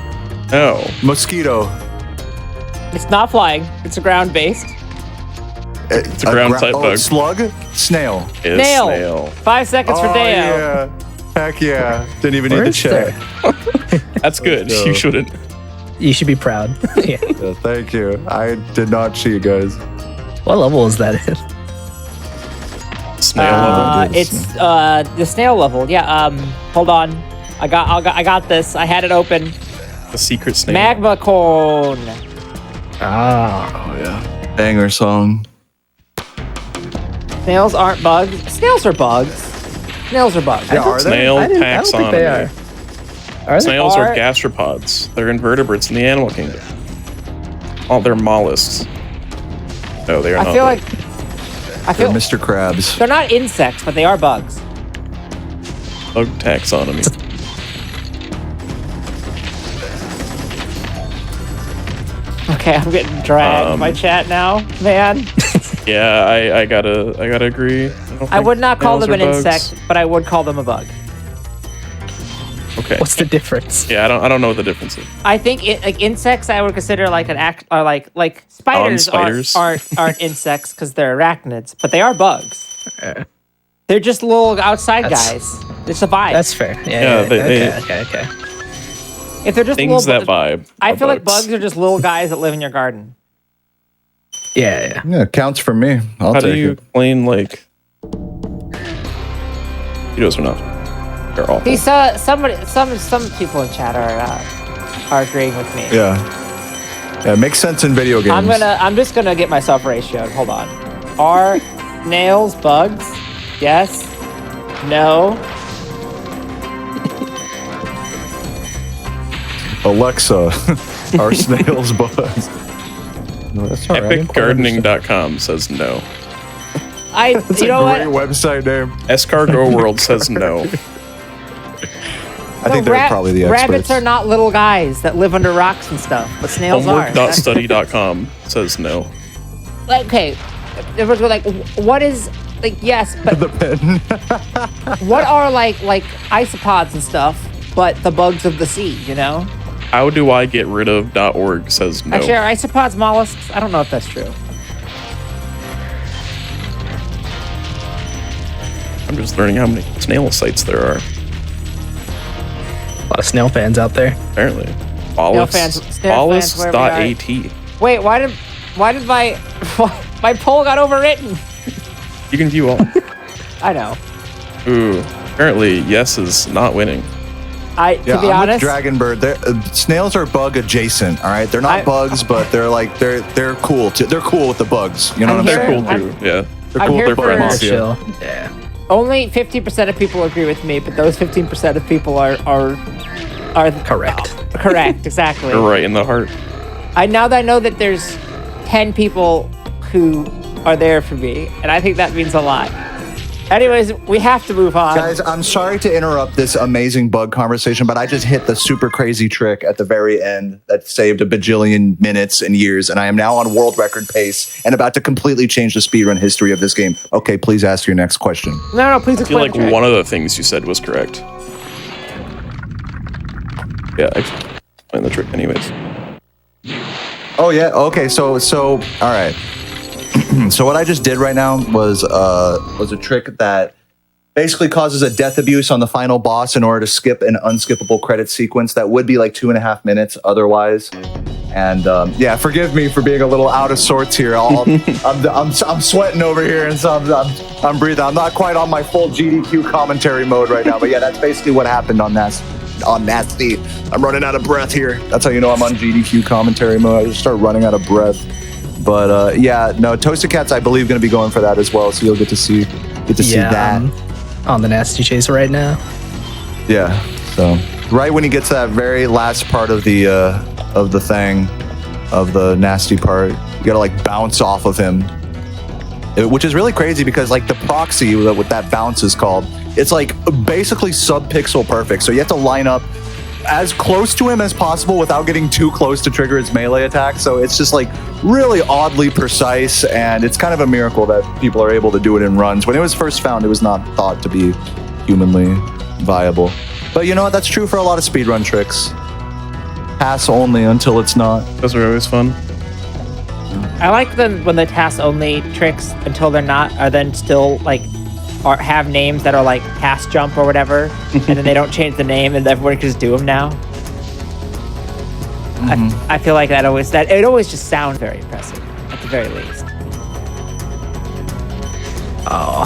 No. Mosquito. It's not flying. It's a ground-based. It's a ground type bug. Slug? Snail. It's Snail. snail. 5 seconds for Oh, Deo. yeah. Heck yeah. Didn't even Where need to is check. That's good. go. You shouldn't. You should be proud. Yeah. Yeah, thank you. I did not cheat, guys. What level is that in? snail level. It's the snail level. Yeah. Hold on. I got this. I had it open. The secret snail. Magma cone. Ah. Oh yeah, banger song. Snails aren't bugs. Snails are bugs. Snails are bugs. Yeah, are they? Snail I don't think they are. taxonomy. Are they? Snails are Are- gastropods. They're invertebrates in the animal kingdom. Oh, they're mollusks. No, they are not. I feel like They're Mr. Krabs. they're not insects, but they are bugs. bug taxonomy. Okay, I'm getting dragged by chat now, man. Yeah, I gotta agree. don't I think would not call snails them an are bugs. insect, but I would call them a bug. Okay. What's the difference? Yeah, I don't know what the difference is. I think like insects, I would consider like an act, or like spiders, spiders. aren't insects because they're arachnids, but they are bugs. They're just little outside guys. It's a vibe. That's fair. Yeah, Yeah. Okay. If they're just Things little, that vibe. I are feel like bugs are just little guys that live in your garden. Yeah. Yeah, counts for me. I'll How do take you it. explain like? Cheetos are not. They're awful. These some people in chat are agreeing with me. Yeah, it makes sense in video games. I'm just gonna get myself ratioed. Hold on. Are snails bugs? Yes. No. Alexa, are snails bugs? No, that's all right. I didn't quite understand. EpicGardening.com says no. That's You know a great what? website name. Escargot World says no. I think they're probably the experts. Rabbits are not little guys that live under rocks and stuff, but snails are. Homework.study.com says no. Like, okay, if we're like, what is like? Yes, but The pen. what are like isopods and stuff? But the bugs of the sea, you know? How do I get rid of .org says no. Actually, are isopods mollusks? I don't know if that's true. I'm just learning how many snail sites there are. A lot of snail fans out there. Apparently. Snail fans wherever they are. Mollusks.at. Wait, why did my poll got overwritten? You can view all. I know. Ooh. Apparently, yes is not winning. To be I'm honest, with Dragonbird. Snails are bug adjacent. All right, they're not bugs, but they're like they're cool. They're cool with the bugs. You know I'm what I'm They're saying? cool too. Yeah. They're I'm cool. here They're for- friends. More Yeah. chill. Yeah. only 50% of people agree with me, but those 15% of people are Correct. correct. Exactly. You're right in the heart. Now that I know that there's 10 people who are there for me, and I think that means a lot. Anyways, we have to move on. Guys, I'm sorry to interrupt this amazing bug conversation, but I just hit the super crazy trick at the very end that saved a bajillion minutes and years, and I am now on world record pace and about to completely change the speedrun history of this game. Okay, please ask your next question. No, please I feel explain. like the trick. one of the things you said was correct. Yeah, explain the trick anyways. Oh yeah. Okay. So all right. So what I just did right now was a trick that basically causes a death abuse on the final boss in order to skip an unskippable credit sequence that would be like 2.5 minutes otherwise. And yeah, forgive me for being a little out of sorts here. I'm sweating over here, and so I'm breathing. I'm not quite on my full GDQ commentary mode right now, but yeah, that's basically what happened on that. On Nasty. I'm running out of breath here. That's how you know I'm on GDQ commentary mode. I just start running out of breath. But yeah, no, Toasted Cat's I believe going to be going for that as well. So you'll get to see that. I'm on the nasty chase right now. Yeah. So right when he gets to that very last part of the thing, of the nasty part, you gotta like bounce off of him, which is really crazy because like the proxy, what that bounce is called, it's like basically sub-pixel perfect. So you have to line up as close to him as possible without getting too close to trigger his melee attack. So it's just like really oddly precise, and it's kind of a miracle that people are able to do it in runs. When it was first found, it was not thought to be humanly viable. But you know what? That's true for a lot of speedrun tricks. Pass only until it's not. Those are always fun. I like them when the task only tricks until they're not are then still like or have names that are like task jump or whatever, and then they don't change the name and everyone can just do them now. I feel like it always just sounds very impressive at the very least. Oh,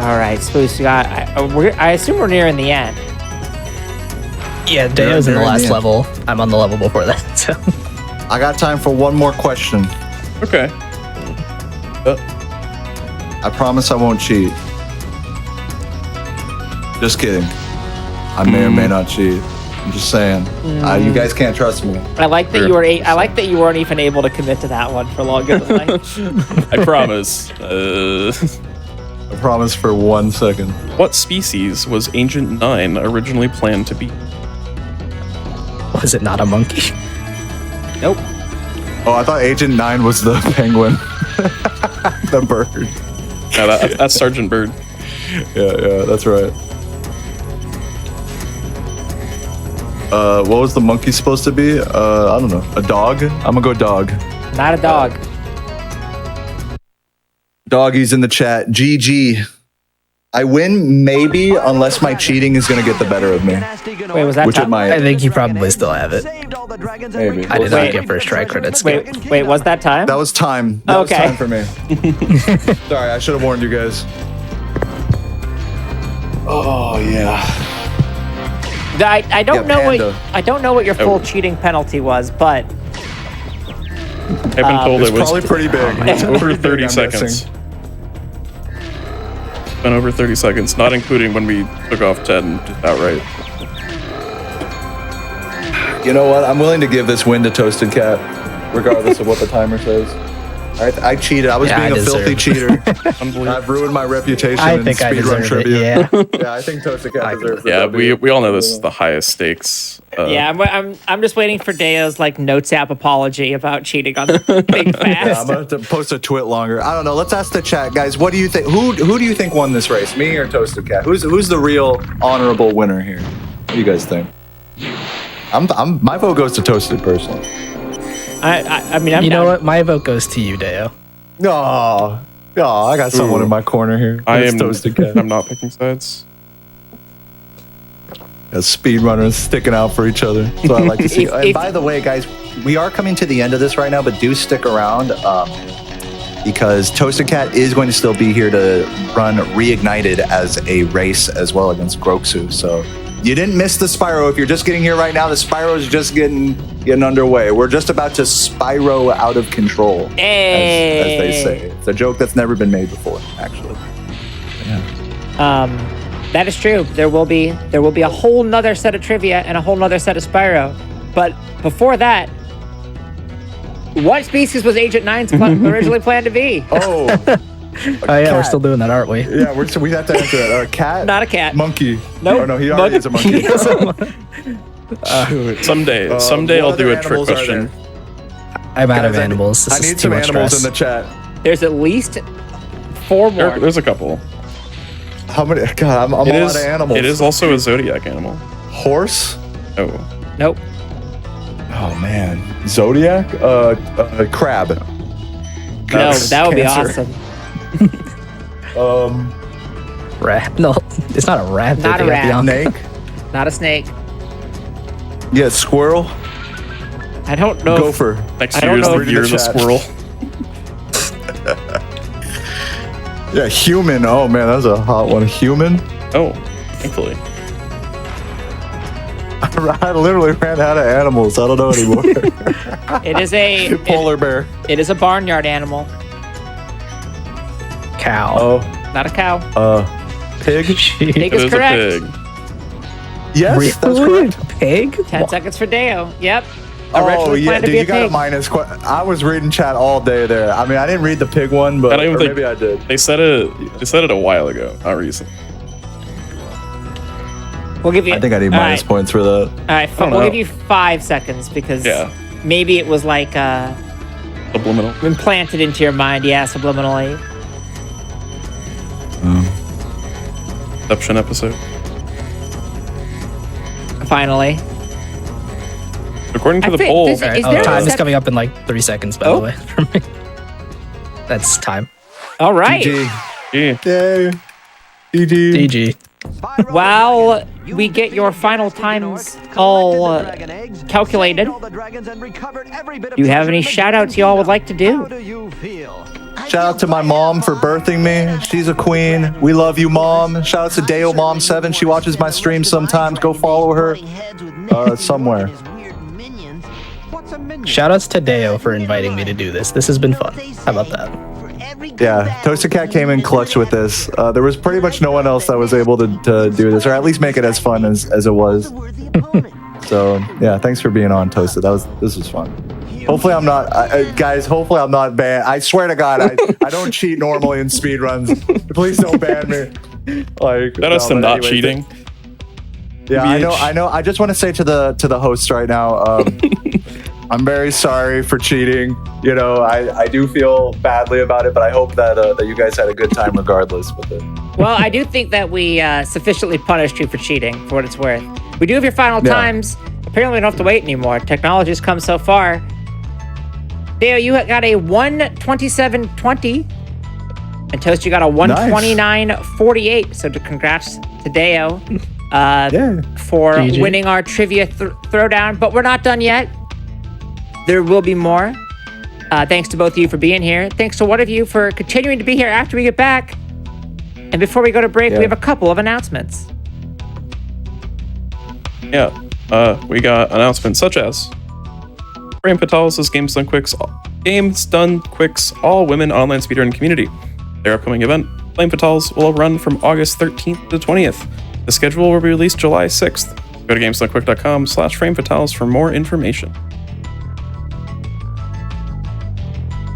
All right, Spooks, you got. I assume we're nearing the end. Yeah, Deo's in the They're in last the end. level. I'm on the level before that. So I got time for one more question. Okay. I promise I won't cheat. Just kidding. I may or may not cheat. I'm just saying. You guys can't trust me. I like that Sure. you were. I like that you weren't even able to commit to that one for longer than like. I promise. I promise for 1 second. What species was Agent 9 originally planned to be? was it not a monkey? Nope. Oh, I thought Agent 9 was the penguin. The bird. No, that's Sergeant Bird. Yeah, that's right. What was the monkey supposed to be? I don't know. A dog? I'm gonna go dog. Not a dog. Doggies in the chat. GG. I win maybe unless my cheating is gonna get the better of me. Wait, was that Which it time? might. I think you probably still have it. Maybe. I did Wait. not get first try credits. Wait, was that time? That was time. That was Okay. time for me. Sorry, I should have warned you guys. Oh yeah. I don't Yeah, know Panda. I don't know what your full Oh. cheating penalty was, but I've been told It's it was probably pretty big. it's over Pretty big, 30 I'm seconds. guessing. It's been over 30 seconds, not including when we took off 10 just outright. You know what? I'm willing to give this win to Toasted Cat, regardless of what the timer says. I cheated. I was Yeah, being I a filthy deserve cheater. Unbelievable. I've ruined my reputation I in think I speedrun deserve it. trivia. Yeah. Yeah, I think Toasted Cat deserves it. Yeah, we all know this is the highest stakes. yeah, I'm just waiting for Deo's like notes app apology about cheating on the Big Yeah, I'm Fast. gonna have to post a twit longer. I don't know. Let's ask the chat, guys. What do you think? Who do you think won this race? Me or Toasted Cat? Who's the real honorable winner here? What do you guys think? My vote goes to Toasted personally. I mean, I'm You know down. what? My vote goes to you, Deo. Oh, I got someone in my corner here. It's Toasted Cat. I'm not picking sides. As speedrunners sticking out for each other. That's what I like to see. And If- by the way, guys, we are coming to the end of this right now, but do stick around because Toasted Cat is going to still be here to run Reignited as a race as well against Groxu. So you didn't miss the Spyro. If you're just getting here right now, the Spyro is just getting underway. We're just about to Spyro out of control, as they say. It's a joke that's never been made before, actually. That is true. There will be a whole nother set of trivia and a whole nother set of Spyro. But before that, what species was Agent 9's originally planned to be? Oh, Oh yeah, we're cat. still doing that, aren't we? yeah, we have to answer that. A cat? Not a cat. Monkey. Nope. Oh, no, he already is a monkey. Someday I'll what do other a trick animals are question. I'm out of Guys, animals. This I is need too some much animals stress. in the chat. There's at least 4 more. There's a couple. How many? God, I'm It all is. out of animals. It is also a zodiac animal. Horse? Oh, Nope. Oh man, zodiac? Crab. No, that would be Cancer. awesome. Rat? No, it's not a rat. Not a They got rat. Bianca. Snake? Not a snake. Yeah, squirrel. I don't know. Gopher. next I don't year is know the if year of the chat. squirrel. Yeah, human. Oh man, that was a hot one. Human. Oh, thankfully. I literally ran out of animals. I don't know anymore. It is a Polar bear. it is a barnyard animal, Cow. Oh, not a cow. pig. Pig It is is correct. a pig. Yes, that's Really? correct. Pig? 10 seconds for Deo. Yep. Oh Originally yeah, planned to dude, be a you got a pig. minus. I was reading chat all day there. I mean, I didn't read the pig one, but I don't even or think- maybe I did. They said it a while ago, not recently. We'll give you. I think I need all minus right. points for that. All right, don't we'll know. give you 5 seconds because Yeah. maybe it was like Subliminal. implanted into your mind. Yeah, subliminally. Deception episode. Finally. According to I the think poll, this- All right. Is Oh, there a time is sec- coming up in like 3 seconds, by Oh. the way. For me. That's time. All right. GG. yeah, Yay. GG. GG. While we get your final times all calculated, do you have any shout outs y'all would like to do? How do you feel? Shout out to my mom for birthing me. She's a queen. We love you, Mom. Shout out to Deo Mom 7. She watches my streams sometimes. Go follow her somewhere. Shoutouts to Deo for inviting me to do this. This has been fun. How about that? Yeah, Toasted Cat came in clutch with this. There was pretty much no one else that was able to do this, or at least make it as fun as it was. So yeah, thanks for being on, Toasted. This was fun. Hopefully I'm not, guys. Hopefully I'm not banned. I swear to God, I don't cheat normally in speedruns. Please don't ban me. Like That is some not cheating. Yeah, I know. I just want to say to the hosts right now, I'm very sorry for cheating. You know, I do feel badly about it, but I hope that you guys had a good time regardless with it. Well, I do think that we sufficiently punished you for cheating, for what it's worth. We do have your final times. Apparently, we don't have to wait anymore. Technology's come so far. Deo, you got a 1:27.20, and Toast, you got a 1:29.48. So congrats to Deo for GG. winning our trivia throwdown. But we're not done yet. There will be more. Thanks to both of you for being here. Thanks to one of you for continuing to be here after we get back. And before we go to break, we have a couple of announcements. Yeah, we got announcements such as Frame Patalis' Games Done Quick's all-women online speedrunning community. Their upcoming event, Flame Fatales, will run from August 13th to 20th. The schedule will be released July 6th. Go to gamesdonequick.com/framefatales for more information.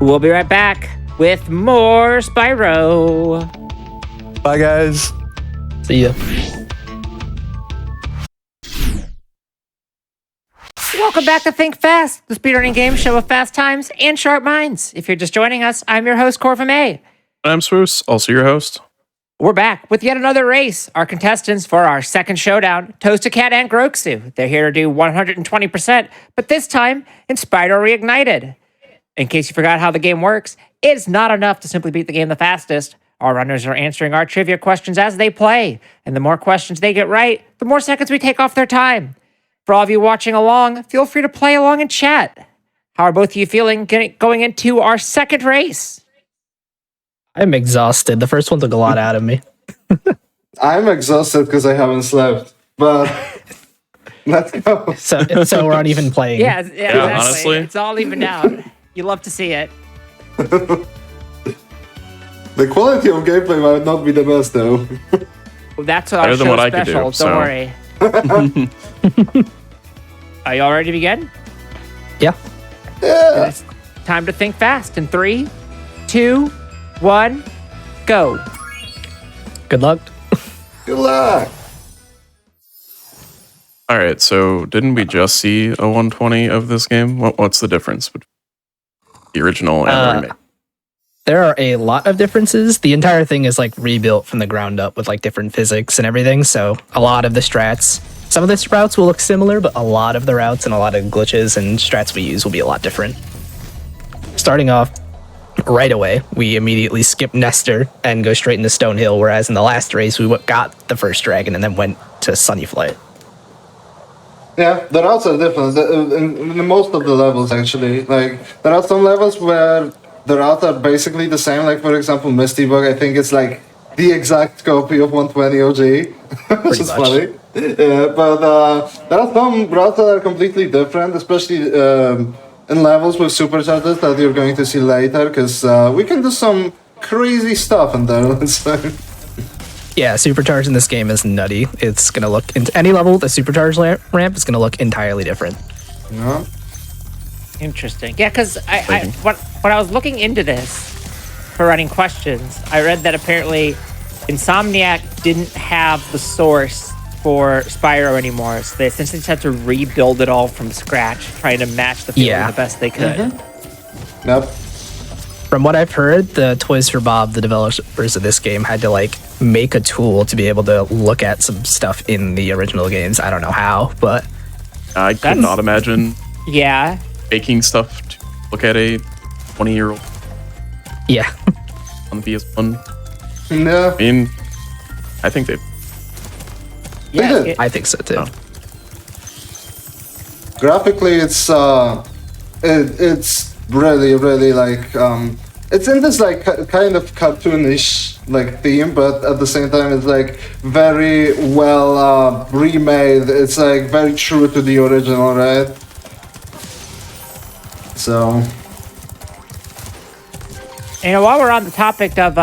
We'll be right back with more Spyro. Bye, guys. See ya. Welcome back to Think Fast, the speedrunning game show of fast times and sharp minds. If you're just joining us, I'm your host, Corva May. I'm Swoos, also your host. We're back with yet another race. Our contestants for our second showdown, Toasted Cat and Groxu. They're here to do 120%, but this time in Spyro Reignited. In case you forgot how the game works, it's not enough to simply beat the game the fastest. Our runners are answering our trivia questions as they play, and the more questions they get right, the more seconds we take off their time. For all of you watching along, feel free to play along in chat. How are both of you feeling going into our second race? I'm exhausted. The first one took a lot out of me. I'm exhausted because I haven't slept, but let's go. So we're not even playing. Yeah, exactly. honestly. It's all evened out. You love to see it. The quality of gameplay might not be the best, though. Well, that's our Better than show what I could special. do, so. Don't worry. Are you all ready to begin? Yeah. Yeah. It's time to think fast. In 3, 2, 1, go. Good luck. Good luck. All right, so didn't we just see a 120 of this game? What's the difference between the original and the remake? There are a lot of differences. The entire thing is like rebuilt from the ground up with like different physics and everything. So a lot of the strats, some of the routes will look similar, but a lot of the routes and a lot of glitches and strats we use will be a lot different. Starting off right away, we immediately skip Nestor and go straight into Stonehill, whereas in the last race, we got the first dragon and then went to Sunny Flight. Yeah, the routes are different in most of the levels, actually. Like, there are some levels where the routes are basically the same. Like, for example, Misty Bug, I think it's like the exact copy of 120 OG, which is much. funny. Yeah, but there are some routes that are completely different, especially in levels with superchargers that you're going to see later, because we can do some crazy stuff in there, let's say. Yeah, supercharge in this game is nutty. It's going to look, into any level, the supercharge ramp is going to look entirely different. Yeah. Interesting. Yeah, because when I was looking into this for running questions, I read that apparently Insomniac didn't have the source for Spyro anymore, so they essentially just had to rebuild it all from scratch, trying to match the feeling the best they could. Yep. From what I've heard, the Toys for Bob, the developers of this game, had to like make a tool to be able to look at some stuff in the original games. I don't know how, but I could not imagine Yeah. making stuff to look at a 20-year-old yeah. on the PS1. Yeah. I mean, I think they Yeah. did. I think so too. Oh. Graphically, it's really like it's in this like kind of cartoonish like theme, but at the same time it's like very well remade. It's like very true to the original, right? So, While we're on the topic of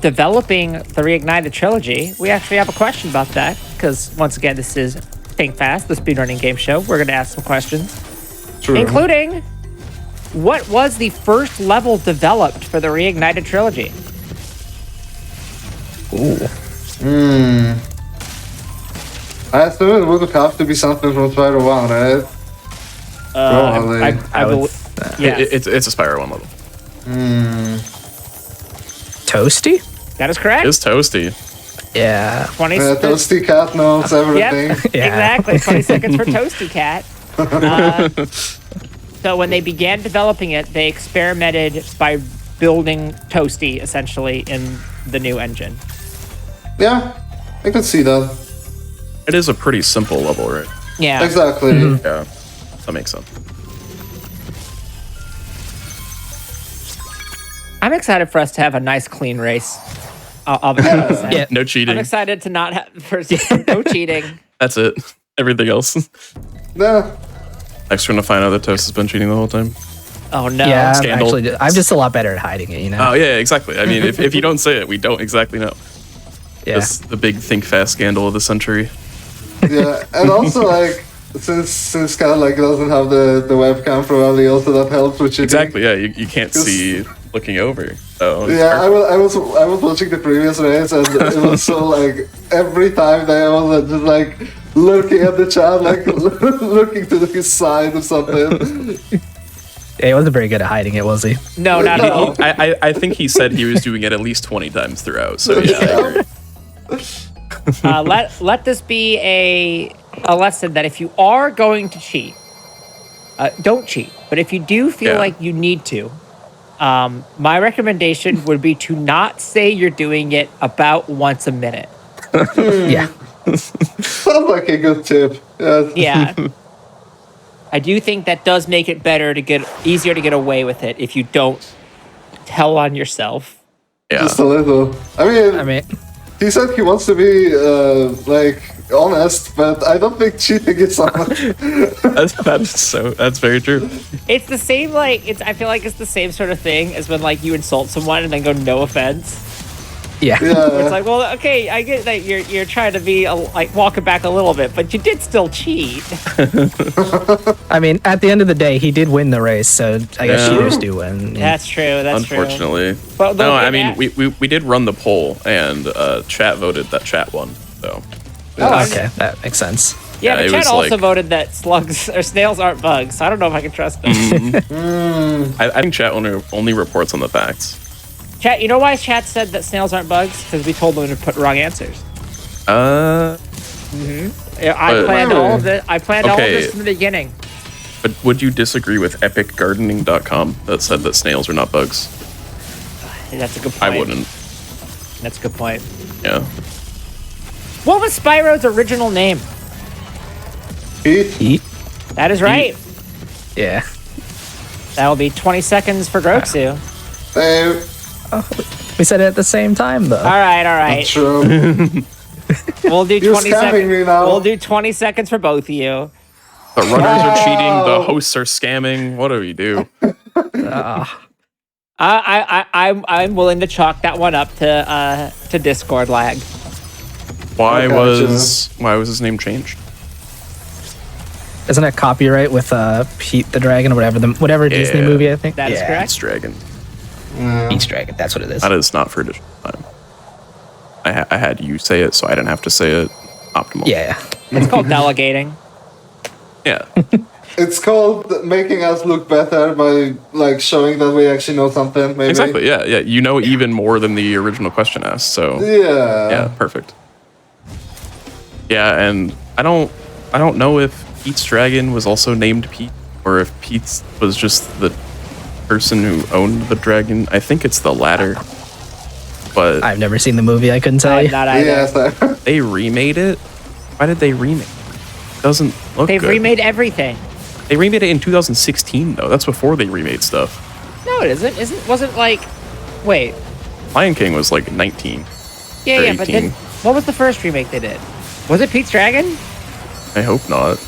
developing the Reignited trilogy, we actually have a question about that. Because once again, this is Think Fast, the speedrunning game show. We're going to ask some questions, true. including what was the first level developed for the Reignited trilogy? I assume it would have to be something from Spyro 1, right? Probably. I will. Yeah, It's a Spyro 1 level. Toasty? that is correct. It's toasty. Yeah. 20 Toasty Cat knows everything. Yep, Yeah. exactly. 20 seconds for Toasty Cat. So when they began developing it, they experimented by building Toasty essentially in the new engine. Yeah, I can see that. It is a pretty simple level, right? Yeah. Exactly. Yeah, that makes sense. I'm excited for us to have a nice, clean race. I'll be honest. Yeah. No I'm cheating. excited to not have no cheating. That's it. Everything else. Yeah. Next, we're gonna find out that Toast has been cheating the whole time. Oh no. Yeah, Scandal. I'm just a lot better at hiding it, you know? Oh yeah, exactly. I mean, if you don't say it, we don't exactly know. yeah. That's the big Think Fast scandal of the century. Yeah, and also like since Cat like doesn't have the webcam, probably also that helps with cheating. Exactly. Yeah, you can't see looking over. So it's Yeah, perfect. I was watching the previous race and it was so like every time that I was just like looking at the chat, like looking to his side or something. Yeah, he wasn't very good at hiding it, was he? No, not at all. I think he said he was doing it at least 20 times throughout. So yeah, I agree. Let this be a lesson that if you are going to cheat, don't cheat. But if you do feel Yeah. like you need to, my recommendation would be to not say you're doing it about once a minute. Yeah. Sounds like a good tip. Yes. Yeah. I do think that does make it easier to get away with it if you don't tell on yourself. Yeah. Just a little. I mean, He said he wants to be like honest, but I don't think cheating is honest. That's very true. It's the same I feel like it's the same sort of thing as when like you insult someone and then go no offense. yeah. It's like, well, okay, I get that you're trying to be like walk it back a little bit, but you did still cheat. I mean, at the end of the day, he did win the race, so I guess Yeah. cheaters do win. That's true. That's Unfortunately. true. But No, look I at mean that. we did run the poll and chat voted that chat won. So Okay, that makes sense. Yeah, Yeah, but it Chad was also like- voted that slugs or snails aren't bugs. So I don't know if I can trust them. I think chat only reports on the facts. Chat, you know why Chat said that snails aren't bugs? Because we told them to put wrong answers. Uh, Yeah, I planned all of this. I planned all of Okay. this from the beginning. but would you disagree with epicgardening.com that said that snails are not bugs? That's a good point. I wouldn't. That's a good point. Yeah. What was Spyro's original name? Pete? Eat. That is right. Yeah. That will be 20 seconds for Groxu. Hey, We said it at the same time, though. All right. true. We'll do You're 20 scamming seconds. me now. We'll do 20 seconds for both of you. The runners are cheating. The hosts are scamming. What do we do? I'm willing to chalk that one up to Discord lag. Why Okay, was his name changed? Isn't it copyright with Pete the Dragon or whatever Disney Yeah. movie, I think? That is correct. It's Dragon. Pete's Dragon, that's what it is. That is not for additional time. I had you say it, so I didn't have to say it. Optimal. Yeah. It's called delegating. Yeah. It's called making us look better by like showing that we actually know something. Maybe. Exactly. Yeah. Yeah. You know even more than the original question asked. So Yeah. yeah, perfect. Yeah, and I don't know if Pete's Dragon was also named Pete or if Pete was just the person who owned the dragon. I think it's the latter. But I've never seen the movie, I couldn't tell you. Not either. Yes. they remade it. Why did they remake it? Doesn't look They've good. remade everything. They remade it in 2016 though. That's before they remade stuff. No, it isn't. Wasn't like. Wait. Lion King was like 19. Yeah, Or yeah, but 18. then what was the first remake they did? Was it Pete's Dragon? I hope not.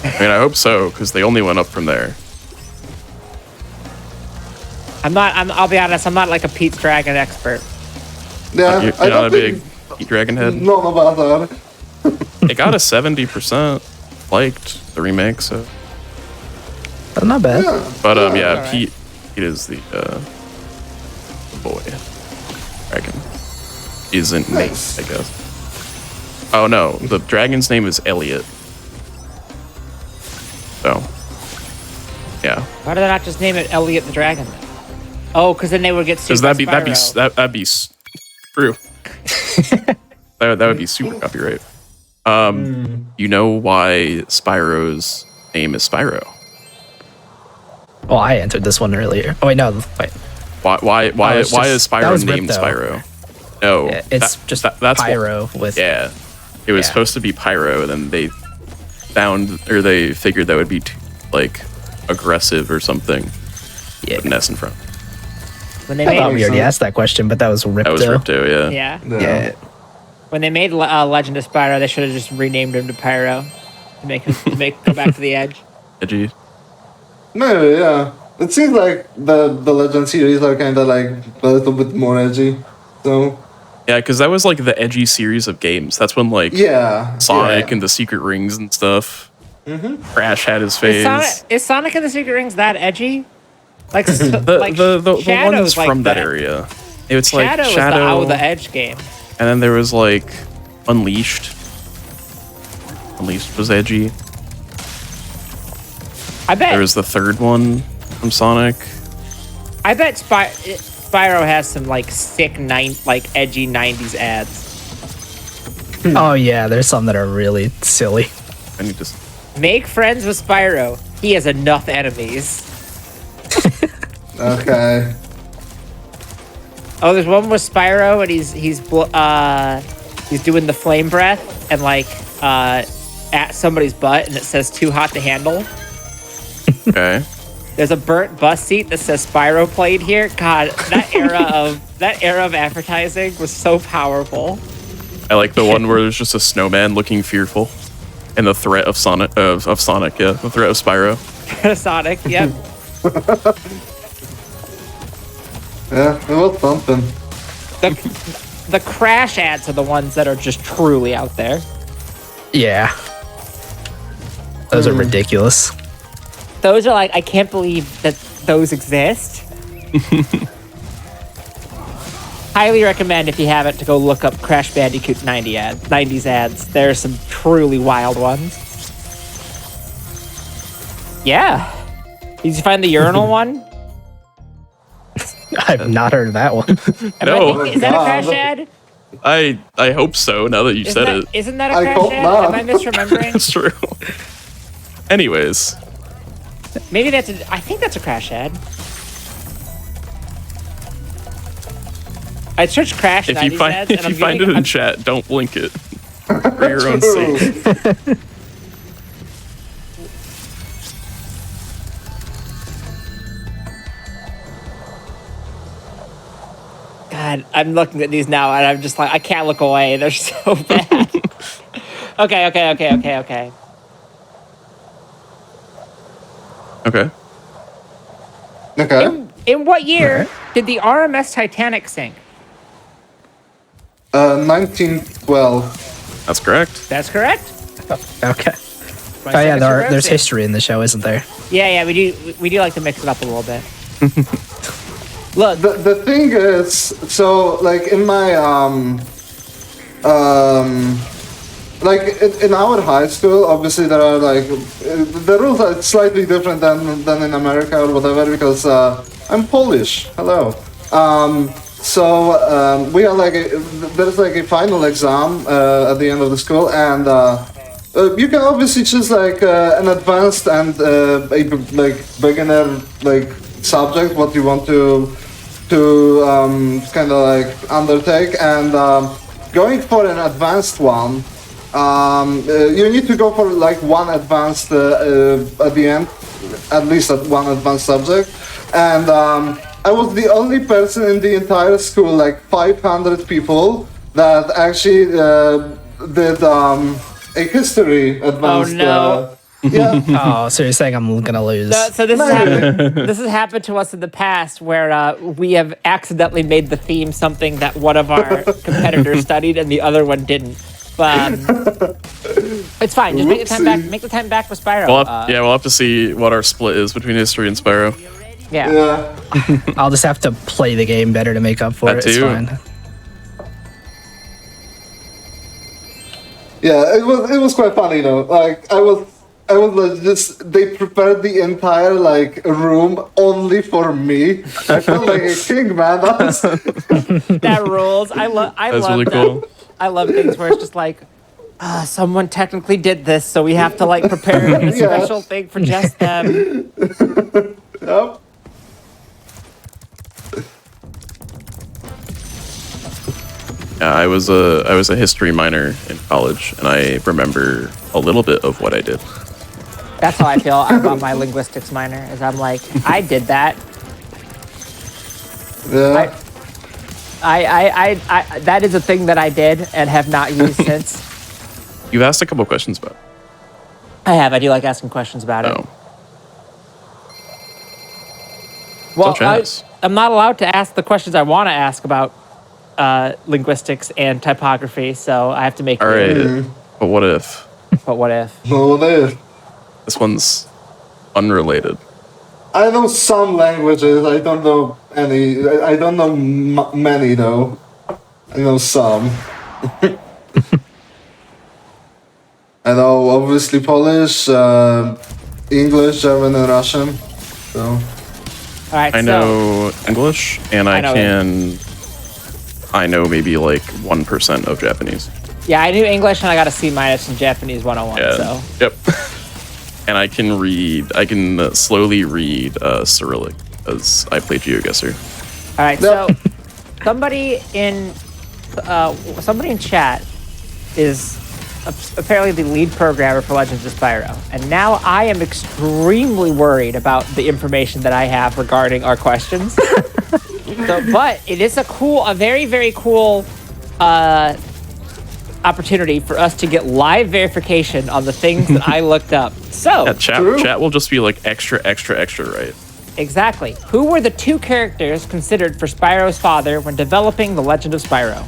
I mean, I hope so, because they only went up from there. I'll be honest, I'm not like a Pete's Dragon expert. Yeah, You're I not a don't big think Pete Dragon head? know about that. It got a 70% liked, the remake, so. That's not bad. Yeah. But yeah, alright. Pete is the boy. Dragon. Isn't Nate, Nice. I guess. Oh no, the dragon's name is Elliot. So. Yeah. Why did they not just name it Elliot the Dragon then? Oh, because then they would get sued Because by that'd be true. that would be super copyright. You know why Spyro's name is Spyro? Oh, I entered this one earlier. Oh wait, no. Wait. Why it's is just- that Spyro was named Ripto. Spyro? No, Yeah, it's just that's Pyro with. Yeah, it was Yeah. supposed to be Pyro, and then they they figured that would be too, like aggressive or something. Yeah. Put an S in front. When they I thought made we already asked that question, but that was Ripto. That was Ripto, yeah. yeah, Yeah. when they made Legend of Spyro, they should have just renamed him to Pyro to make him go back to the edge. Edgy. Maybe, yeah. It seems like the Legend series are kind of like a little bit more edgy. So, Yeah, because that was like the edgy series of games. That's when like yeah. Sonic yeah. and the Secret Rings and stuff. Crash had his phase. Is Sonic and the Secret Rings that edgy? Like The Shadow's ones like from that that. area. It's like Shadow was Shadow, the out of the edge game. and then there was like Unleashed. Unleashed was edgy. I bet. There was the third one from Sonic. I bet Spyro has some like sick edgy '90s ads. Oh yeah, there's some that are really silly. I need to. Make friends with Spyro. He has enough enemies. Okay. Oh, there's one with Spyro, and he's doing the flame breath and like at somebody's butt, and it says "too hot to handle." Okay. There's a burnt bus seat that says Spyro played here. God, that era of advertising was so powerful. I like the one where there's just a snowman looking fearful, and the threat of Sonic. Of Sonic, yeah, the threat of Spyro. Sonic, yep. Yeah, it was something. The Crash ads are the ones that are just truly out there. Yeah. Those are ridiculous. Those are like, I can't believe that those exist. Highly recommend, if you haven't, to go look up Crash Bandicoot 90s ads. There are some truly wild ones. Yeah. Did you find the urinal one? I've not heard of that one. No. Is that a Crash ad? I hope so. Now that you said it, Isn't that a I Crash hope ad? not. Am I misremembering? it's true. Anyways, Maybe I think that's a Crash ad. I searched Crash if 90s you find ads, if and I'm you find it getting- in chat, don't blink it for your own sake. God, I'm looking at these now, and I'm just like, I can't look away. They're so bad. Okay. Okay. Okay. In what year did the RMS Titanic sink? 1912. That's correct. That's correct. Okay. My Oh yeah, second there's birthday. history in the show, isn't there? Yeah, we do like to mix it up a little bit. Look, The thing is, so like in my like in our high school, obviously there are like the rules are slightly different than in America or whatever, because I'm Polish. Hello. So we are like there's like a final exam at the end of the school, and you can obviously choose like an advanced and a like beginner like subject what you want to kind of like undertake, and going for an advanced one, you need to go for like one advanced at the end, at least at one advanced subject. and I was the only person in the entire school, like 500 people, that actually did a history advanced. no. Yeah, Oh, so you're saying I'm gonna lose? So this maybe. this has happened to us in the past where we have accidentally made the theme something that one of our competitors studied and the other one didn't. But it's fine. Just make the time back. Whoopsie. Make the time back with Spyro. We'll have to see what our split is between history and Spyro. Yeah. Yeah. I'll just have to play the game better to make up for That it. It's too. fine. Yeah, it was quite funny though. Like I was like, just they prepared the entire like room only for me. I felt like a king, man. That was, That rules. I love. That's really cool. I love things where it's just like, someone technically did this, so we have to like prepare a Yeah. special thing for just them. yep. Yeah, I was a history minor in college, and I remember a little bit of what I did. That's how I feel about my linguistics minor. Is I'm like, I did that. Yeah. I that is a thing that I did and have not used since. You've asked a couple questions about. I have. I do like asking questions about it. Oh, Well, Such as? I'm not allowed to ask the questions I want to ask about linguistics and typography, so I have to make. all right. But what if But what if? Oh, there. this one's unrelated? I know some languages. I don't know any. I don't know many though. I know some. I know obviously Polish, English, German, and Russian. So All right. I know English, and I I know can. I know maybe like 1% of Japanese. Yeah, I knew English and I got a C- in Japanese 101. Yeah. So Yep. And I can read. I can slowly read Cyrillic as I play GeoGuessr. all right. Yep. So somebody in chat is apparently the lead programmer for Legends of Spyro, and now I am extremely worried about the information that I have regarding our questions. But it is a very, very cool opportunity for us to get live verification on the things that I looked up. So, Yeah, chat will just be like extra, right? exactly. Who were the two characters considered for Spyro's father when developing The Legend of Spyro?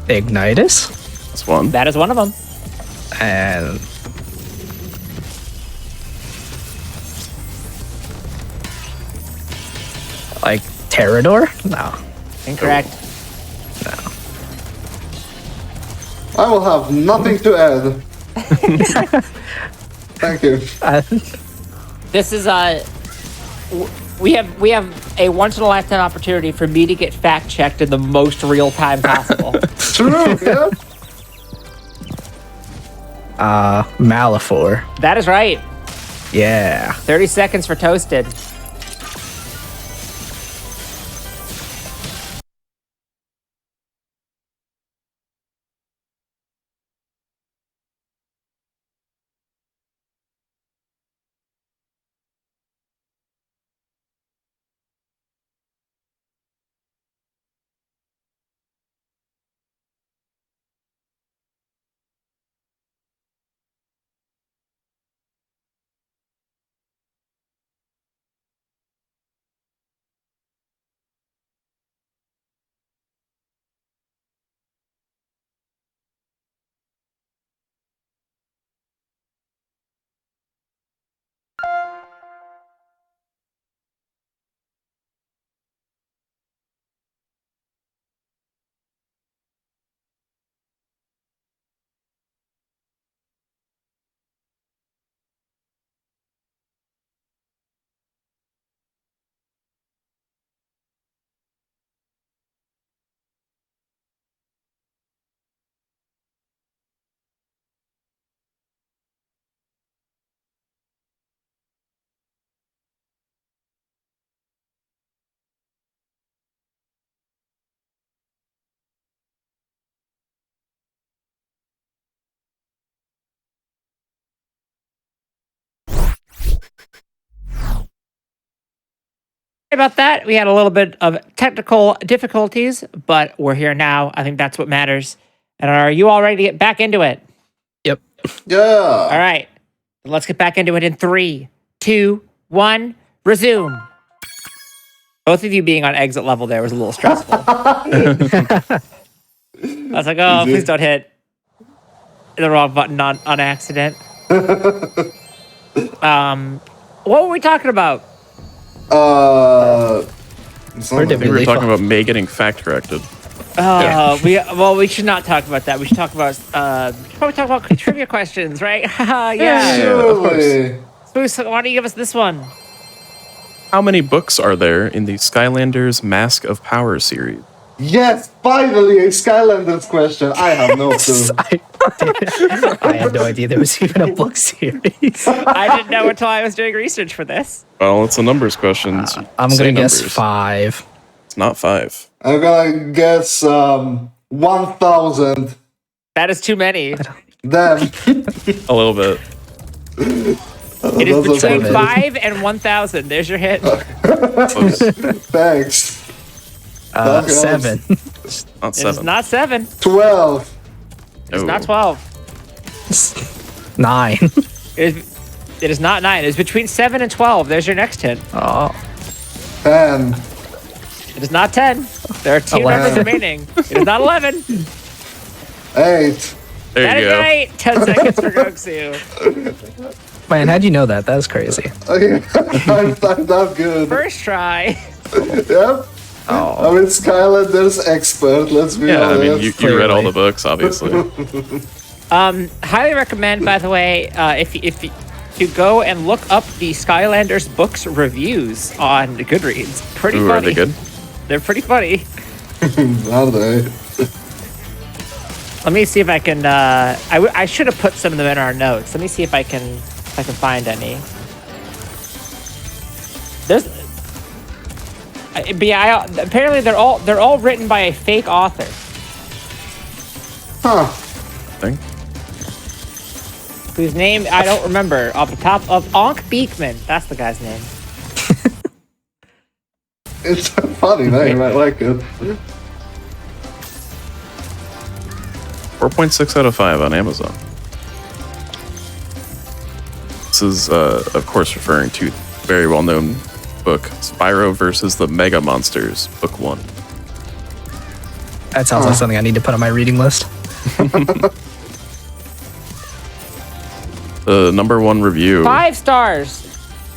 Ignitus That's one. That is one of them. and like Terrador? No. Incorrect. I will have nothing to add. Thank you. This is we have a once in a lifetime opportunity for me to get fact checked in the most real time possible. True. Yeah. Malifor. That is right. Yeah. 30 seconds for Toasted. About that, we had a little bit of technical difficulties, but we're here now. I think that's what matters. And are you all ready to get back into it? Yep. Yeah. All right. Let's get back into it in 3, 2, 1, resume. Both of you being on exit level there was a little stressful. I was like, oh, please don't hit the wrong button on accident. What were we talking about? We're We different. were talking about May getting fact corrected. We should not talk about that. We should talk about probably talk about trivia questions, right? Yeah. Surely. Spoos, why don't you give us this one? How many books are there in the Skylanders Mask of Power series? Yes, finally a Skylanders question. I have no clue. I had no idea there was even a book series. I didn't know until I was doing research for this. Well, it's a numbers question. So I'm say gonna guess numbers. 5. It's not 5. I'm gonna guess 1,000. That is too many. Damn. A little bit. It is Those are between seven. 5 and 1,000. There's your hit. Close. Thanks. 7. Not It is 7. not 7. 12. It's No. not 12. 9. It is not 9. It is between 7 and 12. There's your next hint. Oh, 10. It is not 10. There are 2 numbers 11. remaining. It is not 11. 8. There That you is go. right. 10 seconds for Goku. man, how'd you know that? That was crazy. I'm not good. First try. Yep. Oh, I'm in Skylanders expert, let's be Yeah, I honest. mean, you read all Clearly. the books, obviously. Highly recommend, by the way, if you go and look up the Skylanders books reviews on Goodreads. Pretty Ooh, funny. are they good? They're pretty funny. Are they? Let me see if I can. I should have put some of them in our notes. Let me see if I can find any. There's. But yeah, apparently they're all written by a fake author. Huh. Thing. Whose name I don't remember off the top of Onk Beekman. That's the guy's name. It's a funny name, I like it. 4.6 out of 5 on Amazon. This is, of course, referring to the very well-known book, Spyro versus the Mega Monsters, Book 1. that sounds like something I need to put on my reading list. The number 1 review. 5 stars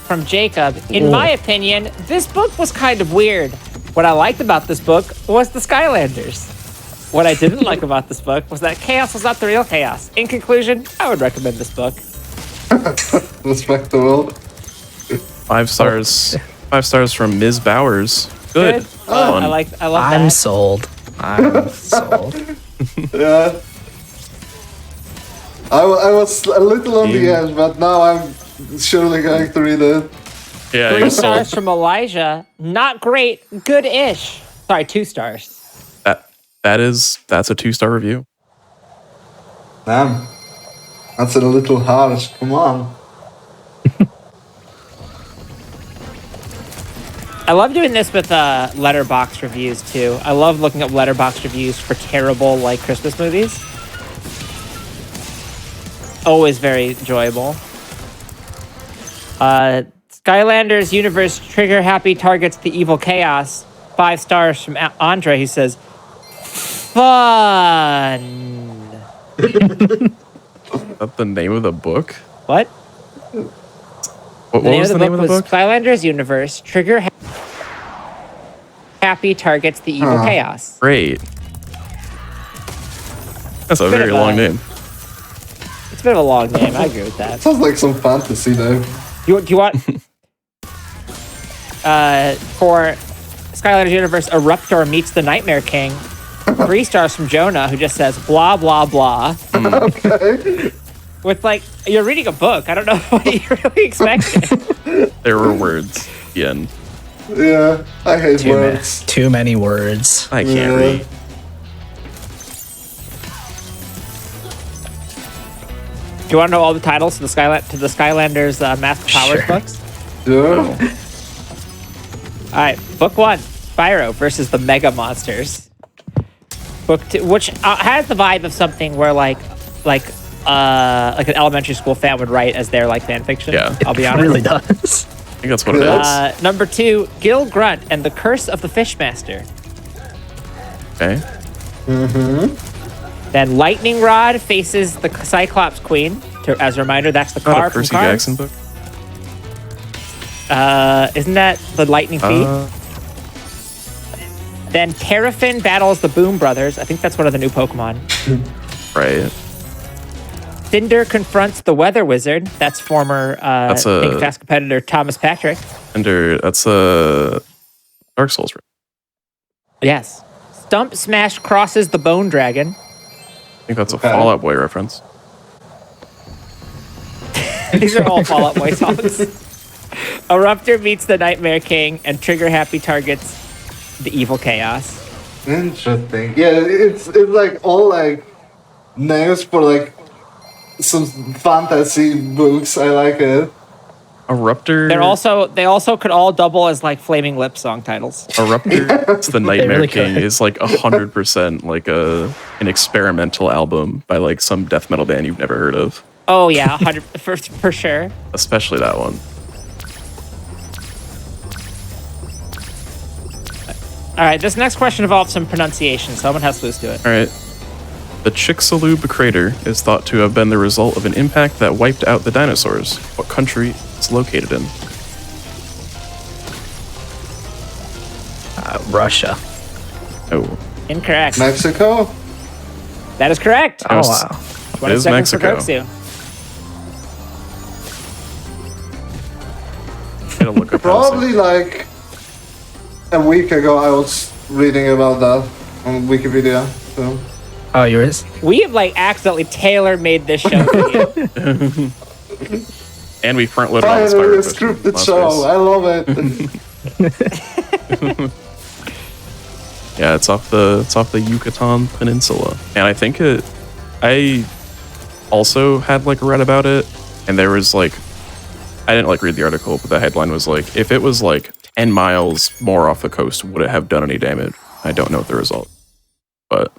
from Jacob. In my opinion, this book was kind of weird. What I liked about this book was the Skylanders. What I didn't like about this book was that chaos was not the real chaos. In conclusion, I would recommend this book. Respectable. 5 stars. 5 stars from Ms. Bowers. Good. Fun. I love I'm that. sold. I'm sold. Yeah. I was a little on the Yeah. edge, but now I'm surely going to read it. Yeah, 3 you're stars sold. from Elijah. Not great. Good-ish. Sorry, 2 stars. That's a 2-star review. Damn. That's a little harsh. Come on. I love doing this with letterbox reviews too. I love looking up letterbox reviews for terrible like Christmas movies. Always very enjoyable. Skylanders universe trigger happy targets the evil chaos. 5 stars from Andre, who says, "Fun." Is that the name of the book? What? What was the name of the book? Skylanders universe trigger happy targets the evil chaos. Great. That's a Bit very of a- long name. It's a bit of a long name. I agree with that. Sounds like some fantasy though. Do you want for Skylanders Universe, Eruptor meets the Nightmare King. 3 stars from Jonah, who just says blah blah blah. Okay. With like, you're reading a book. I don't know what you're really expecting. There were words. The end. Yeah. I hate words. Too many words. I can't Yeah. read. Do you want to know all the titles to the Skylanders Mask of Powers Sure. books? Yeah. right, book 1, Spyro versus the Mega Monsters. Book 2, which has the vibe of something where like an elementary school fan would write as their like fan fiction. Yeah. I'll be It honest. really does. I think that's what it is. Number 2, Gil Grunt and the Curse of the Fishmaster. Okay. Then Lightning Rod faces the Cyclops Queen. As a reminder, that's the Not car a from Percy Cars. Jackson book. Isn't that the Lightning Thief? Then Terrafin battles the Boom Brothers. I think that's one of the new Pokemon. Right. Cinder confronts the Weather Wizard. That's former Think Fast competitor Thomas Patrick. That's a Dark Souls. Right? Yes. Stump Smash crosses the Bone Dragon. I think that's a Fall Out Boy reference. These are all Fall Out Boy songs. Eruptor meets the Nightmare King, and Trigger Happy targets the Evil Chaos. Interesting. Yeah, it's like all like names for like some fantasy books. I like it. Eruptor. They also could all double as like Flaming Lips song titles. Eruptor. It's the Nightmare really King could. is like 100% like an experimental album by like some death metal band you've never heard of. Oh yeah, 100 for sure. Especially that one. All right, this next question involves some pronunciation. Someone has to do it. All right. The Chicxulub crater is thought to have been the result of an impact that wiped out the dinosaurs. What country is located in? Russia. Oh, Incorrect. Mexico. That is correct. Oh, Yes. wow. 20 It is seconds for Mexico. Goku. Gotta look up Probably like a week ago, I was reading about that on Wikipedia. So. Oh, yours? We have like accidentally tailor-made this show for you. And we front loaded all the Finally, a Spyro scripted questions. show. I love it. Yeah, it's off the Yucatan Peninsula, and I think I also had like read about it, and there was like, I didn't like read the article, but the headline was like, if it was like 10 miles more off the coast, would it have done any damage? I don't know the result, but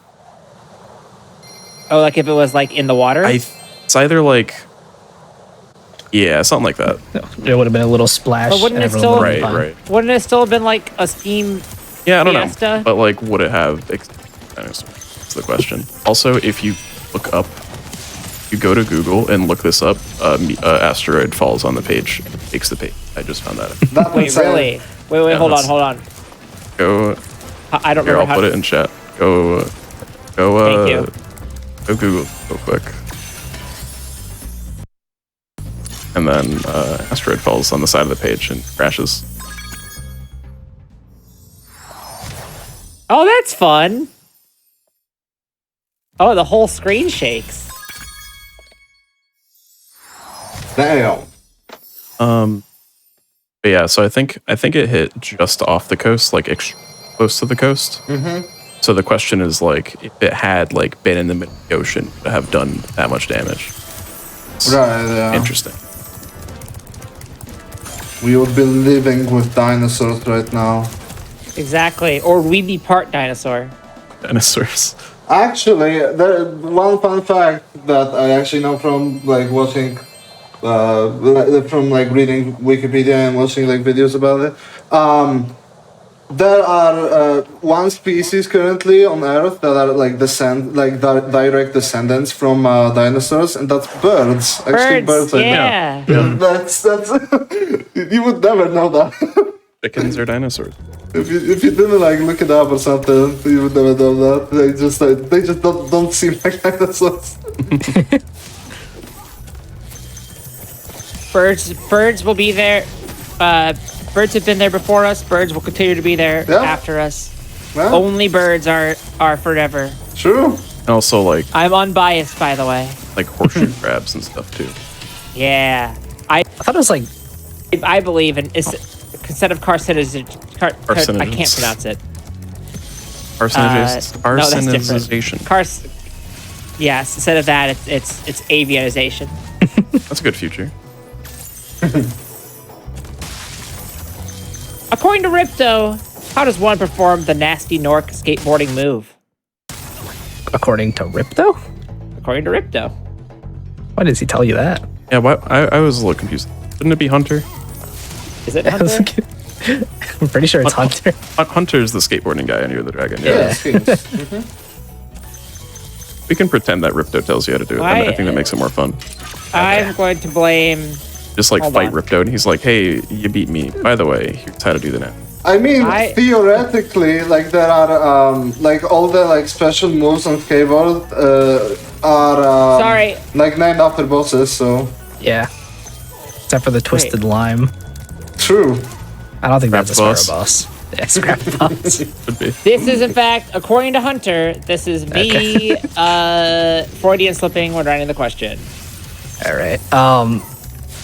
Oh, like if it was like in the water? it's either like, yeah, something like that. There would have been a little splash. But wouldn't and it everyone still- would have Right, been right. Wouldn't it still have been like a steam? Yeah, I don't Fiesta? know, but like, would it have? That's the question. Also, if you look up, you go to Google and look this up. Asteroid falls on the page, takes the page. I just found that. That Wait, was, really? Wait, Yeah, hold that's- on. Go I don't here. remember I'll how put to. it in chat. Go. Thank you. Go Google real quick. And then asteroid falls on the side of the page and crashes. Oh, that's fun. Oh, the whole screen shakes. Damn. But yeah, so I think it hit just off the coast, like close to the coast. Mm-hmm. So the question is like, if it had like been in the middle of the ocean, would it have done that much damage? Right, yeah. Interesting. We would be living with dinosaurs right now. Exactly. Or we'd be part dinosaur. Dinosaurs. Actually, there one fun fact that I actually know from like watching, from like reading Wikipedia and watching like videos about it. There are one species currently on Earth that are like direct descendants from dinosaurs, and that's birds. Actually, Birds, like yeah. That's you would never know that. Chickens are dinosaurs. If you didn't like look it up or something, you would never know that. They just don't seem like dinosaurs. Birds will be there. Birds have been there before us. Birds will continue to be there Yeah. after us. Yeah, Only birds are forever. true. And also like I'm unbiased, by the way. horseshoe crabs and stuff too. Yeah. I thought it was like I believe in instead of carcinogen. I Carcinogens. can't pronounce it. Arsenification. No, that's different. Arsenization. Yes, instead of that, it's avianization. That's a good future. According to Ripto, how does one perform the nasty Nork skateboarding move? According to Ripto? According to Ripto. Why does he tell you that? Yeah, I was a little confused. Shouldn't it be Hunter? Is it Hunter? I'm pretty sure it's Hunter. Hunter's the skateboarding guy in Year of the Dragon. Yeah. Yeah. We can pretend that Ripto tells you how to do it. I think that makes it more fun. I'm going to blame... Just like Hold fight on. Ripto, and he's like, "Hey, you beat me. By the way, here's how to do the net." I mean, theoretically, like there are like all the like special moves on skateboard are Sorry. like named after bosses. So Yeah. Except for the Twisted Lime. true. I don't think that's a Scrap Spyro boss. Yeah, Scrap Boss. Could be. This is, in fact, according to Hunter, this is me Freudian slipping when writing the question. All right.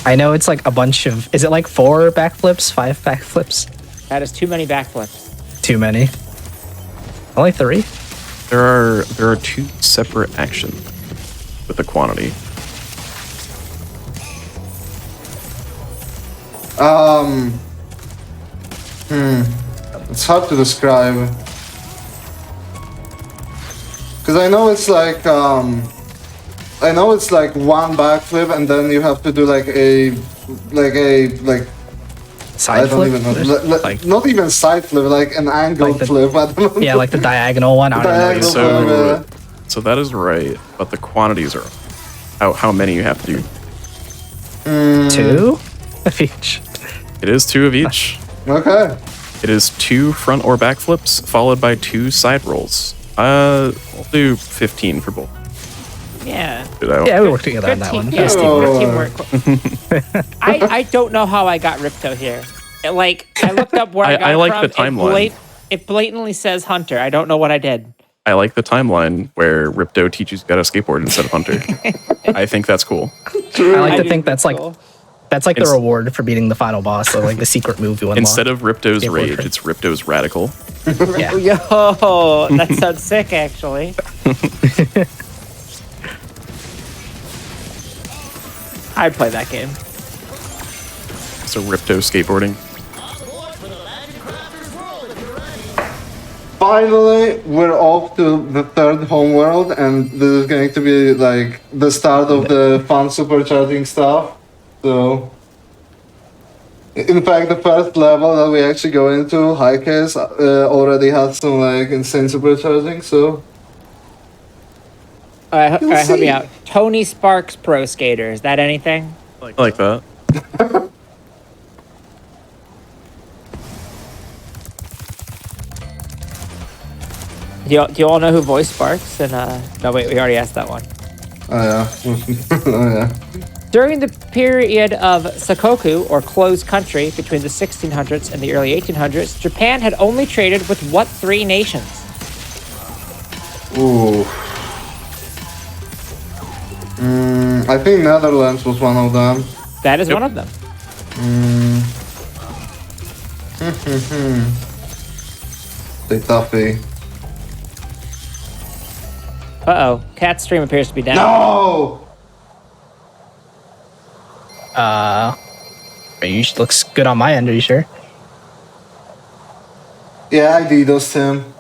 I know it's like a bunch of. Is it like 4 backflips, 5 backflips? That is too many backflips. Too many. Only 3. There are 2 separate actions with the quantity. It's hard to describe. Because I know it's like one backflip and then you have to do like a Side I don't flip. even know. Like- Not even side flip, like an angled Like the- flip. I don't know. Yeah, like the diagonal one. I don't even know. Diagonal. So that is right, but the quantities are how many you have to do. 2 of each. It is 2 of each. Okay. It is 2 front or back flips followed by 2 side rolls. We'll do 15 for both. Yeah. Yeah, we worked together on that one. Yeah, Oh. teamwork. I don't know how I got Ripto here. Like, I looked up where I got I it like from. the timeline. It blatantly says Hunter. I don't know what I did. I like the timeline where Ripto teaches you how to skateboard instead of Hunter. I think that's cool. I like I to do think that's like cool. the reward for beating the final boss, or like the secret move you unlock. Instead of Ripto's Skateboard rage, trick. it's Ripto's radical. Yeah. Yo, that sounds sick, actually. I'd play that game. So Ripto skateboarding. Finally, we're off to the 3rd homeworld, and this is going to be like the start of the fun supercharging stuff. So, in fact, the first level that we actually go into, High Case, already has some like insane supercharging. So, Help me see. out. Tony Sparks Pro Skater. Is that anything? I like that. Do you all know who voiced Sparks? And no, wait, we already asked that one. oh yeah, oh yeah. During the period of Sakoku, or closed country, between the 1600s and the early 1800s, Japan had only traded with what 3 nations? Ooh. I think Netherlands was one of them. That is one of them. They toughie. Uh-oh. Cat's stream appears to be down. No! Looks good on my end. Are you sure? Yeah, I DDoSed him.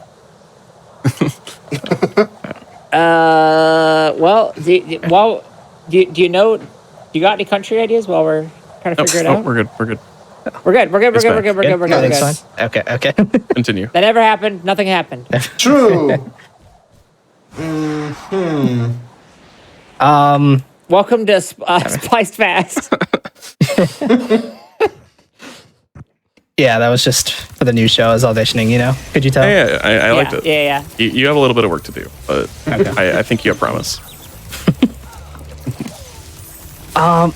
Well, do you know, do you got any country ideas while we're trying to figure it out? We're good. We're good. We're good. We're It's fine. Everything's fine? Okay. Continue. That never happened. Nothing happened. True. Welcome to Spliced Fast. Yeah, that was just for the new show. I was auditioning, you know? Could you tell? Yeah, I liked it. Yeah. You have a little bit of work to do, but I think you have promise. I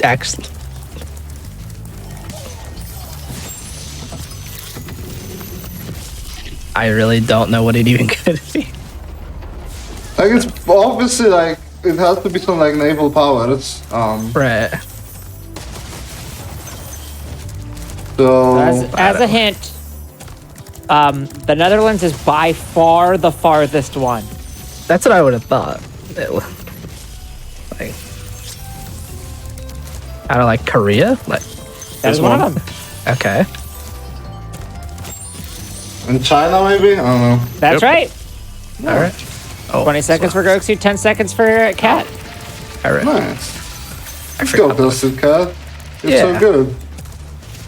actually... I really don't know what it even could be. Like, it's obviously like, it has to be some like naval powers. Right. So. As a hint, the Netherlands is by far the farthest one. That's what I would have thought. Like, I don't know, like Korea? Like, That is one of them. Okay. In China, maybe? I don't know. That's Yep. right. All right. Oh, 20 seconds for Goku, 10 seconds for Cat. All right. Nice. I Let's go, forgot. Dusted Cat. You're Yeah. so good.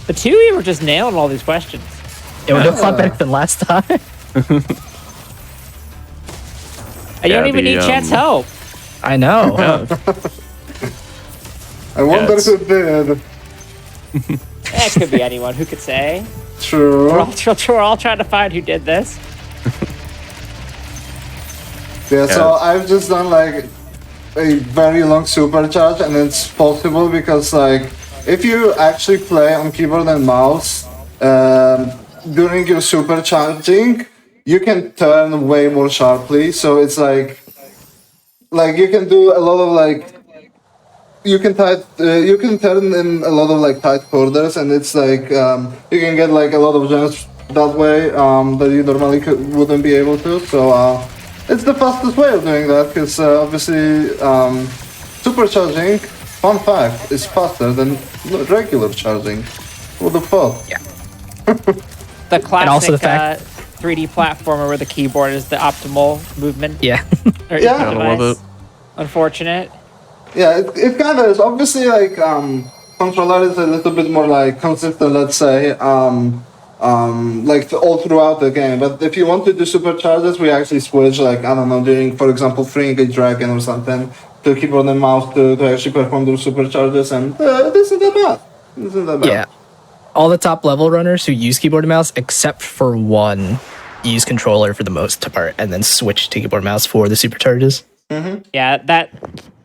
The two of you were just nailing all these questions. It would have a lot better than last time. And you don't Yeah, even the, need Chat's help. I know. Yeah. I wonder it's- who did. It could be anyone. Who could say? True. We're all trying to find who did this. Yeah, so Yeah. I've just done like a very long supercharge, and it's possible because like if you actually play on keyboard and mouse during your supercharging, you can turn way more sharply. So it's like you can do a lot of like you can turn in a lot of like tight corners, and it's like you can get like a lot of gems that way that you normally wouldn't be able to. So it's the fastest way of doing that because obviously supercharging, fun fact, is faster than regular charging. What the fuck? The classic also the fact- 3D platformer where the keyboard is the optimal movement. Yeah. Or Yeah. input Gotta love device. it. Unfortunate. Yeah, it kind of is. Obviously, like controller is a little bit more like consistent. Let's say like all throughout the game. But if you want to do supercharges, we actually switch. Like I don't know, during for example, freeing a dragon or something to keyboard and mouse to actually perform those supercharges, and it isn't that bad. It isn't that bad. Yeah. All the top level runners who use keyboard and mouse, except for one, use controller for the most part, and then switch to keyboard and mouse for the supercharges. Yeah, that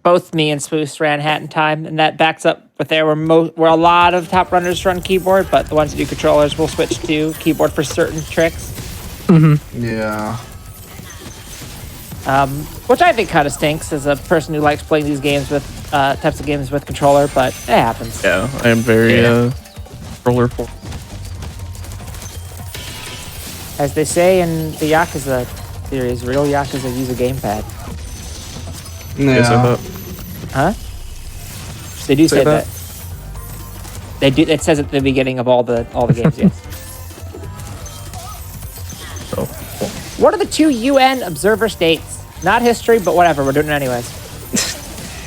both me and Spoos ran Hat in Time, and that backs up. But there were where a lot of top runners run keyboard, but the ones that do controllers will switch to keyboard for certain tricks. Yeah. Which I think kind of stinks as a person who likes playing these games with types of games with controller, but it happens. Yeah, I am very Yeah. controller. As they say in the Yakuza series, real Yakuza use a gamepad. Yes, I Yeah. thought. Huh? They do Say say that? that. They do. It says at the beginning of all the games. Yes. So, What are the two UN observer states? Not history, but whatever. We're doing it anyways.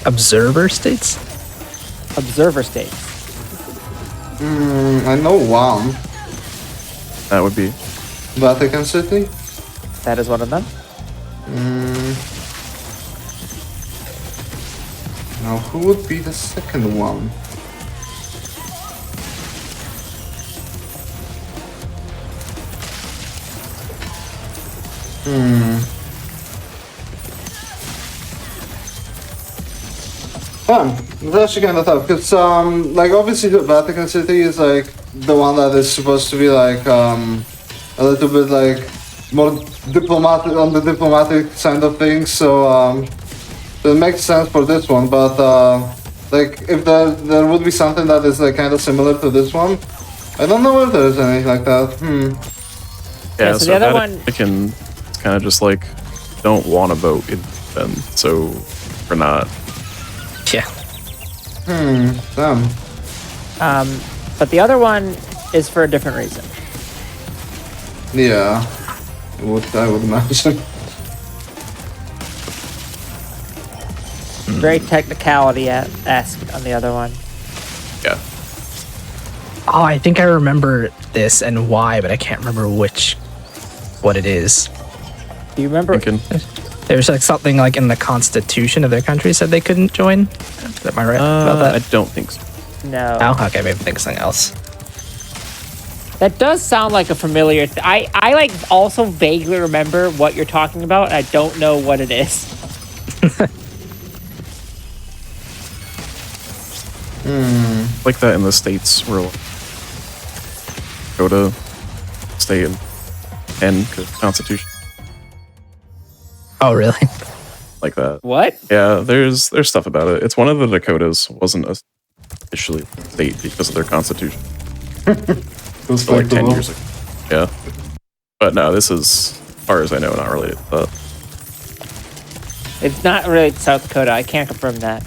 Observer states? Observer states. I know one. that would be Vatican City. That is one of them. Now, who would be the second one? It's actually kind of tough because, like, obviously, the Vatican City is like the one that is supposed to be like a little bit like more diplomatic on the diplomatic side of things. So it makes sense for this one. But like, if there would be something that is like kind of similar to this one, I don't know if there's anything like that. yeah. so the other one- Vatican, it's kind of just like don't want to vote in them, so we're not. Yeah. Damn. But the other one is for a different reason. Yeah. I would imagine. Very technicality-esque on the other one. Yeah. Oh, I think I remember this and why, but I can't remember what it is. Do you remember? Thinking. There's like something like in the constitution of their country said they couldn't join. Am I right about I that? don't think so. No. Oh, okay, maybe I'm thinking something else. That does sound like a familiar. I like also vaguely remember what you're talking about. I don't know what it is. Like that in the States where like, go to stay in Constitution. Oh, really? Like that. What? Yeah, there's stuff about it. It's one of the Dakotas wasn't officially a state because of their constitution. So like 10 years ago. Yeah. But no, this is, as far as I know, not related to that. It's not really South Dakota. I can't confirm that.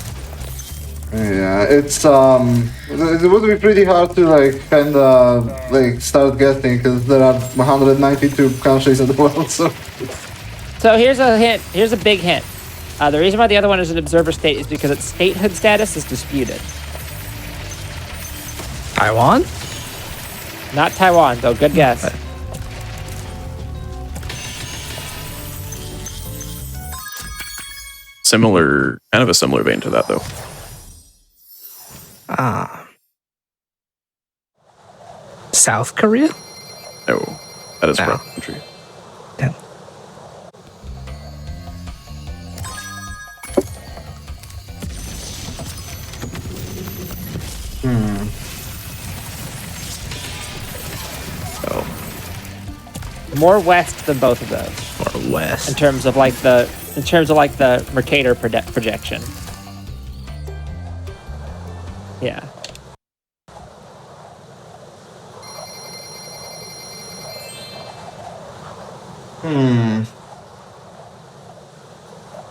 Yeah, it would be pretty hard to like kind of like start guessing because there are 192 countries in the world. So So here's a hint. Here's a big hint. The reason why the other one is an observer state is because its statehood status is disputed. Taiwan? Not Taiwan, though. Good guess. Kind of a similar vein to that, though. South Korea? No, that is No. wrong country. Damn. Oh, More west than both of those Or west. in terms of like the Mercator projection. Yeah.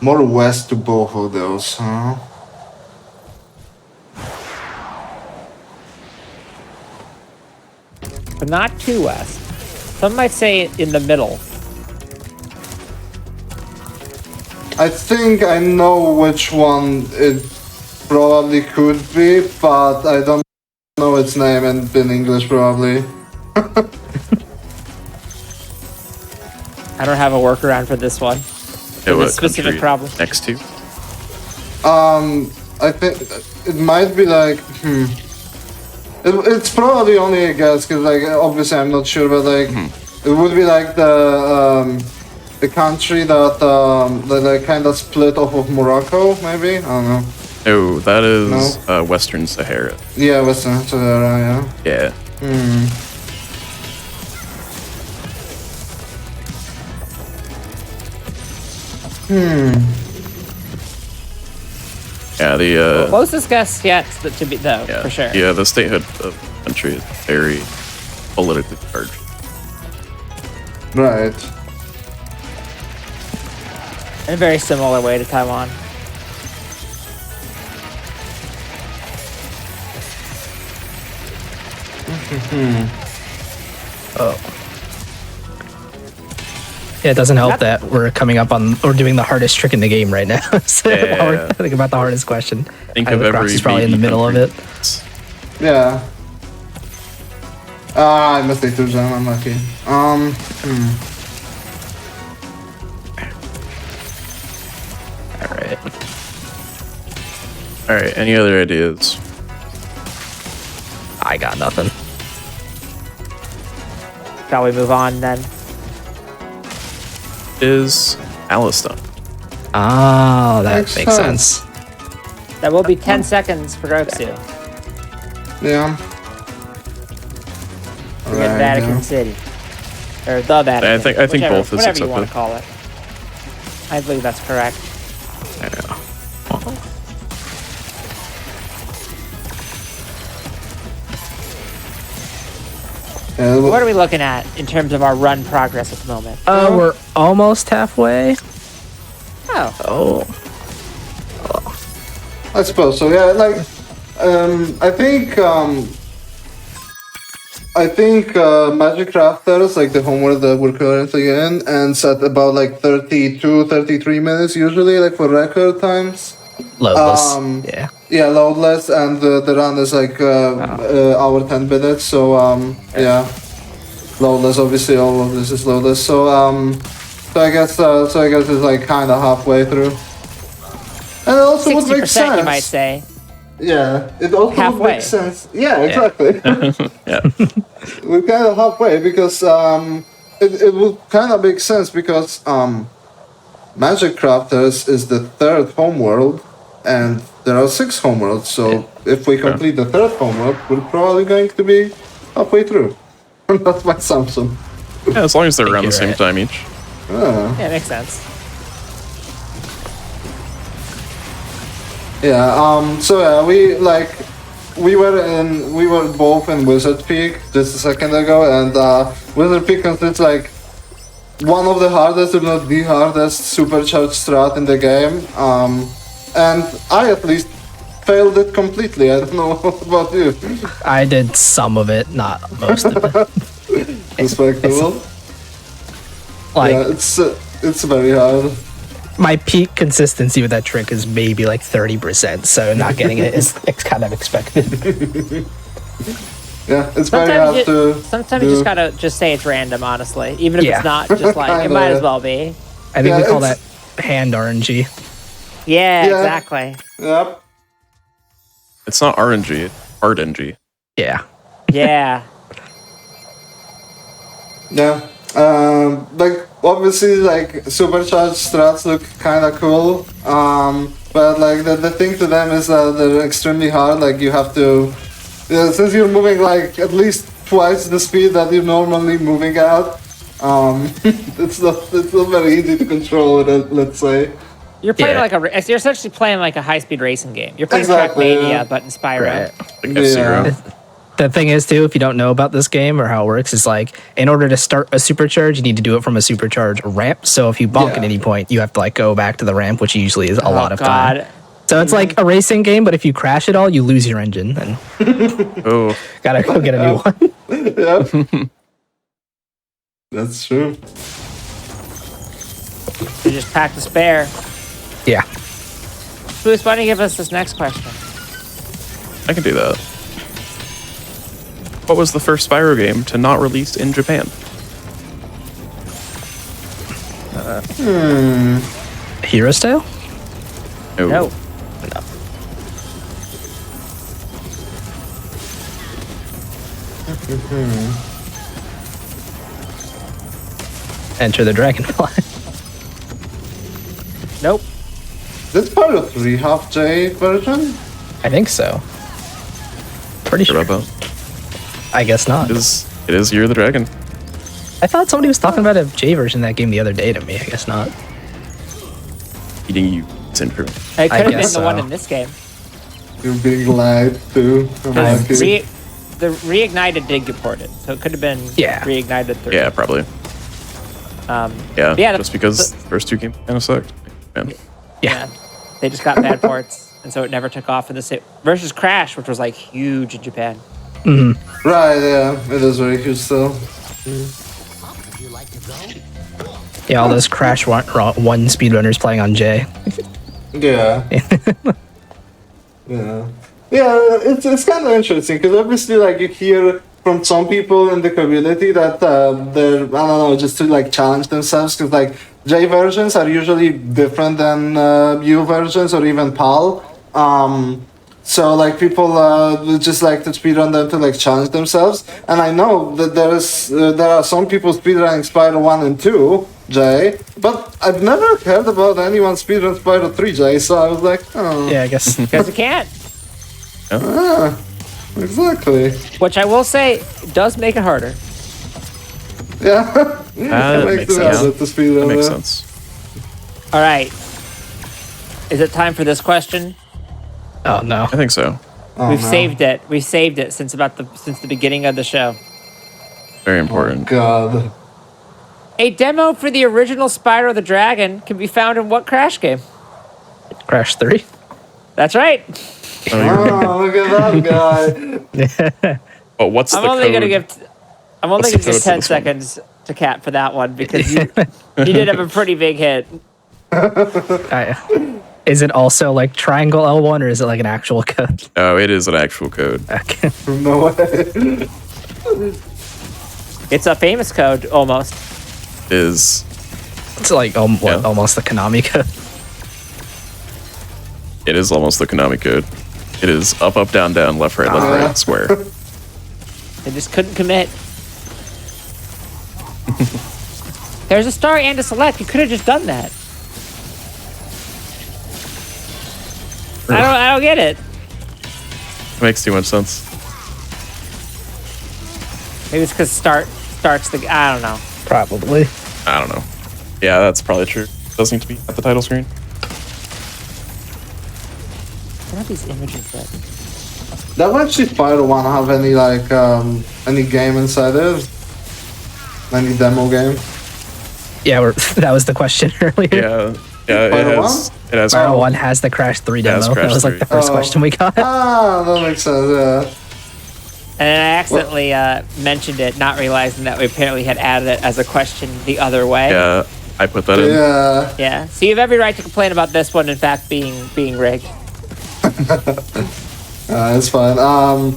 more west to both of those, huh? But not too west. Some might say in the middle. I think I know which one it probably could be, but I don't know its name and in English probably. I don't have a workaround for this one. yeah, With a what specific country problem. next to? I think it might be like it's probably only a guess because like obviously I'm not sure, but like it would be like the country that like kind of split off of Morocco, maybe. I don't know. No, that is Western Sahara. Yeah, Western Sahara. Yeah. Yeah. Yeah, the Closest guess yet to be though, yeah, for sure. Yeah, the statehood of the country is very politically charged. Right. In a very similar way to Taiwan. Yeah, it doesn't help that we're coming up on or doing the hardest trick in the game right now. So Yeah. we're thinking about the hardest question. Think I of think Crocs every is probably in the baby middle of country. it. Yeah. I missed it too, John. I'm lucky. All right. All right, any other ideas? I got nothing. Shall we move on then? Is Palestine? Oh, that Makes makes sense. sense. That will be 10 seconds for Groxu. Yeah. We're in Vatican City. Or the Vatican. I think whichever- both is whatever you want to accepted. call it. I believe that's correct. Yeah. What are we looking at in terms of our run progress at the moment? We're almost halfway. Oh, Oh, I suppose so. Yeah, like I think Magic Crafters, like the homeworld that we're currently in, ends at about like 32, 33 minutes usually, like for record times. loadless. Yeah. Yeah, loadless, and the run is like hour 10 minutes. So yeah, loadless. Obviously, all of this is loadless. So so I guess it's like kind of halfway through. And it also would make 60% sense. you might say. Yeah, it also would Halfway. make sense. Yeah, exactly. Yeah. We're kind of halfway because it would kind of make sense because Magic Crafters is the third homeworld, and there are 6 homeworlds. So if we complete the third homeworld, we're probably going to be halfway through. That's my assumption. Yeah, as long as they're around the you're same right. time each. Yeah, it makes sense. Yeah. So yeah, we were both in Wizard Peak just a second ago, and Wizard Peak consists like one of the hardest, if not the hardest, supercharged strat in the game. And I at least failed it completely. I don't know about you. I did some of it, not most of it. Respectable. Like Yeah, it's very hard. my peak consistency with that trick is maybe like 30%, so not getting it is kind of expected. Yeah, it's very hard to. Sometimes you just gotta just say it's random, honestly. Even if Yeah. it's not, just like, it Kinda, might as yeah. well be. I think Yeah, we call that it's- hand RNG. Yeah, Yeah. exactly. Yep. It's not RNG, it's hard NG. Yeah. Yeah. Yeah. Like obviously, like supercharged strats look kind of cool. But like the thing to them is that they're extremely hard. Like you have to, since you're moving like at least twice the speed that you're normally moving at. It's not very easy to control. Let's say. You're playing Yeah. like you're essentially playing like a high-speed racing game. You're playing Exactly, Trackmania, yeah. but in Spyro. Right. Like F-Zero. Yeah. The thing is, too, if you don't know about this game or how it works, is like in order to start a supercharge, you need to do it from a supercharge ramp. So if you bonk at Yeah. any point, you have to like go back to the ramp, which usually is a lot Oh, of time. God. So it's like a racing game, but if you crash it all, you lose your engine and Oh, gotta go get a new one. Yeah. That's true. You just packed a spare. Yeah. Boost, why don't you give us this next question? I can do that. What was the first Spyro game to not release in Japan? Hero Style? No. Enter the Dragonfly. Nope. That's part of 3 half J version. I think so. Pretty Sure sure. about that? I guess not. It is Year of the Dragon. I thought somebody was talking about a J version of that game the other day to me. I guess not. Eating you syndrome. It could have been guess the one so. in this game. You're being lied to. I'm lucky. The Reignited did get ported, so it could have been Yeah. Reignited 3. Yeah, probably. Um, Yeah, Yeah, just because the first two games kind of sucked. Man. yeah. They just got bad ports, and so it never took off in the same. Versus Crash, which was like huge in Japan. Right, yeah. It is very huge still. Yeah, all those Crash one speedrunners playing on J. Yeah. Yeah. Yeah, it's kind of interesting because obviously, like, you hear from some people in the community that they're, I don't know, just to like challenge themselves because like J versions are usually different than U versions or even PAL. So like people just like to speedrun them to like challenge themselves, and I know that there are some people speedrunning Spyro 1 and 2 J, but I've never heard about anyone speedrun Spyro 3 J. So I was like, oh, Yeah, I guess. Because you can't. exactly. Which I will say does make it harder. Yeah, That it makes makes it sense. harder to speedrun. That makes there. sense. All right. Is it time for this question? Oh no. I think so. Oh, We've no. saved it. We've saved it since the beginning of the show. Very important. God. A demo for the original Spyro the Dragon can be found in what Crash game? Crash 3. That's right. Oh, look at that guy. But what's I'm the only code? gonna give 10 code for this one? seconds to Cat for that one because you did have a pretty big hit. Is it also like triangle L1 or is it like an actual code? Oh, it is an actual code. Okay. No way. It's a famous code almost. It is. It's like Yeah. almost the Konami code. It is almost the Konami code. It is up, up, down, down, left, right, left, Ah. right, square. They just couldn't commit. There's a star and a select. You could have just done that. I don't get it. It makes too much sense. Maybe it's because starts the. I don't know. Probably. I don't know. Yeah, that's probably true. Doesn't need to be at the title screen. What are these images that? Does actually Spyro 1 have any like any game inside it? Any demo game? Yeah, that was the question earlier. Yeah, Yeah, it Spyro has. It has. Spyro 1 has the Crash 3 Yeah, it's demo. That Crash was like 3. the first question we got. Ah, that makes sense. Yeah. And I accidentally mentioned it, not realizing that we apparently had added it as a question the other way. Yeah, I put that in. Yeah. Yeah. So you have every right to complain about this one, in fact, being rigged. It's fine.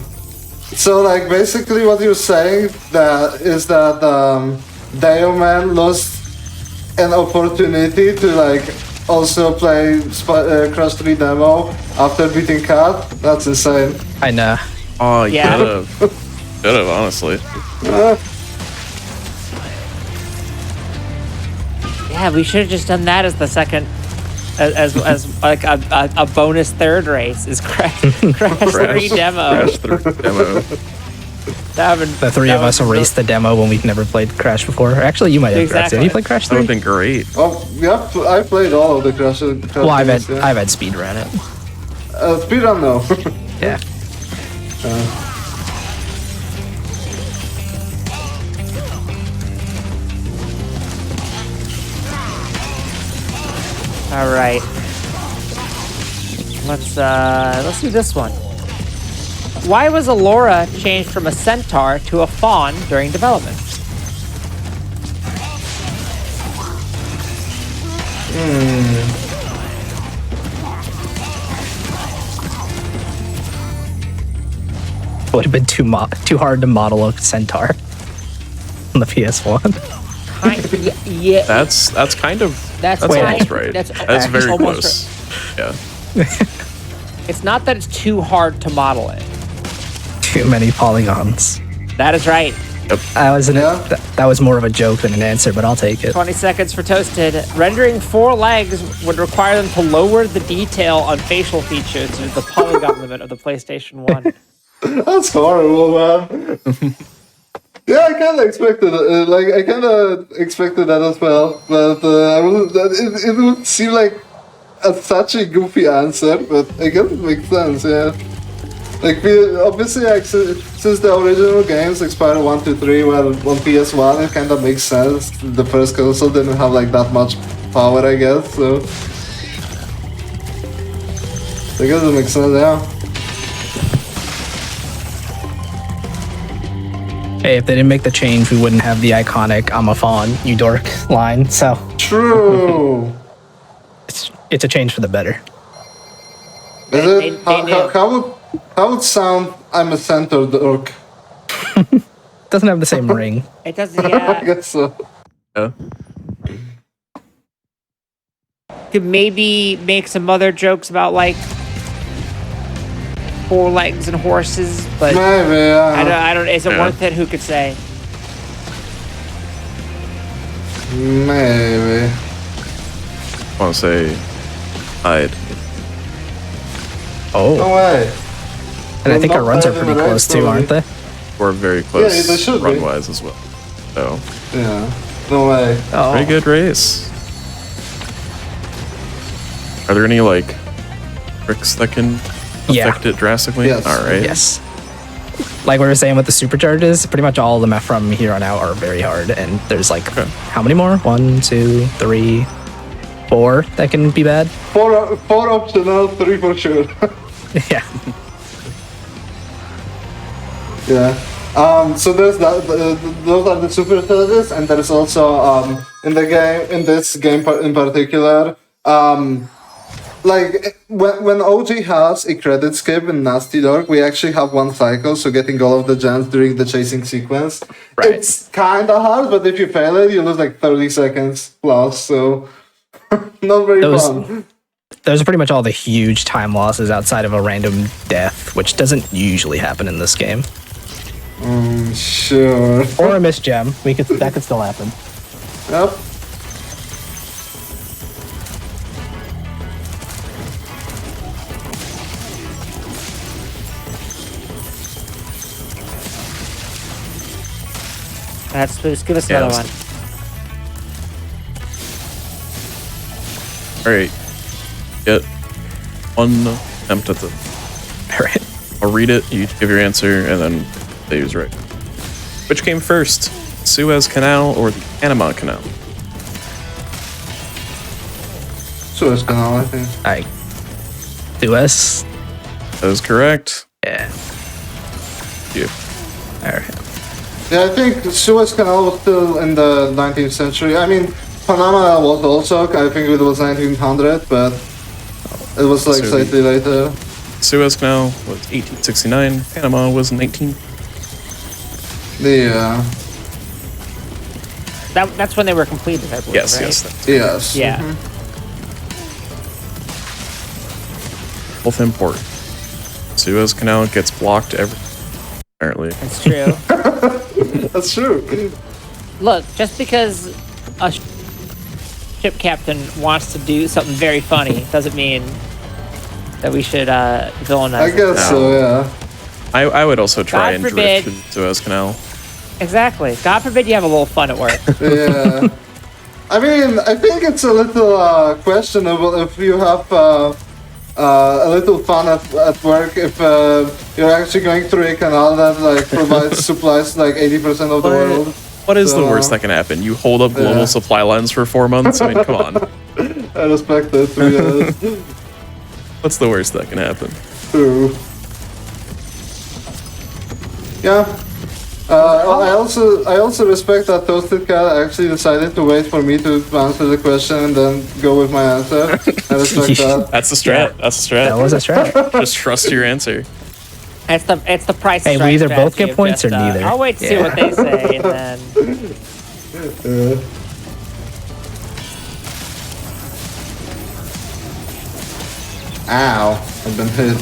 So like basically what you're saying is that Deo Man lost an opportunity to like also play Crash 3 demo after beating Cat. That's insane. I know. Oh, you Yeah. could have, honestly. Yeah, we should have just done that as the second, as like a bonus third race is Crash 3 demo. Crash 3 demo. That would've been- The three that of us would've- raced the demo when we've never played Crash before. Actually, you might have. Exactly. Have you played Crash That would 3? have been great. Oh yeah, I played all of the Crash. Well, I've games, had speedrun it. Speedrun no. Yeah. All right. Let's do this one. Why was Allura changed from a centaur to a fawn during development? Would have been too hard to model a centaur on the PS1. Yeah, That's kind of. That's That's right. almost right. That's That's very almost close. Yeah. it's not that it's too hard to model it. Too many polygons. That is right. That was more of a joke than an answer, but I'll take it. 20 seconds for Toasted. Rendering 4 legs would require them to lower the detail on facial features due to the polygon limit of the PlayStation 1. That's horrible, man. Yeah, I kind of expected it. I kind of expected that as well, but it would seem like such a goofy answer. But I guess it makes sense. Yeah. Obviously, since the original games, like Spyro 1, 2, 3, were on PS1, it kind of makes sense. The first console didn't have like that much power, I guess. So I guess it makes sense. Yeah. Hey, if they didn't make the change, we wouldn't have the iconic "I'm a fawn, you dork" line. So True. it's a change for the better. Is They- it? they How would sound I'm a centaur dork? Doesn't have the same ring. It doesn't, I yeah. guess so. Yeah. Could maybe make some other jokes about, like, 4 legs and horses, but Maybe, yeah. I don't, is it Yeah. worth it? Who could say? Maybe. I want to say hide. Oh, No way. and I think Well, our runs are not pretty better than close the too, rest, aren't they? We're very close they should be. run-wise as well. So, Yeah. No way. Oh, pretty good race. Are there any, like, tricks that can Yeah. affect it drastically? Yes. All right. Yes. Like we were saying with the supercharges, pretty much all of them from here on out are very hard. And there's like, Okay. how many more? 1, 2, 3, 4 that can be bad. Four optional, 3 for sure. Yeah. Yeah. So there's that. Those are the super challenges, and there's also in this game in particular, like when OG has a credit skip in Nasty Dog, we actually have 1 cycle, so getting all of the gems during the chasing sequence. Right. It's kind of hard, but if you fail it, you lose like 30 seconds plus. So not very Those- fun. Those are pretty much all the huge time losses outside of a random death, which doesn't usually happen in this game. Sure. Or a missed gem. That could still happen. Yep. Just give us another Yeah. one. All right. Get 1 attempt at the. All right. I'll read it. You give your answer, and then they use right. Which came first, Suez Canal or the Panama Canal? Suez Canal, I think. I Suez. That is correct. Yeah. You. All right. Yeah, I think Suez Canal was still in the 19th century. I mean, Panama was also, I think it was 1900, but it was like So slightly later. Suez Canal was 1869. Panama was 19. Yeah. That's when they were completed, I believe. Yes, right? yes. Yes. Yeah. Both important. Suez Canal gets blocked apparently. That's true. That's true. Look, just because a ship captain wants to do something very funny doesn't mean that we should villainize I him. guess so, yeah. I would also try God and forbid. drift the Suez Canal. Exactly. God forbid you have a little fun at work. Yeah. I mean, I think it's a little questionable if you have a little fun at work if you're actually going through a canal that like provides supplies to like 80% of the world. What is the So, worst that can happen? You hold up global yeah. supply lines for 4 months? I mean, come on. I respect that, to be honest. What's the worst that can happen? True. Yeah. I also respect that Toasted Cat actually decided to wait for me to answer the question and then go with my answer. I respect that. That's the strat. That's the That strat. was a strat. Just trust your answer. It's the price. Hey, we strike either both strategy get of points just, or neither. I'll wait to see Yeah. what they say and then. Ow, I've been hit.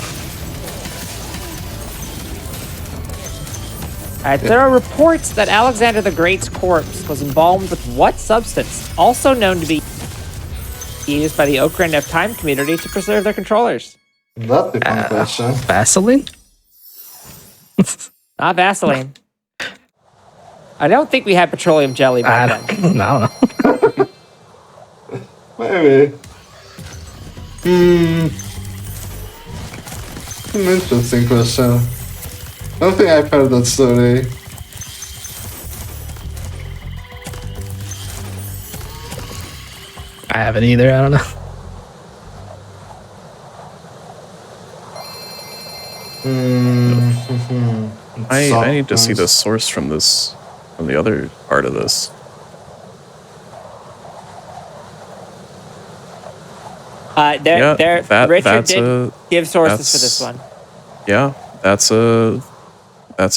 Alright, there are reports that Alexander the Great's corpse was embalmed with what substance, also known to be used by the Ocarina of Time community to preserve their controllers? That's a fun question. Vaseline? Not Vaseline. I don't think we had petroleum jelly I back then. don't, I don't know. Maybe. An interesting question. I don't think I've heard that story. I haven't either. I don't know. I need to see the source from this, from the other part of this. Yeah, Richard that's did give sources for this that's- one. Yeah, that's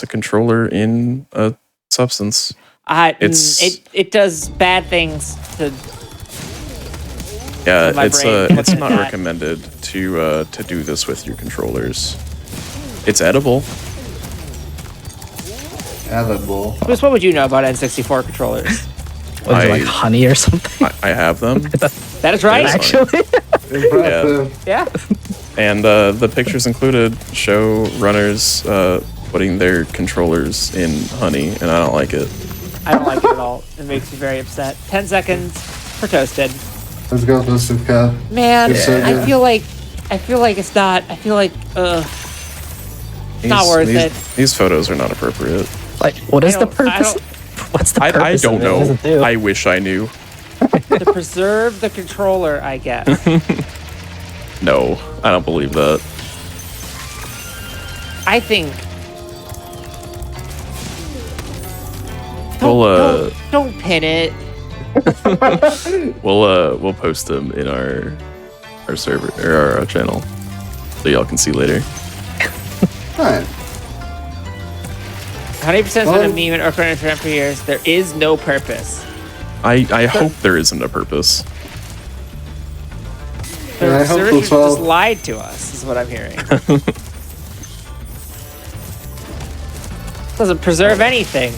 a controller in a substance. It's- It does bad things to. Yeah, my it's brain it's looking not at that. recommended to do this with your controllers. It's edible. Edible. Bruce, what would you know about N64 controllers? Was it I- like honey or something? I have them, That is right. Yes. Actually, Impressive. Yeah. and the pictures included show runners putting their controllers in honey, and I don't like it. I don't like it at all. It makes me very upset. 10 seconds for Toasted. Let's go, Toasted Cat. Man, Yeah. I feel like it's not. I feel like not worth it. These photos are not appropriate. like, what is the I don't- purpose? What's the I purpose? don't of it? What does know. it do? I wish I knew. To preserve the controller, I guess. No, I don't believe that. I think. Don't pin it. We'll post them in our server or our channel, so y'all can see later. Fine. 100% has been a meme in Ocarina of Time for years. There is no purpose. I hope there isn't a purpose. Yeah, I hope Sir so, Richard well. just lied to us, is what I'm hearing. Doesn't preserve anything.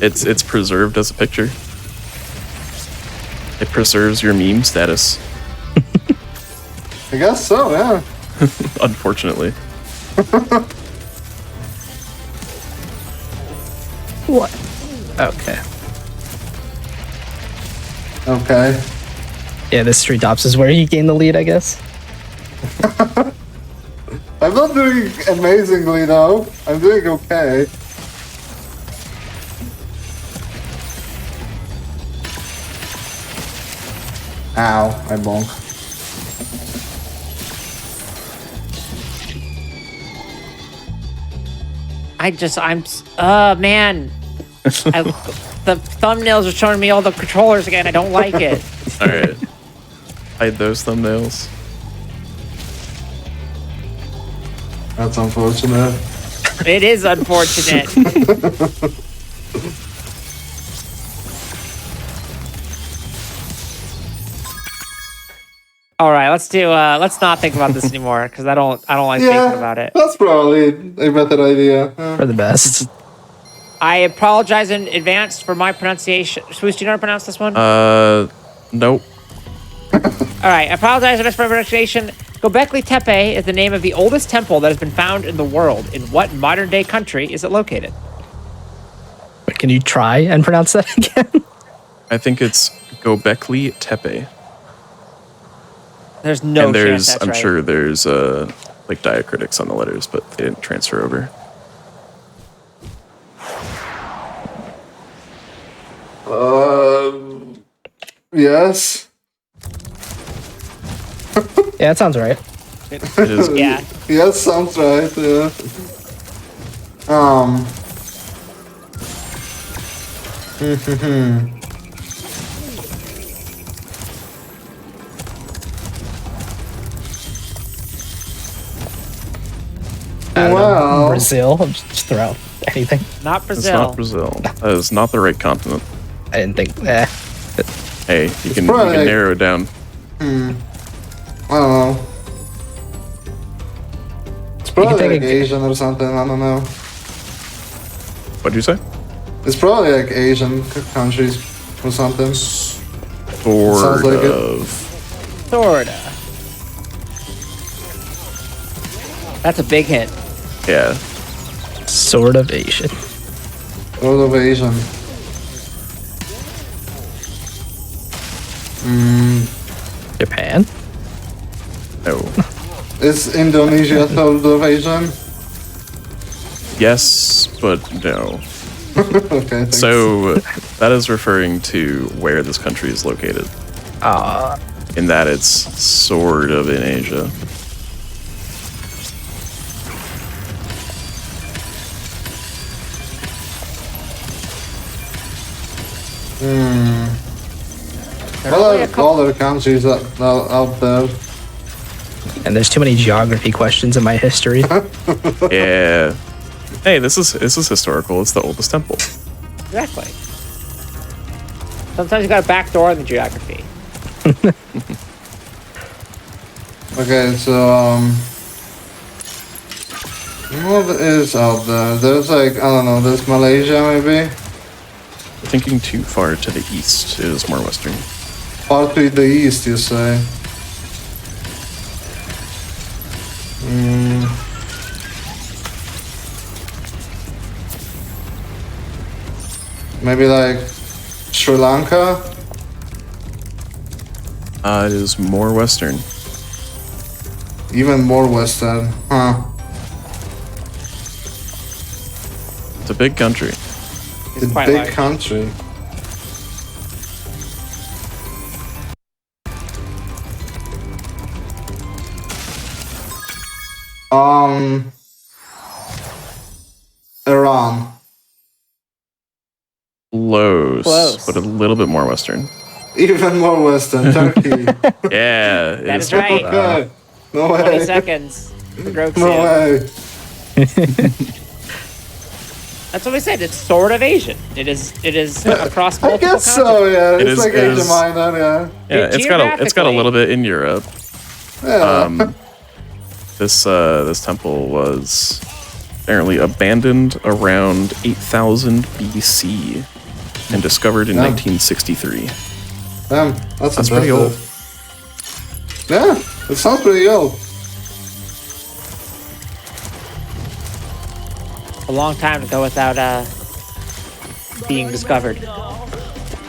It's preserved as a picture. It preserves your meme status. I guess so, yeah. Unfortunately, What? Okay. Okay. Yeah, this Street Tops is where you gain the lead, I guess. I'm not doing amazingly though. I'm doing okay. Ow, I bonk. Man. The thumbnails are showing me all the controllers again. I don't like it. All right. Hide those thumbnails. That's unfortunate. It is unfortunate. All right, let's not think about this anymore because I don't like thinking about it. That's probably a better idea. For the best. I apologize in advance for my pronunciation. Swoosh, do you know how to pronounce this one? Nope. All right, I apologize for my pronunciation. Göbekli Tepe is the name of the oldest temple that has been found in the world. In what modern-day country is it located? Wait, can you try and pronounce that again? I think it's Göbekli Tepe. There's no And chance that's I'm right. sure there's like diacritics on the letters, but they didn't transfer over. Yes. Yeah, that sounds right. It is. Yeah. Yes, sounds right. Yeah. Wow. Brazil. Just throw out anything. Not It's Brazil. not Brazil. That is not the right continent. I didn't think. Hey, you can probably- narrow it down. I don't know. It's probably take like a- Asian or something. I don't know. What'd you say? It's probably like Asian countries or something. Sort Sounds like it. of. Sorta. That's a big hint. Yeah. Sort of Asian. Sort of Asian. Japan? No. Is Indonesia sort of Asian? Yes, but no. Okay, thanks. So that is referring to where this country is located. In that it's sort of in Asia. What are other countries out there? And there's too many geography questions in my history. Yeah. Hey, this is historical. It's the oldest temple. Exactly. Sometimes you got a back door in the geography. Okay, so what is out there? There's like, I don't know, there's Malaysia maybe? Thinking too far to the east. It is more western. Far to the east, you say? Maybe like Sri Lanka? It is more western. Even more western, huh? It's a big country. It's a quite big large. country. Iran. Close, but a little bit more western. Even more western, Turkey. Yeah, That is right. Okay. No 20 way. seconds. The Grogu No suit. way. That's what we said. It's sort of Asian. It is across I multiple guess so, continents. yeah. It It's is- like it Asia is- Minor, yeah. Yeah, it's got a Geographically. little bit in Europe. Yeah. This temple was apparently abandoned around 8000 BC and discovered in Yeah. 1963. Damn, that's pretty old. impressive. Yeah, it sounds pretty old. A long time to go without being discovered.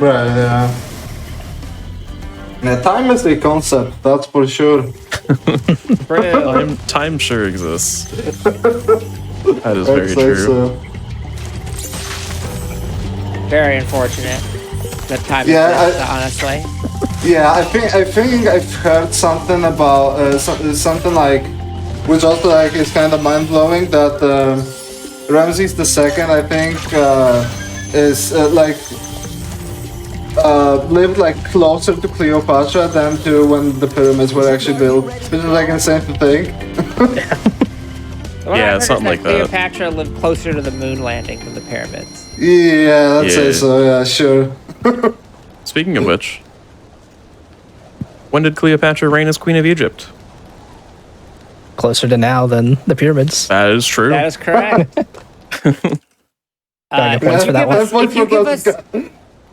Right, yeah. Yeah, time is the concept, that's for sure. True. Time sure exists. That is I'd very say true. so. Very unfortunate. that time Yeah, exists, honestly. Yeah, I think I've heard something about something like, which also like is kind of mind blowing, that Ramses II, I think, is lived like closer to Cleopatra than to when the pyramids were actually built, which is like insane to think. What I Yeah, heard is something like that. Cleopatra lived closer to the moon landing than the pyramids. Yeah, I'd say Yeah. so. Yeah, sure. Speaking of which, when did Cleopatra reign as Queen of Egypt? Closer to now than the pyramids. That is true. That is correct. Gotta get points for that one.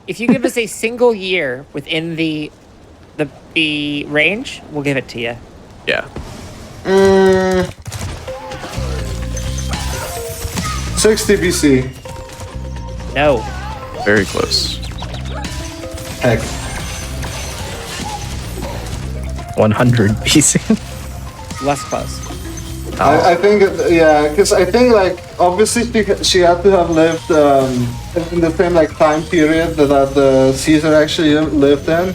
If you give us a single year within the range, we'll give it to you. Yeah. 60 BC. No. Very close. Heck. 100 BC. Less close. I think, yeah, because I think like obviously she had to have lived in the same like time period that Caesar actually lived in.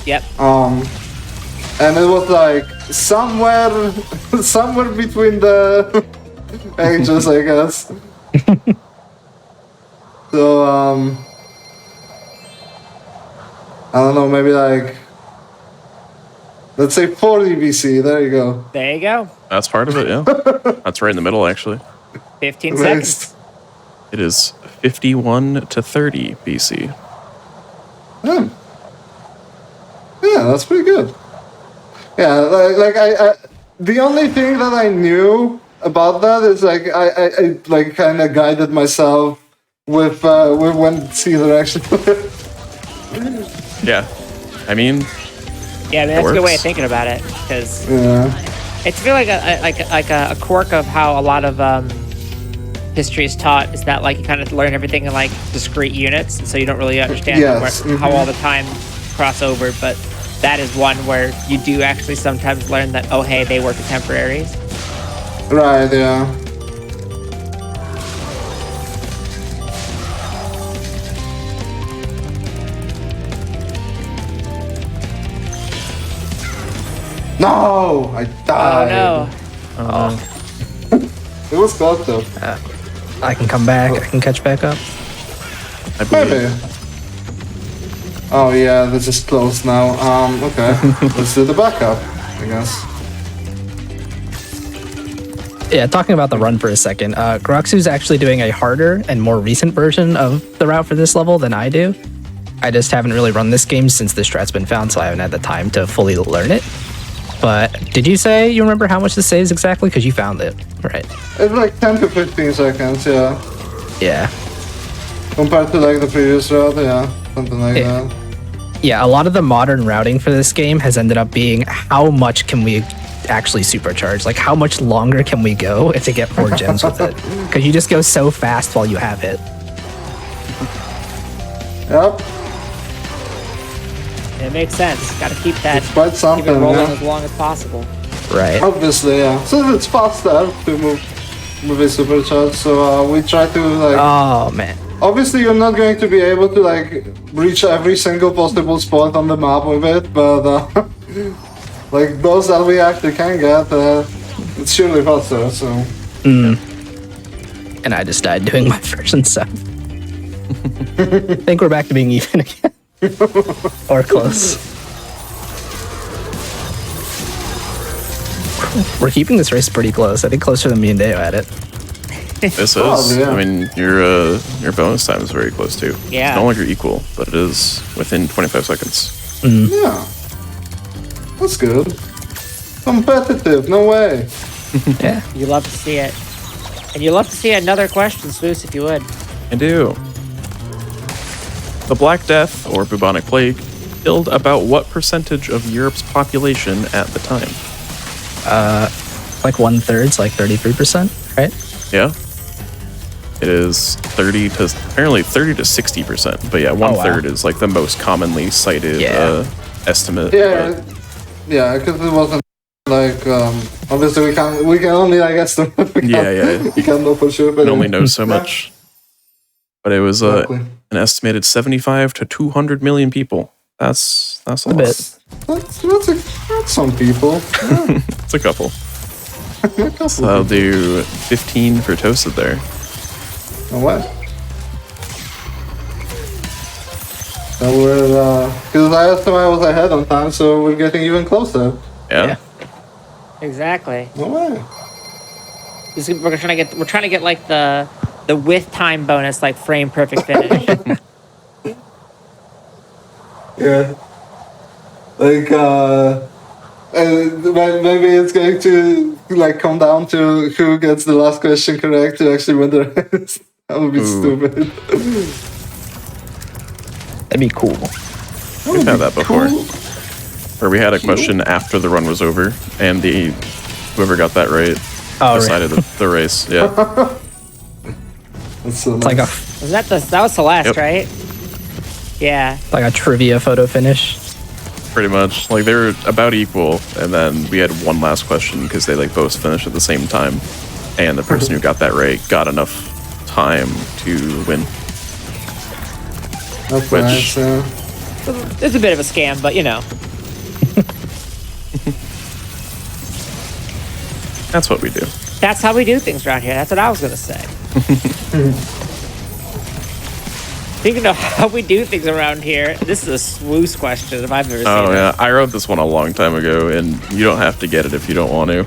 Yep. And it was like somewhere between the ages, I guess. So I don't know, maybe like, let's say 40 BC. There you go. There you go. That's part of it, yeah. That's right in the middle, actually. 15 seconds. It is 51 to 30 BC. Yeah, that's pretty good. Yeah, like I the only thing that I knew about that is like I like kind of guided myself with when Caesar actually lived. Yeah. I mean, Yeah, I mean, that's a good way of works. thinking about it, because Yeah. it's feel like a quirk of how a lot of history is taught is that like you kind of learn everything in like discrete units, and so you don't really understand Yes, how all the time cross over. But that is one where you do actually sometimes learn that, oh hey, they were contemporaries. Right, yeah. No, I Oh died. no. It was close though. I can come back. I can catch back up. I believe. Maybe. Oh yeah, this is close now. Okay. Let's do the backup, I guess. Yeah, talking about the run for a second, Groxu's actually doing a harder and more recent version of the route for this level than I do. I just haven't really run this game since this strat's been found, so I haven't had the time to fully learn it. But did you say you remember how much this saves exactly? Because you found it, right? It's like 10 to 15 seconds, yeah. Yeah. Compared to like the previous route, yeah. Something like Yeah. that. Yeah, a lot of the modern routing for this game has ended up being how much can we actually supercharge? Like, how much longer can we go to get 4 gems with it? Because you just go so fast while you have it. Yep. It makes sense. Got to keep that, It's quite keep it something, rolling yeah. as long as possible. Right. Obviously, yeah. So it's faster to move a supercharge, so we try to like... Oh, man. Obviously, you're not going to be able to like reach every single possible spot on the map with it, but like those that we actually can get, it's surely faster. So And I just died doing my version, so. I think we're back to being even again. Or close. We're keeping this race pretty close. I think closer than me and Deo at it. This Oh, is. yeah. I mean, your bonus time is very close too. Yeah. It's no longer equal, but it is within 25 seconds. yeah, that's good. Competitive, no way. Yeah. You love to see it. And you love to see another question, Sluice, if you would. I do. The Black Death, or bubonic plague, killed about what percentage of Europe's population at the time? Like 1/3, so like 33%, right? Yeah. It is 30 to 60%. But yeah, 1/3 is like the most commonly cited Yeah. estimate. Yeah, yeah, because it wasn't like obviously we can only like estimate. Yeah, yeah. We can't know for sure, but But only knows so much. but it was Exactly. an estimated 75 to 200 million people. That's a lot. bit. That's some people. Yeah. It's a couple. A couple So I'll people. do 15 for Toasted there. And what? So we're because last time I was ahead on time, so we're getting even closer. Yeah. Exactly. No way. We're trying to get like the with time bonus, like frame perfect finish. Yeah. Like maybe it's going to like come down to who gets the last question correct to actually win the race. That would be Ooh. stupid. That'd be cool. We've had that before. Cool. Where we had a question after the run was over, and whoever got that right Oh, decided the race. Yeah. That's so It's like nice. a That was Celeste, Yep. right? Yeah. like a trivia photo finish. Pretty much. Like they were about equal, and then we had one last question because they like both finished at the same time, and the person who got that right got enough time to win. That's Which- nice. It's a bit of a scam, but you know. That's what we do. That's how we do things around here. That's what I was gonna say. Speaking of how we do things around here, this is a swoosh question if I've ever seen Oh it. yeah, I wrote this one a long time ago, and you don't have to get it if you don't want to.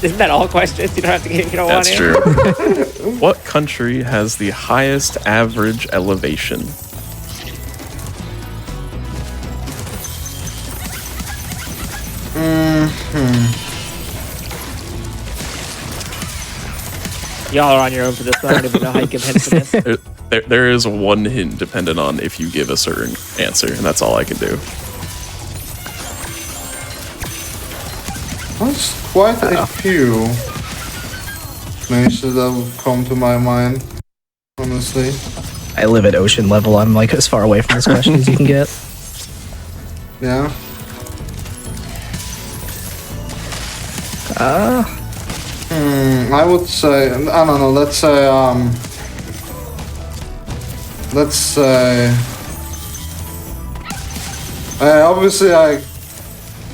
Isn't that all questions? You don't have to get if you don't want That's to. true. What country has the highest average elevation? Y'all are on your own for this one. I don't even know how you give hints for this. There is one hint dependent on if you give a certain answer, and that's all I can do. There's quite a few nations that have come to my mind, honestly. I live at ocean level. I'm like as far away from this question as you can get. Yeah. I would say, I don't know, let's say, obviously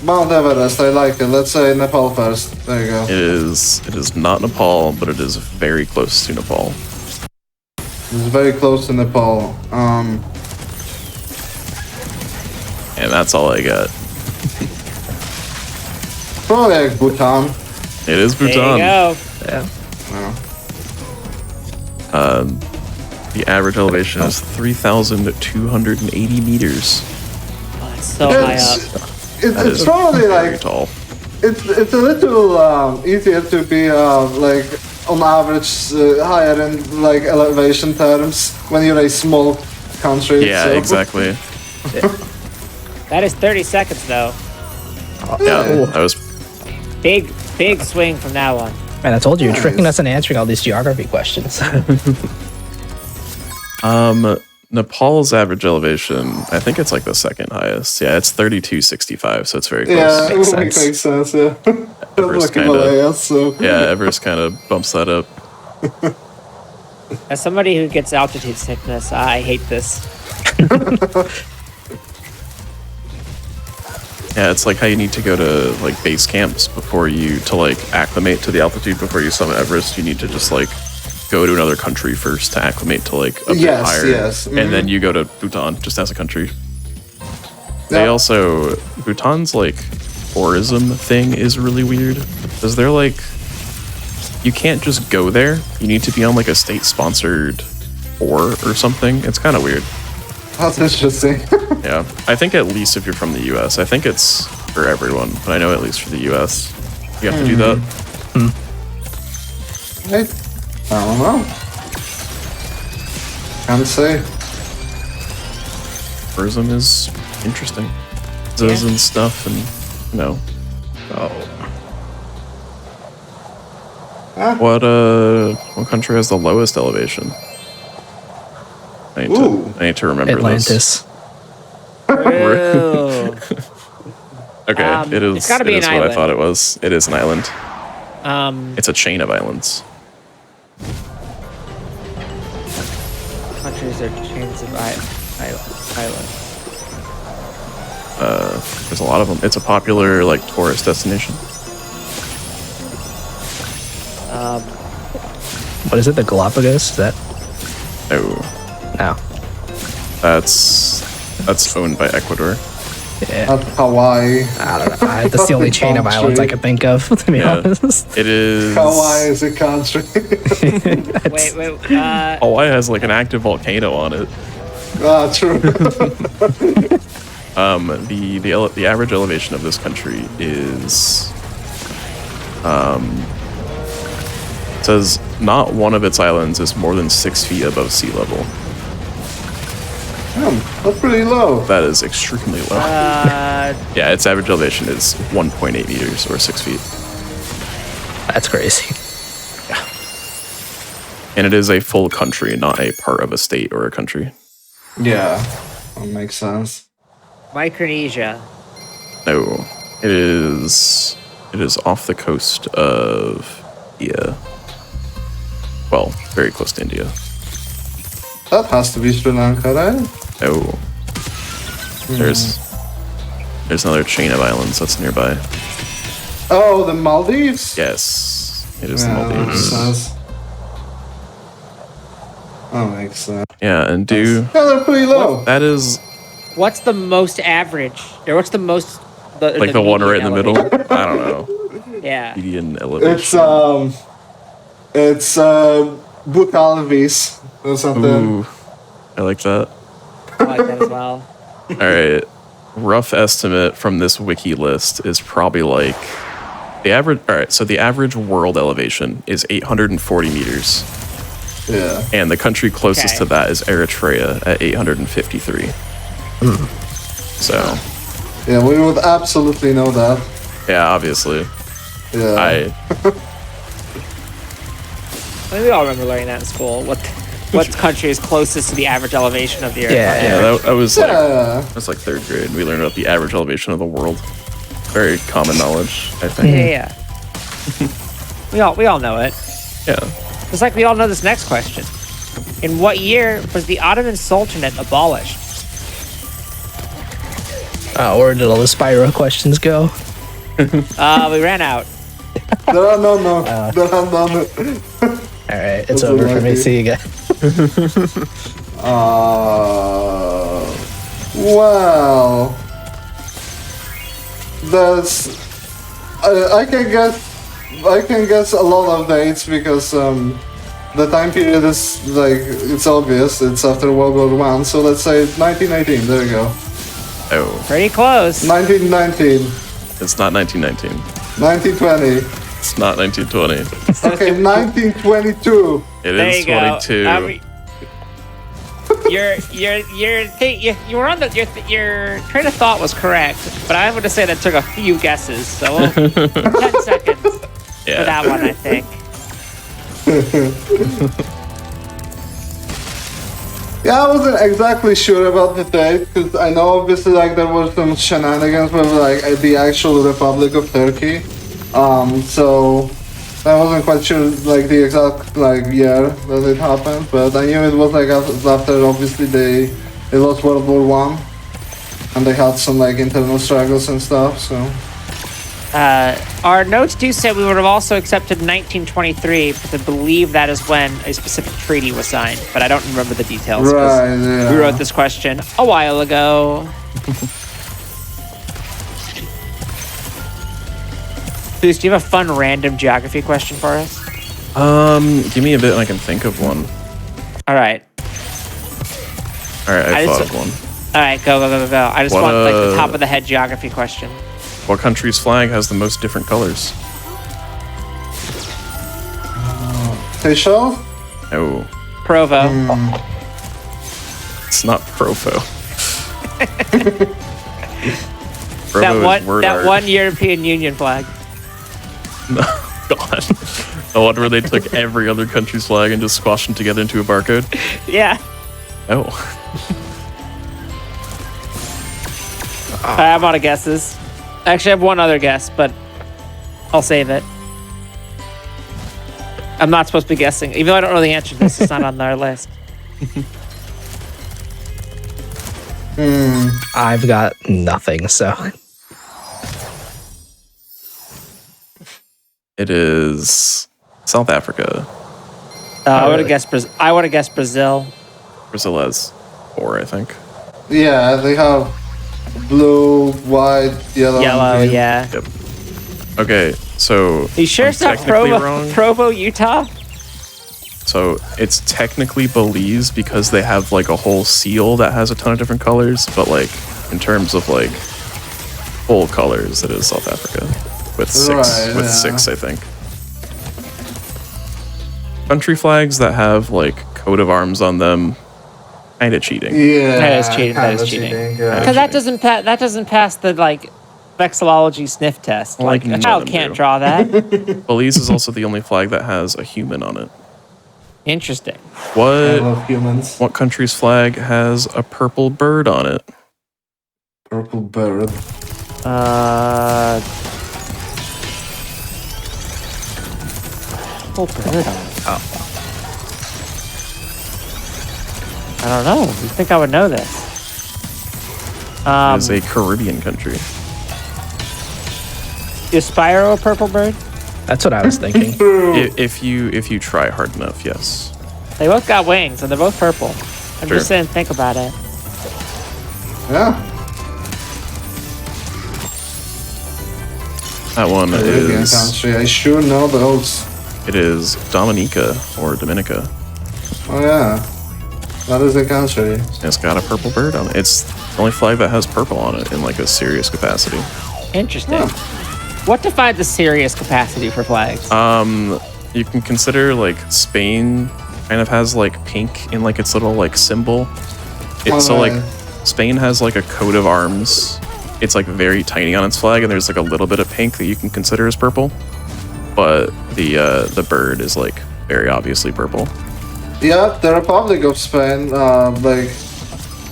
Mount Everest, I like it. Let's say Nepal first. There you go. It is not Nepal, but it is very close to Nepal. It's very close to Nepal. And that's all I got. Probably like Bhutan. It is There you Bhutan. go. Yeah. The average elevation is 3,280 meters. Oh, it's so high up. That It's is probably very like tall. it's a little easier to be like on average higher in like elevation terms when you're a small country. Yeah, so. exactly. That is 30 seconds though. Yeah, that was Big swing from that one. Man, I told you, you're Nice. tricking us into answering all these geography questions. Nepal's average elevation. I think it's like the second highest. Yeah, it's 3265, so it's very close. Yeah, it Makes makes sense. sense. Yeah, Everest like kinda- Himalayas. So Yeah, Everest kind of bumps that up. As somebody who gets altitude sickness, I hate this. Yeah, it's like how you need to go to like base camps before you to like acclimate to the altitude before you summit Everest. You need to just like go to another country first to acclimate to like a bit Yes, higher. yes, And then you go to Bhutan just as a country. They Yeah. also Bhutan's like tourism thing is really weird. Because they're like you can't just go there. You need to be on like a state sponsored tour or something. It's kind of weird. that's interesting. Yeah, I think at least if you're from the U.S., I think it's for everyone, but I know at least for the U.S., you have to do that. I don't know. Can't say. Tourism is interesting, visas and stuff, and you know. What country has the lowest elevation? I need to remember Atlantis. Ooh. Okay, it is. it's gotta be it is an what I island. thought it was. It is an island. Um, It's a chain of islands. is there chains of islands? There's a lot of them. It's a popular like tourist destination. What is it? The Galapagos? Is that? Oh, No. that's owned by Ecuador. Yeah. Hawaii. I don't know. That's the only chain of islands I could think of, to be Yeah. honest. It is. Hawaii is a country. Wait. Hawaii has like an active volcano on it. True. The average elevation of this country is it says not one of its islands is more than 6 feet above sea level. Damn, that's pretty low. That is extremely low. Yeah, its average elevation is 1.8 meters or 6 feet. That's crazy. And it is a full country, not a part of a state or a country. Yeah, that makes sense. Micronesia. No, it is off the coast of India. Well, very close to India. That has to be Sri Lanka, right? No. There's another chain of islands that's nearby. Oh, the Maldives? Yes, it is the Yeah, that makes Maldives. sense. That makes sense. Yeah, and Yeah, they're pretty low. that is What's the most average? Or what's the most? like the one right in the middle. median I don't know. elevation? Yeah. Median elevation. It's Bukalvis or something. Ooh, I like that. I like that as well. All right, rough estimate from this wiki list is probably like the average. All right, so the average world elevation is 840 meters, Yeah. and the country closest Okay. to that is Eritrea at 853. So, Yeah, we would absolutely know that. yeah, obviously, Yeah. I mean, we all remember learning that in school. What country is closest to the average elevation of the Earth? yeah, that was like Yeah. that's like 3rd grade. We learned about the average elevation of the world. Very common knowledge, I think. Yeah. we all know it. Yeah. It's like we all know this next question. In what year was the Ottoman Sultanate abolished? Where did all the Spyro questions go? We ran out. There are none. There are none. All right, it's That's over for me. unlucky. See you guys. Well, there's. I can guess a lot of dates because the time period is like it's obvious. It's after World War One. So let's say 1918. There you go. Oh, Pretty close. 1919. it's not 1919. 1920. It's not 1920. Okay, 1922. It There is you go. 22. You were on your train of thought was correct, but I'm going to say that took a few guesses, so 10 seconds Yeah. for that one, I think. Yeah, I wasn't exactly sure about the date because I know obviously like there were some shenanigans with like the actual Republic of Turkey, so I wasn't quite sure like the exact like year that it happened, but I knew it was like after obviously they lost World War One, and they had some like internal struggles and stuff. So Our notes do say we would have also accepted 1923, but I believe that is when a specific treaty was signed, but I don't remember the details. 'Cause right, yeah. We wrote this question a while ago. Zeus, do you have a fun random geography question for us? Give me a bit and I can think of one. All right. All right, I I thought just- of one. All right, go. I just What, want like the top of the head geography question. What country's flag has the most different colors? Seychelles? No, Provo. it's not Provo. Provo is word That art. one European Union flag. God. The one where they took every other country's flag and just squashed them together into a barcode? Yeah. Oh. I'm out of guesses. Actually, I have one other guess, but I'll save it. I'm not supposed to be guessing. Even though I don't know the answer to this, it's not on our list. I've got nothing, so It is South Africa. I would have guessed Brazil. Brazil has 4, I think. Yeah, they have blue, white, yellow. and Yellow, green. yeah. Yep. Okay, so You sure I'm it's not technically Provo, wrong. Provo, Utah? So it's technically Belize because they have like a whole seal that has a ton of different colors, but like in terms of like full colors, it is South Africa with 6. Right, with yeah. 6, I think. Country flags that have like coat of arms on them, kind of cheating. Yeah, That is cheating. That kinda is cheating. yeah. Because that doesn't pass the like vexillology sniff test. Like none a of child them can't do. draw that. Belize is also the only flag that has a human on it. Interesting. I What love humans. what country's flag has a purple bird on it? Purple bird. Full bird on it. I don't know. You think I would know this? It is a Caribbean country. Is Spyro a purple bird? that's what I was thinking. If you try hard enough, yes. They both got wings and they're both purple. I'm Sure. just saying, think about it. Yeah. That one Caribbean is country. I sure know those. it is Dominica or Dominica. Oh yeah. That is a country. It's got a purple bird on it. It's the only flag that has purple on it in like a serious capacity. Interesting. What defines a serious capacity for flags? You can consider like Spain kind of has like pink in like its little like symbol. So like Spain has like a coat of arms. It's like very tiny on its flag, and there's like a little bit of pink that you can consider as purple. But the bird is like very obviously purple. Yeah, the Republic of Spain, like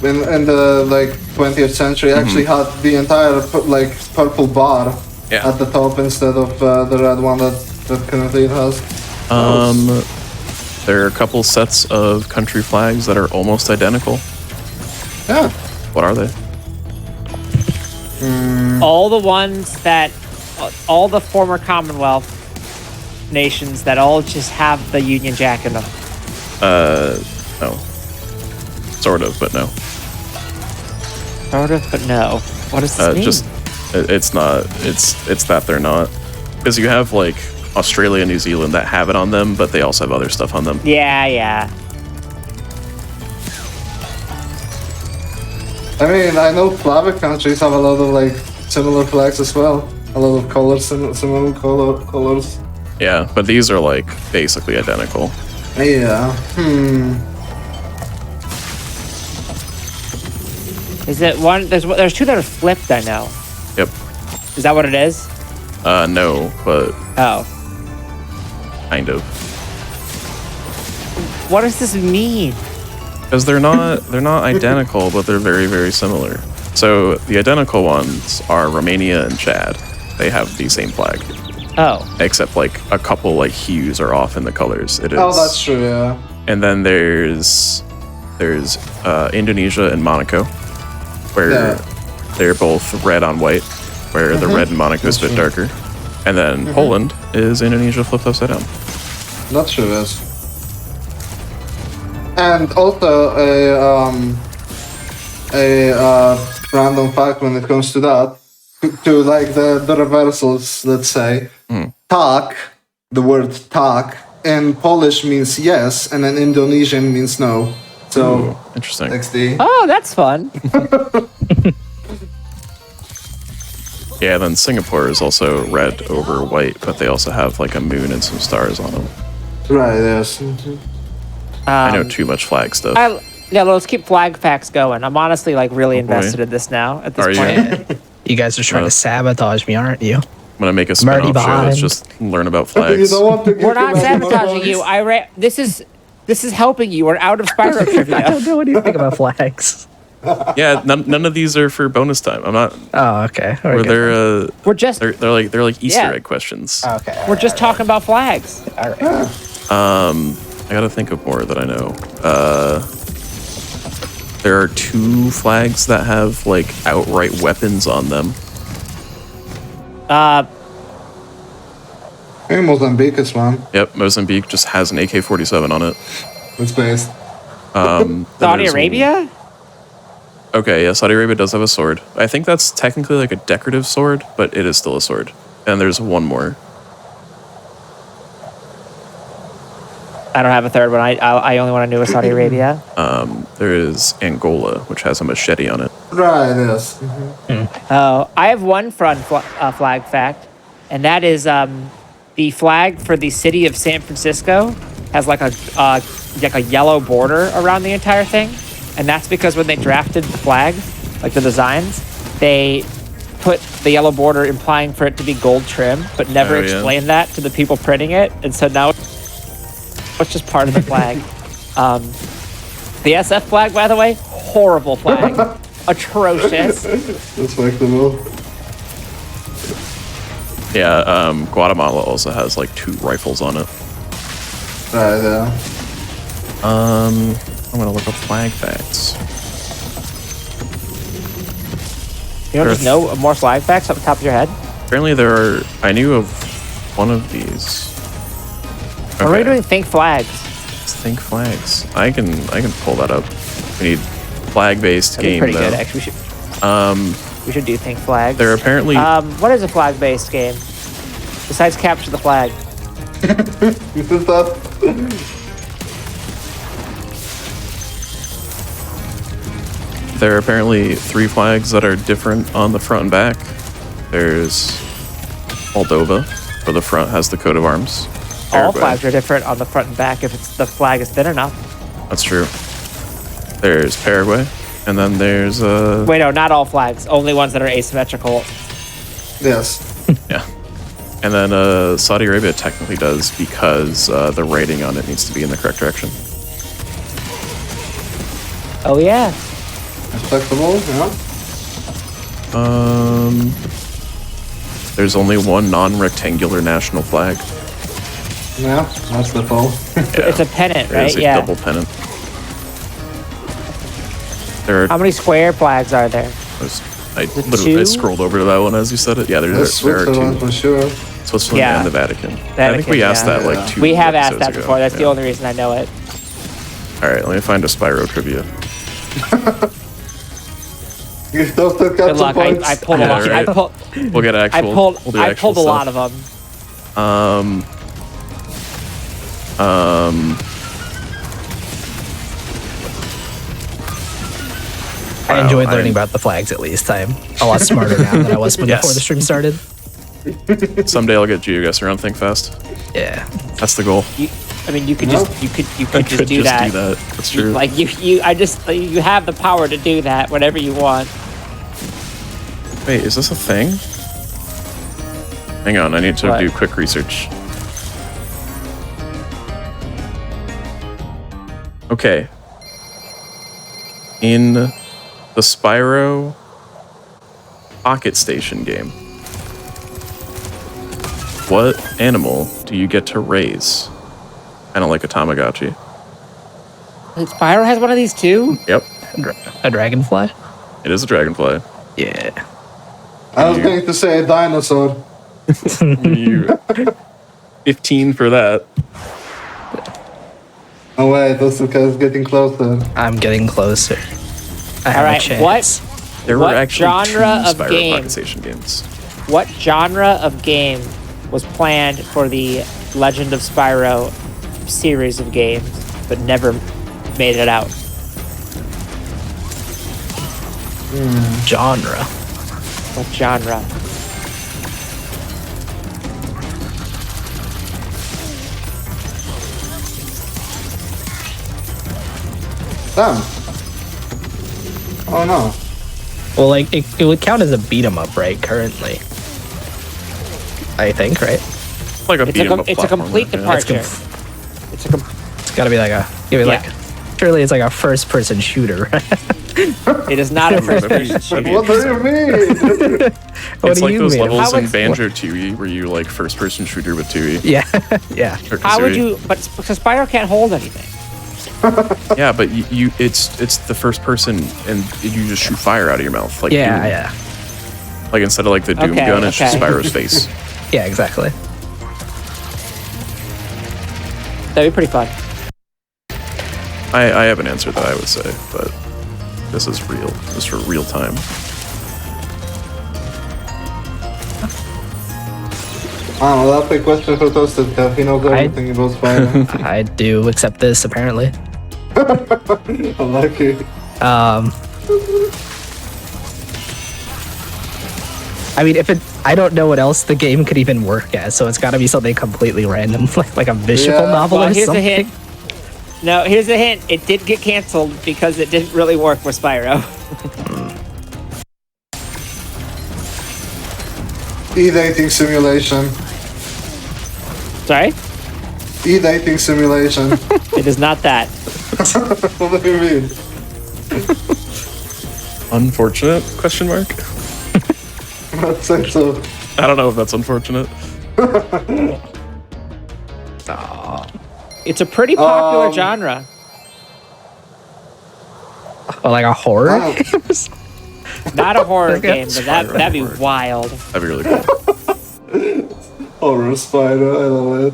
in the like 20th century, actually had the entire like purple bar Yeah. at the top instead of the red one that currently it has. There are a couple sets of country flags that are almost identical. Yeah. What are they? All the ones that, all the former Commonwealth nations that all just have the Union Jack in them. No. Sort of, but no. Sort of, but no. What does this mean? Just it's not. It's that they're not, because you have like Australia and New Zealand that have it on them, but they also have other stuff on them. Yeah. I mean, I know Slavic countries have a lot of like similar flags as well. A lot of colors, similar colors. Yeah, but these are like basically identical. Yeah. Is it one? There's two that are flipped. I know. Yep. Is that what it is? No, but Oh. kind of. What does this mean? Because they're not identical, but they're very, very similar. So the identical ones are Romania and Chad. They have the same flag, Oh. except like a couple like hues are off in the colors. It is. Oh, that's true. Yeah. And then there's Indonesia and Monaco, where Yeah. they're both red on white, where the red in Monaco is a bit darker. And then Poland is Indonesia flipped upside down. That's true. Yes. And also a random fact when it comes to that, to like the reversals. Let's say tak, the word tak in Polish means yes, and in Indonesian means no. So Ooh, interesting. XD. Oh, that's fun. Yeah, then Singapore is also red over white, but they also have like a moon and some stars on them. Right. Yes. I know too much flag stuff. Yeah, let's keep flag facts going. I'm honestly like really invested in this now at this Are you? point. You guys are trying to sabotage me, aren't you? I'm gonna make a I'm already spin-off show. behind. Let's just learn about You flags. don't want to. We're not sabotaging you. This is helping you. We're out of Spyro I trivia. don't know anything about flags. Yeah, none of these are for bonus time. I'm not. Oh, okay. All Or right, they're We're just they're like Easter Yeah. egg questions. okay. we're just talking about flags. All right. I gotta think of more that I know. There are 2 flags that have like outright weapons on them. I think Mozambique is one. Yep, Mozambique just has an AK-47 on it. It's based. Then Saudi there's Arabia? Okay, yeah, Saudi Arabia does have a sword. I think that's technically like a decorative sword, but it is still a sword. And there's one more. I don't have a third one. I only want to know Saudi Arabia. There is Angola, which has a machete on it. Right, yes. Oh, I have one flag fact, and that is the flag for the city of San Francisco has like a yellow border around the entire thing, and that's because when they drafted the flag, like the designs, they put the yellow border implying for it to be gold trim, but never explained that to the people printing it, and so now it's just part of the flag. The SF flag, by the way, horrible flag. Atrocious. Respectable. Yeah, Guatemala also has like 2 rifles on it. Right, yeah. I'm gonna look up flag facts. You don't just know more flag facts off the top of your head? Apparently there are, I knew of one of these. What are we doing? Think flags. Let's think flags. I can pull that up. We need flag-based That'd be game pretty though. good, actually. We should do think flags. There are apparently What is a flag-based game? Besides capture the flag. You said that? there are apparently 3 flags that are different on the front and back. There's Moldova, where the front has the coat of arms. All Paraguay. flags are different on the front and back if the flag is thin enough. That's true. There's Paraguay, and then there's Wait, no, not all flags. Only ones that are asymmetrical. Yes. yeah, and then Saudi Arabia technically does because the rating on it needs to be in the correct direction. Oh, yeah. Respectable, yeah. There's only one non-rectangular national flag. Yeah, that's the pole. It's a pennant, It right? is a Yeah. double pennant. There How are. many square flags are there? I it literally I 2? scrolled over to that one as you said it. Yeah, there are Switzerland 2. for sure. Switzerland Yeah. and the Vatican. I think Vatican, we asked yeah. that like 2 We have asked episodes that ago. before. That's the Yeah. only reason I know it. All right, let me find a Spyro trivia. You still took Good up luck. some points. I pulled a Yeah, lot. right. We'll get actual. We'll do I actual pulled a lot stuff. of them. I Wow, enjoyed learning about the flags at least. I'm a lot smarter now than I was before Yes. the stream started. Someday I'll get GeoGuessr on Think Fast. Yeah. That's the goal. You could No. just you could I just could do just that. do that. That's true. Like you have the power to do that whenever you want. Wait, is this a thing? Hang on, I need to What? do quick research. Okay. In the Spyro Pocket Station game, what animal do you get to raise? Kind of like a Tamagotchi. Wait, Spyro has one of these too? Yep, A dragonfly? it is a dragonfly. Yeah. I was going to say a dinosaur. You 15 for that. Oh wait, that's because it's getting closer. I'm getting closer. I have All a right, chance. There What were actually genre 2 of Spyro game? Pocket Station games. What genre of game was planned for the Legend of Spyro series of games, but never made it out? Genre. What genre? Damn. Oh no. Well, like, it would count as a beat 'em up, right? Currently. I think, right? Like a It's beat 'em up a complete platformer, yeah. departure. It's a It's gotta be like a, like, surely it's like a first person shooter, right? It is not a first-person shooter. What do you mean? What It's do like you those mean? levels How in ex- Banjo Tooie where you like first person shooter with Tooie. Yeah, yeah. Or How would Kazooie. you? But because Spyro can't hold anything. Yeah, but it's the first person, and you just shoot fire out of your mouth. Like Doom. Yeah. Like instead of like the Doom gun, it's just Spyro's face. Yeah, exactly. That'd be pretty fun. I have an answer that I would say, but this is real. This is for real time. Oh, that's a question for Toasted Cat. He knows everything about Spyro. I do accept this, apparently. Unlucky. I mean, I don't know what else the game could even work as, so it's got to be something completely random, like a visual novel Well, or here's something. a hint. No, here's a hint. It did get canceled because it didn't really work for Spyro. E-dating simulation. Sorry? E-dating simulation. It is not that. What do you mean? Unfortunate? Question mark. I'd say so. I don't know if that's unfortunate. It's a pretty popular genre. Or like a horror Wow. game? Not a horror Okay. game, but that'd be wild. That'd be really cool. Horror Spyro, I love it.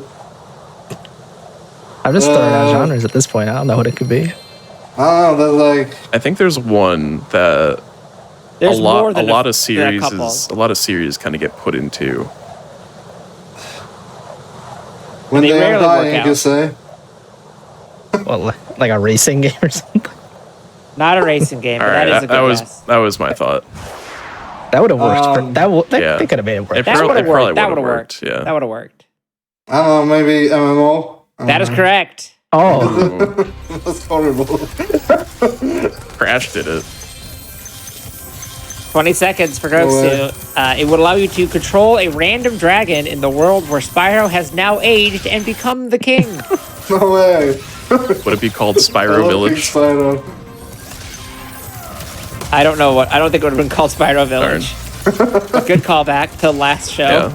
I'm just throwing out genres at this point. I don't know what it could be. I don't know, that's like... I think there's one that There's a more lot than of than series couple. is a lot of series kind of get put into. When They they are rarely work dying, out. you say? Well, like a racing game or something. Not a racing game, All but right, that is a good guess. that was my thought. That would have worked. Yeah. They could have made it work. It That probably- would have probably worked. That would've would have worked. yeah. That would have worked. I don't know, maybe MMO? That is correct. Oh, That's horrible. Crash did it. 20 seconds for Grosu. It would allow you to control a random dragon in the world where Spyro has now aged and become the king. No way. Would it be called I Spyro don't think Village? Spyro. I don't know what. I don't think it would have been called Spyro Village. A good callback to last show. Yeah.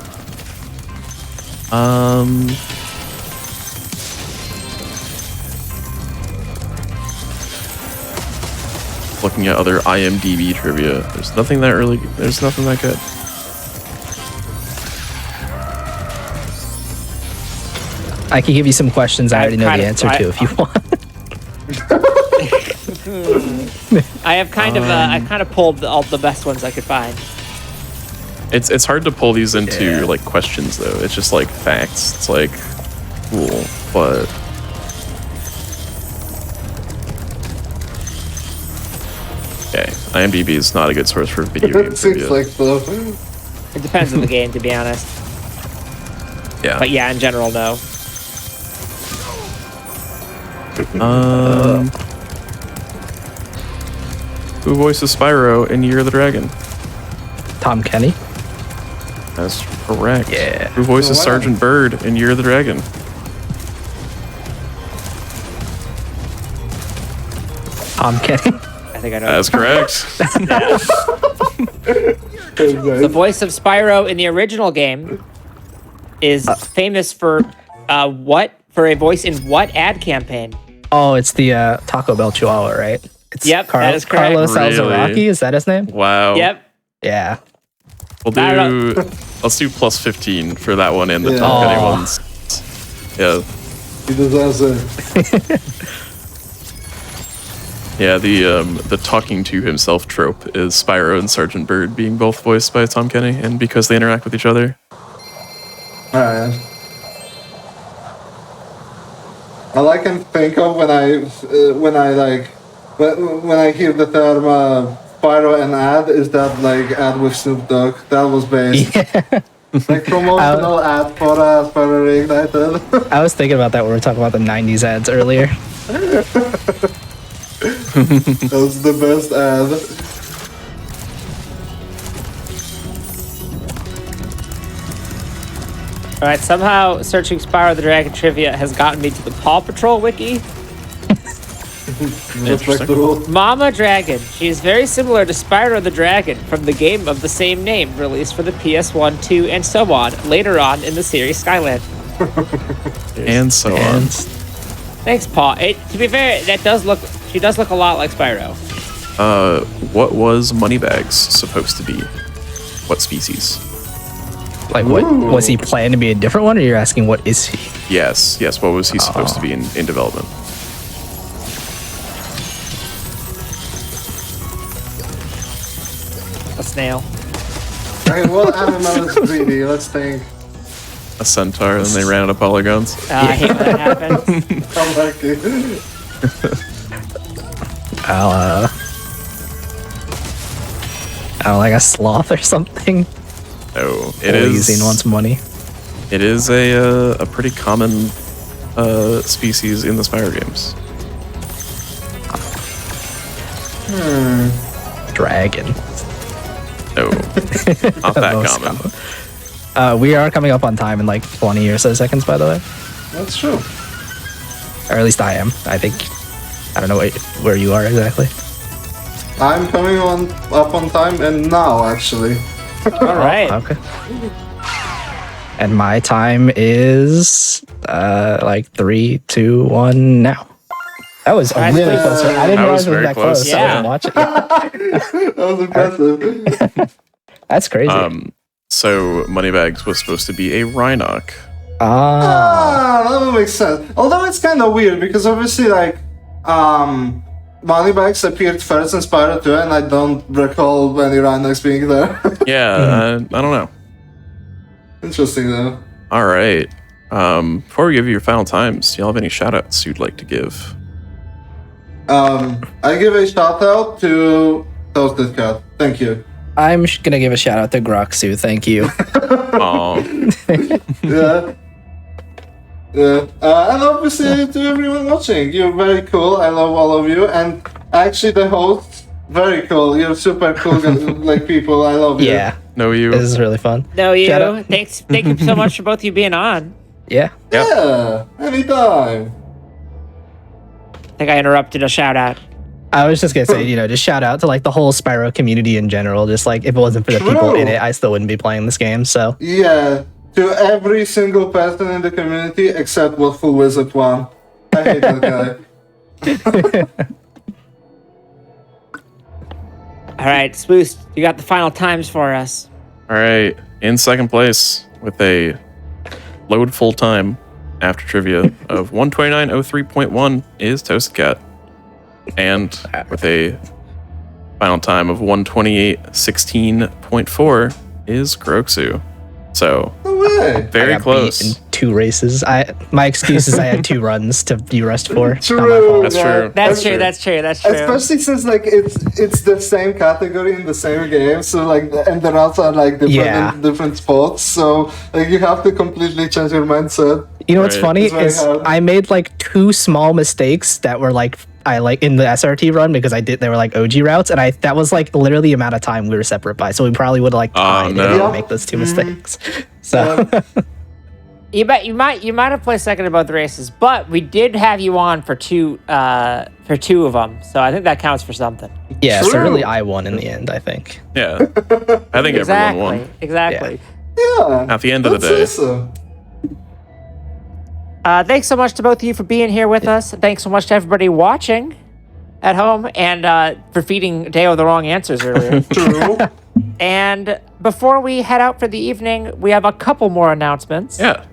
Looking at other IMDb trivia, there's nothing that good. I can give you some questions I already know kind the of- answer to if you want. I kind of pulled all the best ones I could find. It's hard to pull these into like questions though. It's just like facts. It's like cool, but okay. IMDb is not a good source for video game It seems trivia. like so. It depends on the game, to be honest. Yeah. But yeah, in general, no. Who voices Spyro in Year of the Dragon? Tom Kenny. That's correct. Yeah. Who voices Oh, wow. Sergeant Bird in Year of the Dragon? Tom Kenny. I think I know. That's correct. The voice of Spyro in the original game is famous for what? For a voice in what ad campaign? Oh, it's the Taco Bell Chihuahua, right? It's Yep, that is correct. Carlos Really? Alzaraki, is that his name? Wow. Yep. Yeah. We'll I do. Let's do plus 15 for that one and the Yeah. Tom Kenny Aw. ones. Yeah. He deserves it. Yeah, the talking to himself trope is Spyro and Sergeant Bird being both voiced by Tom Kenny, and because they interact with each other. Alright. All I can think of when I hear the term Spyro and ad is that like ad with Snoop Dogg. That was based. Like promotional ad for Spyro Reignited. I was thinking about that when we were talking about the 90s ads earlier. That was the best ad. All right. Somehow searching Spyro the Dragon trivia has gotten me to the Paw Patrol wiki. Respectable. Mama Dragon. She is very similar to Spyro the Dragon from the game of the same name, released for the PS1, 2, and so on, later on in the series Skyland. And so on. Thanks, Paul. To be fair, she does look a lot like Spyro. What was Moneybags supposed to be? What species? Like, what was he planning to be a different one, or you're asking what is he? Yes. What was he supposed to be in development? A snail. Okay, what animal is 3D? Let's think. A centaur, and they ran out of polygons. I hate when that happens. I'm lucky. I don't know, like a sloth or something. Oh, it is. Lazy and wants money. It is a pretty common species in the Spyro games. Dragon. No, not that Most common. We are coming up on time in like 20 or so seconds, by the way. That's true. Or at least I am. I think. I don't know where you are exactly. I'm coming up on time and now actually. All right. Okay. And my time is like 3, 2, 1 now. That was Right, really so- close. I didn't That realize was it was very that close. close, I yeah. didn't watch it. That was impressive. That's crazy. So Moneybags was supposed to be a Rhinoc. That would make sense. Although it's kind of weird because obviously, like, Moneybags appeared first in Spyro 2, and I don't recall any Rhinocs being there. Yeah, I don't know. Interesting though. All right. Before we give you your final times, do y'all have any shout-outs you'd like to give? I give a shout out to Toasted Cat. Thank you. I'm gonna give a shout out to Groxu. Thank you. Aw. Yeah. Yeah. And obviously to everyone watching, you're very cool. I love all of you. And actually the host, very cool. You're super cool like people. I love you. Yeah, No, you. this is really fun. No, you. Shout out. Thank you so much for both of you being on. Yeah. Yeah. Anytime. I think I interrupted a shout out. I was just gonna say, just shout out to like the whole Spyro community in general. Just like if it wasn't for the people True. in it, I still wouldn't be playing this game. So Yeah. To every single person in the community except what Full Wizard won. I hate that guy. All right, Spoost, you got the final times for us. All right. In second place with a load full time after trivia of 129.03.1 is Toasted Cat. And with a final time of 128.16.4 is Groxu. So No way. very I got beat close. in 2 races. My excuse is I had 2 runs to be rushed for. Not my True. fault. That's yeah. true. That's true. That's true. That's true. Especially since like it's the same category in the same game, so like and the routes are like different Yeah. in different spots. So like you have to completely change your mindset. You know what's Right. funny It's very is hard. I made like 2 small mistakes that were like I like in the SRT run because they were like OG routes, and that was like literally the amount of time we were separate by. So we probably would have like tied if no. I Yeah. didn't make those 2 mistakes. So You might have placed second in both races, but we did have you on for 2 of them, so I think that counts for something. yeah, so True. really I won in the end. I think. Yeah. I think everyone won. Exactly. Yeah. At the end of the That's day. awesome. Thanks so much to both of you for being here with us. Thanks so much to everybody watching at home and for feeding Deo the wrong answers earlier. True. And before we head out for the evening, we have a couple more announcements. Yeah.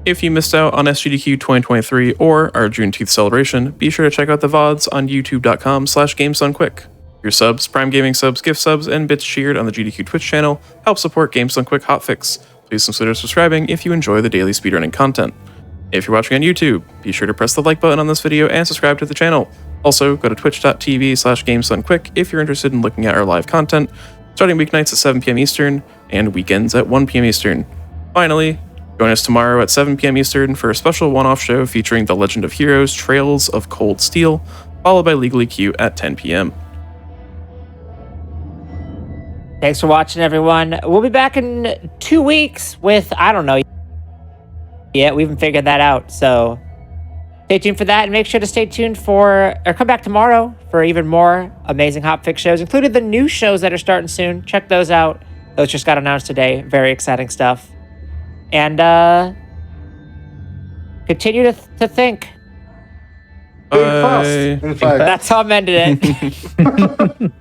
If you missed out on SGDQ 2023 or our Juneteenth celebration, be sure to check out the VODs on youtube.com/GamesDoneQuick. Your subs, Prime Gaming subs, gift subs, and bits cheered on the GDQ Twitch channel help support Games Done Quick Hotfix. Please consider subscribing if you enjoy the daily speedrunning content. If you're watching on YouTube, be sure to press the like button on this video and subscribe to the channel. Also, go to twitch.tv/GamesDoneQuick if you're interested in looking at our live content, starting weeknights at 7 p.m. Eastern and weekends at 1 p.m. Eastern. Finally, join us tomorrow at 7 p.m. Eastern for a special one-off show featuring The Legend of Heroes Trails of Cold Steel, followed by Legally Cute at 10 p.m. Thanks for watching, everyone. We'll be back in 2 weeks with, I don't know yet. We haven't figured that out. So stay tuned for that and make sure to stay tuned or come back tomorrow for even more amazing Hotfix shows, including the new shows that are starting soon. Check those out. Those just got announced today. Very exciting stuff. And continue to think Big fast, in fact. That's how I ended it.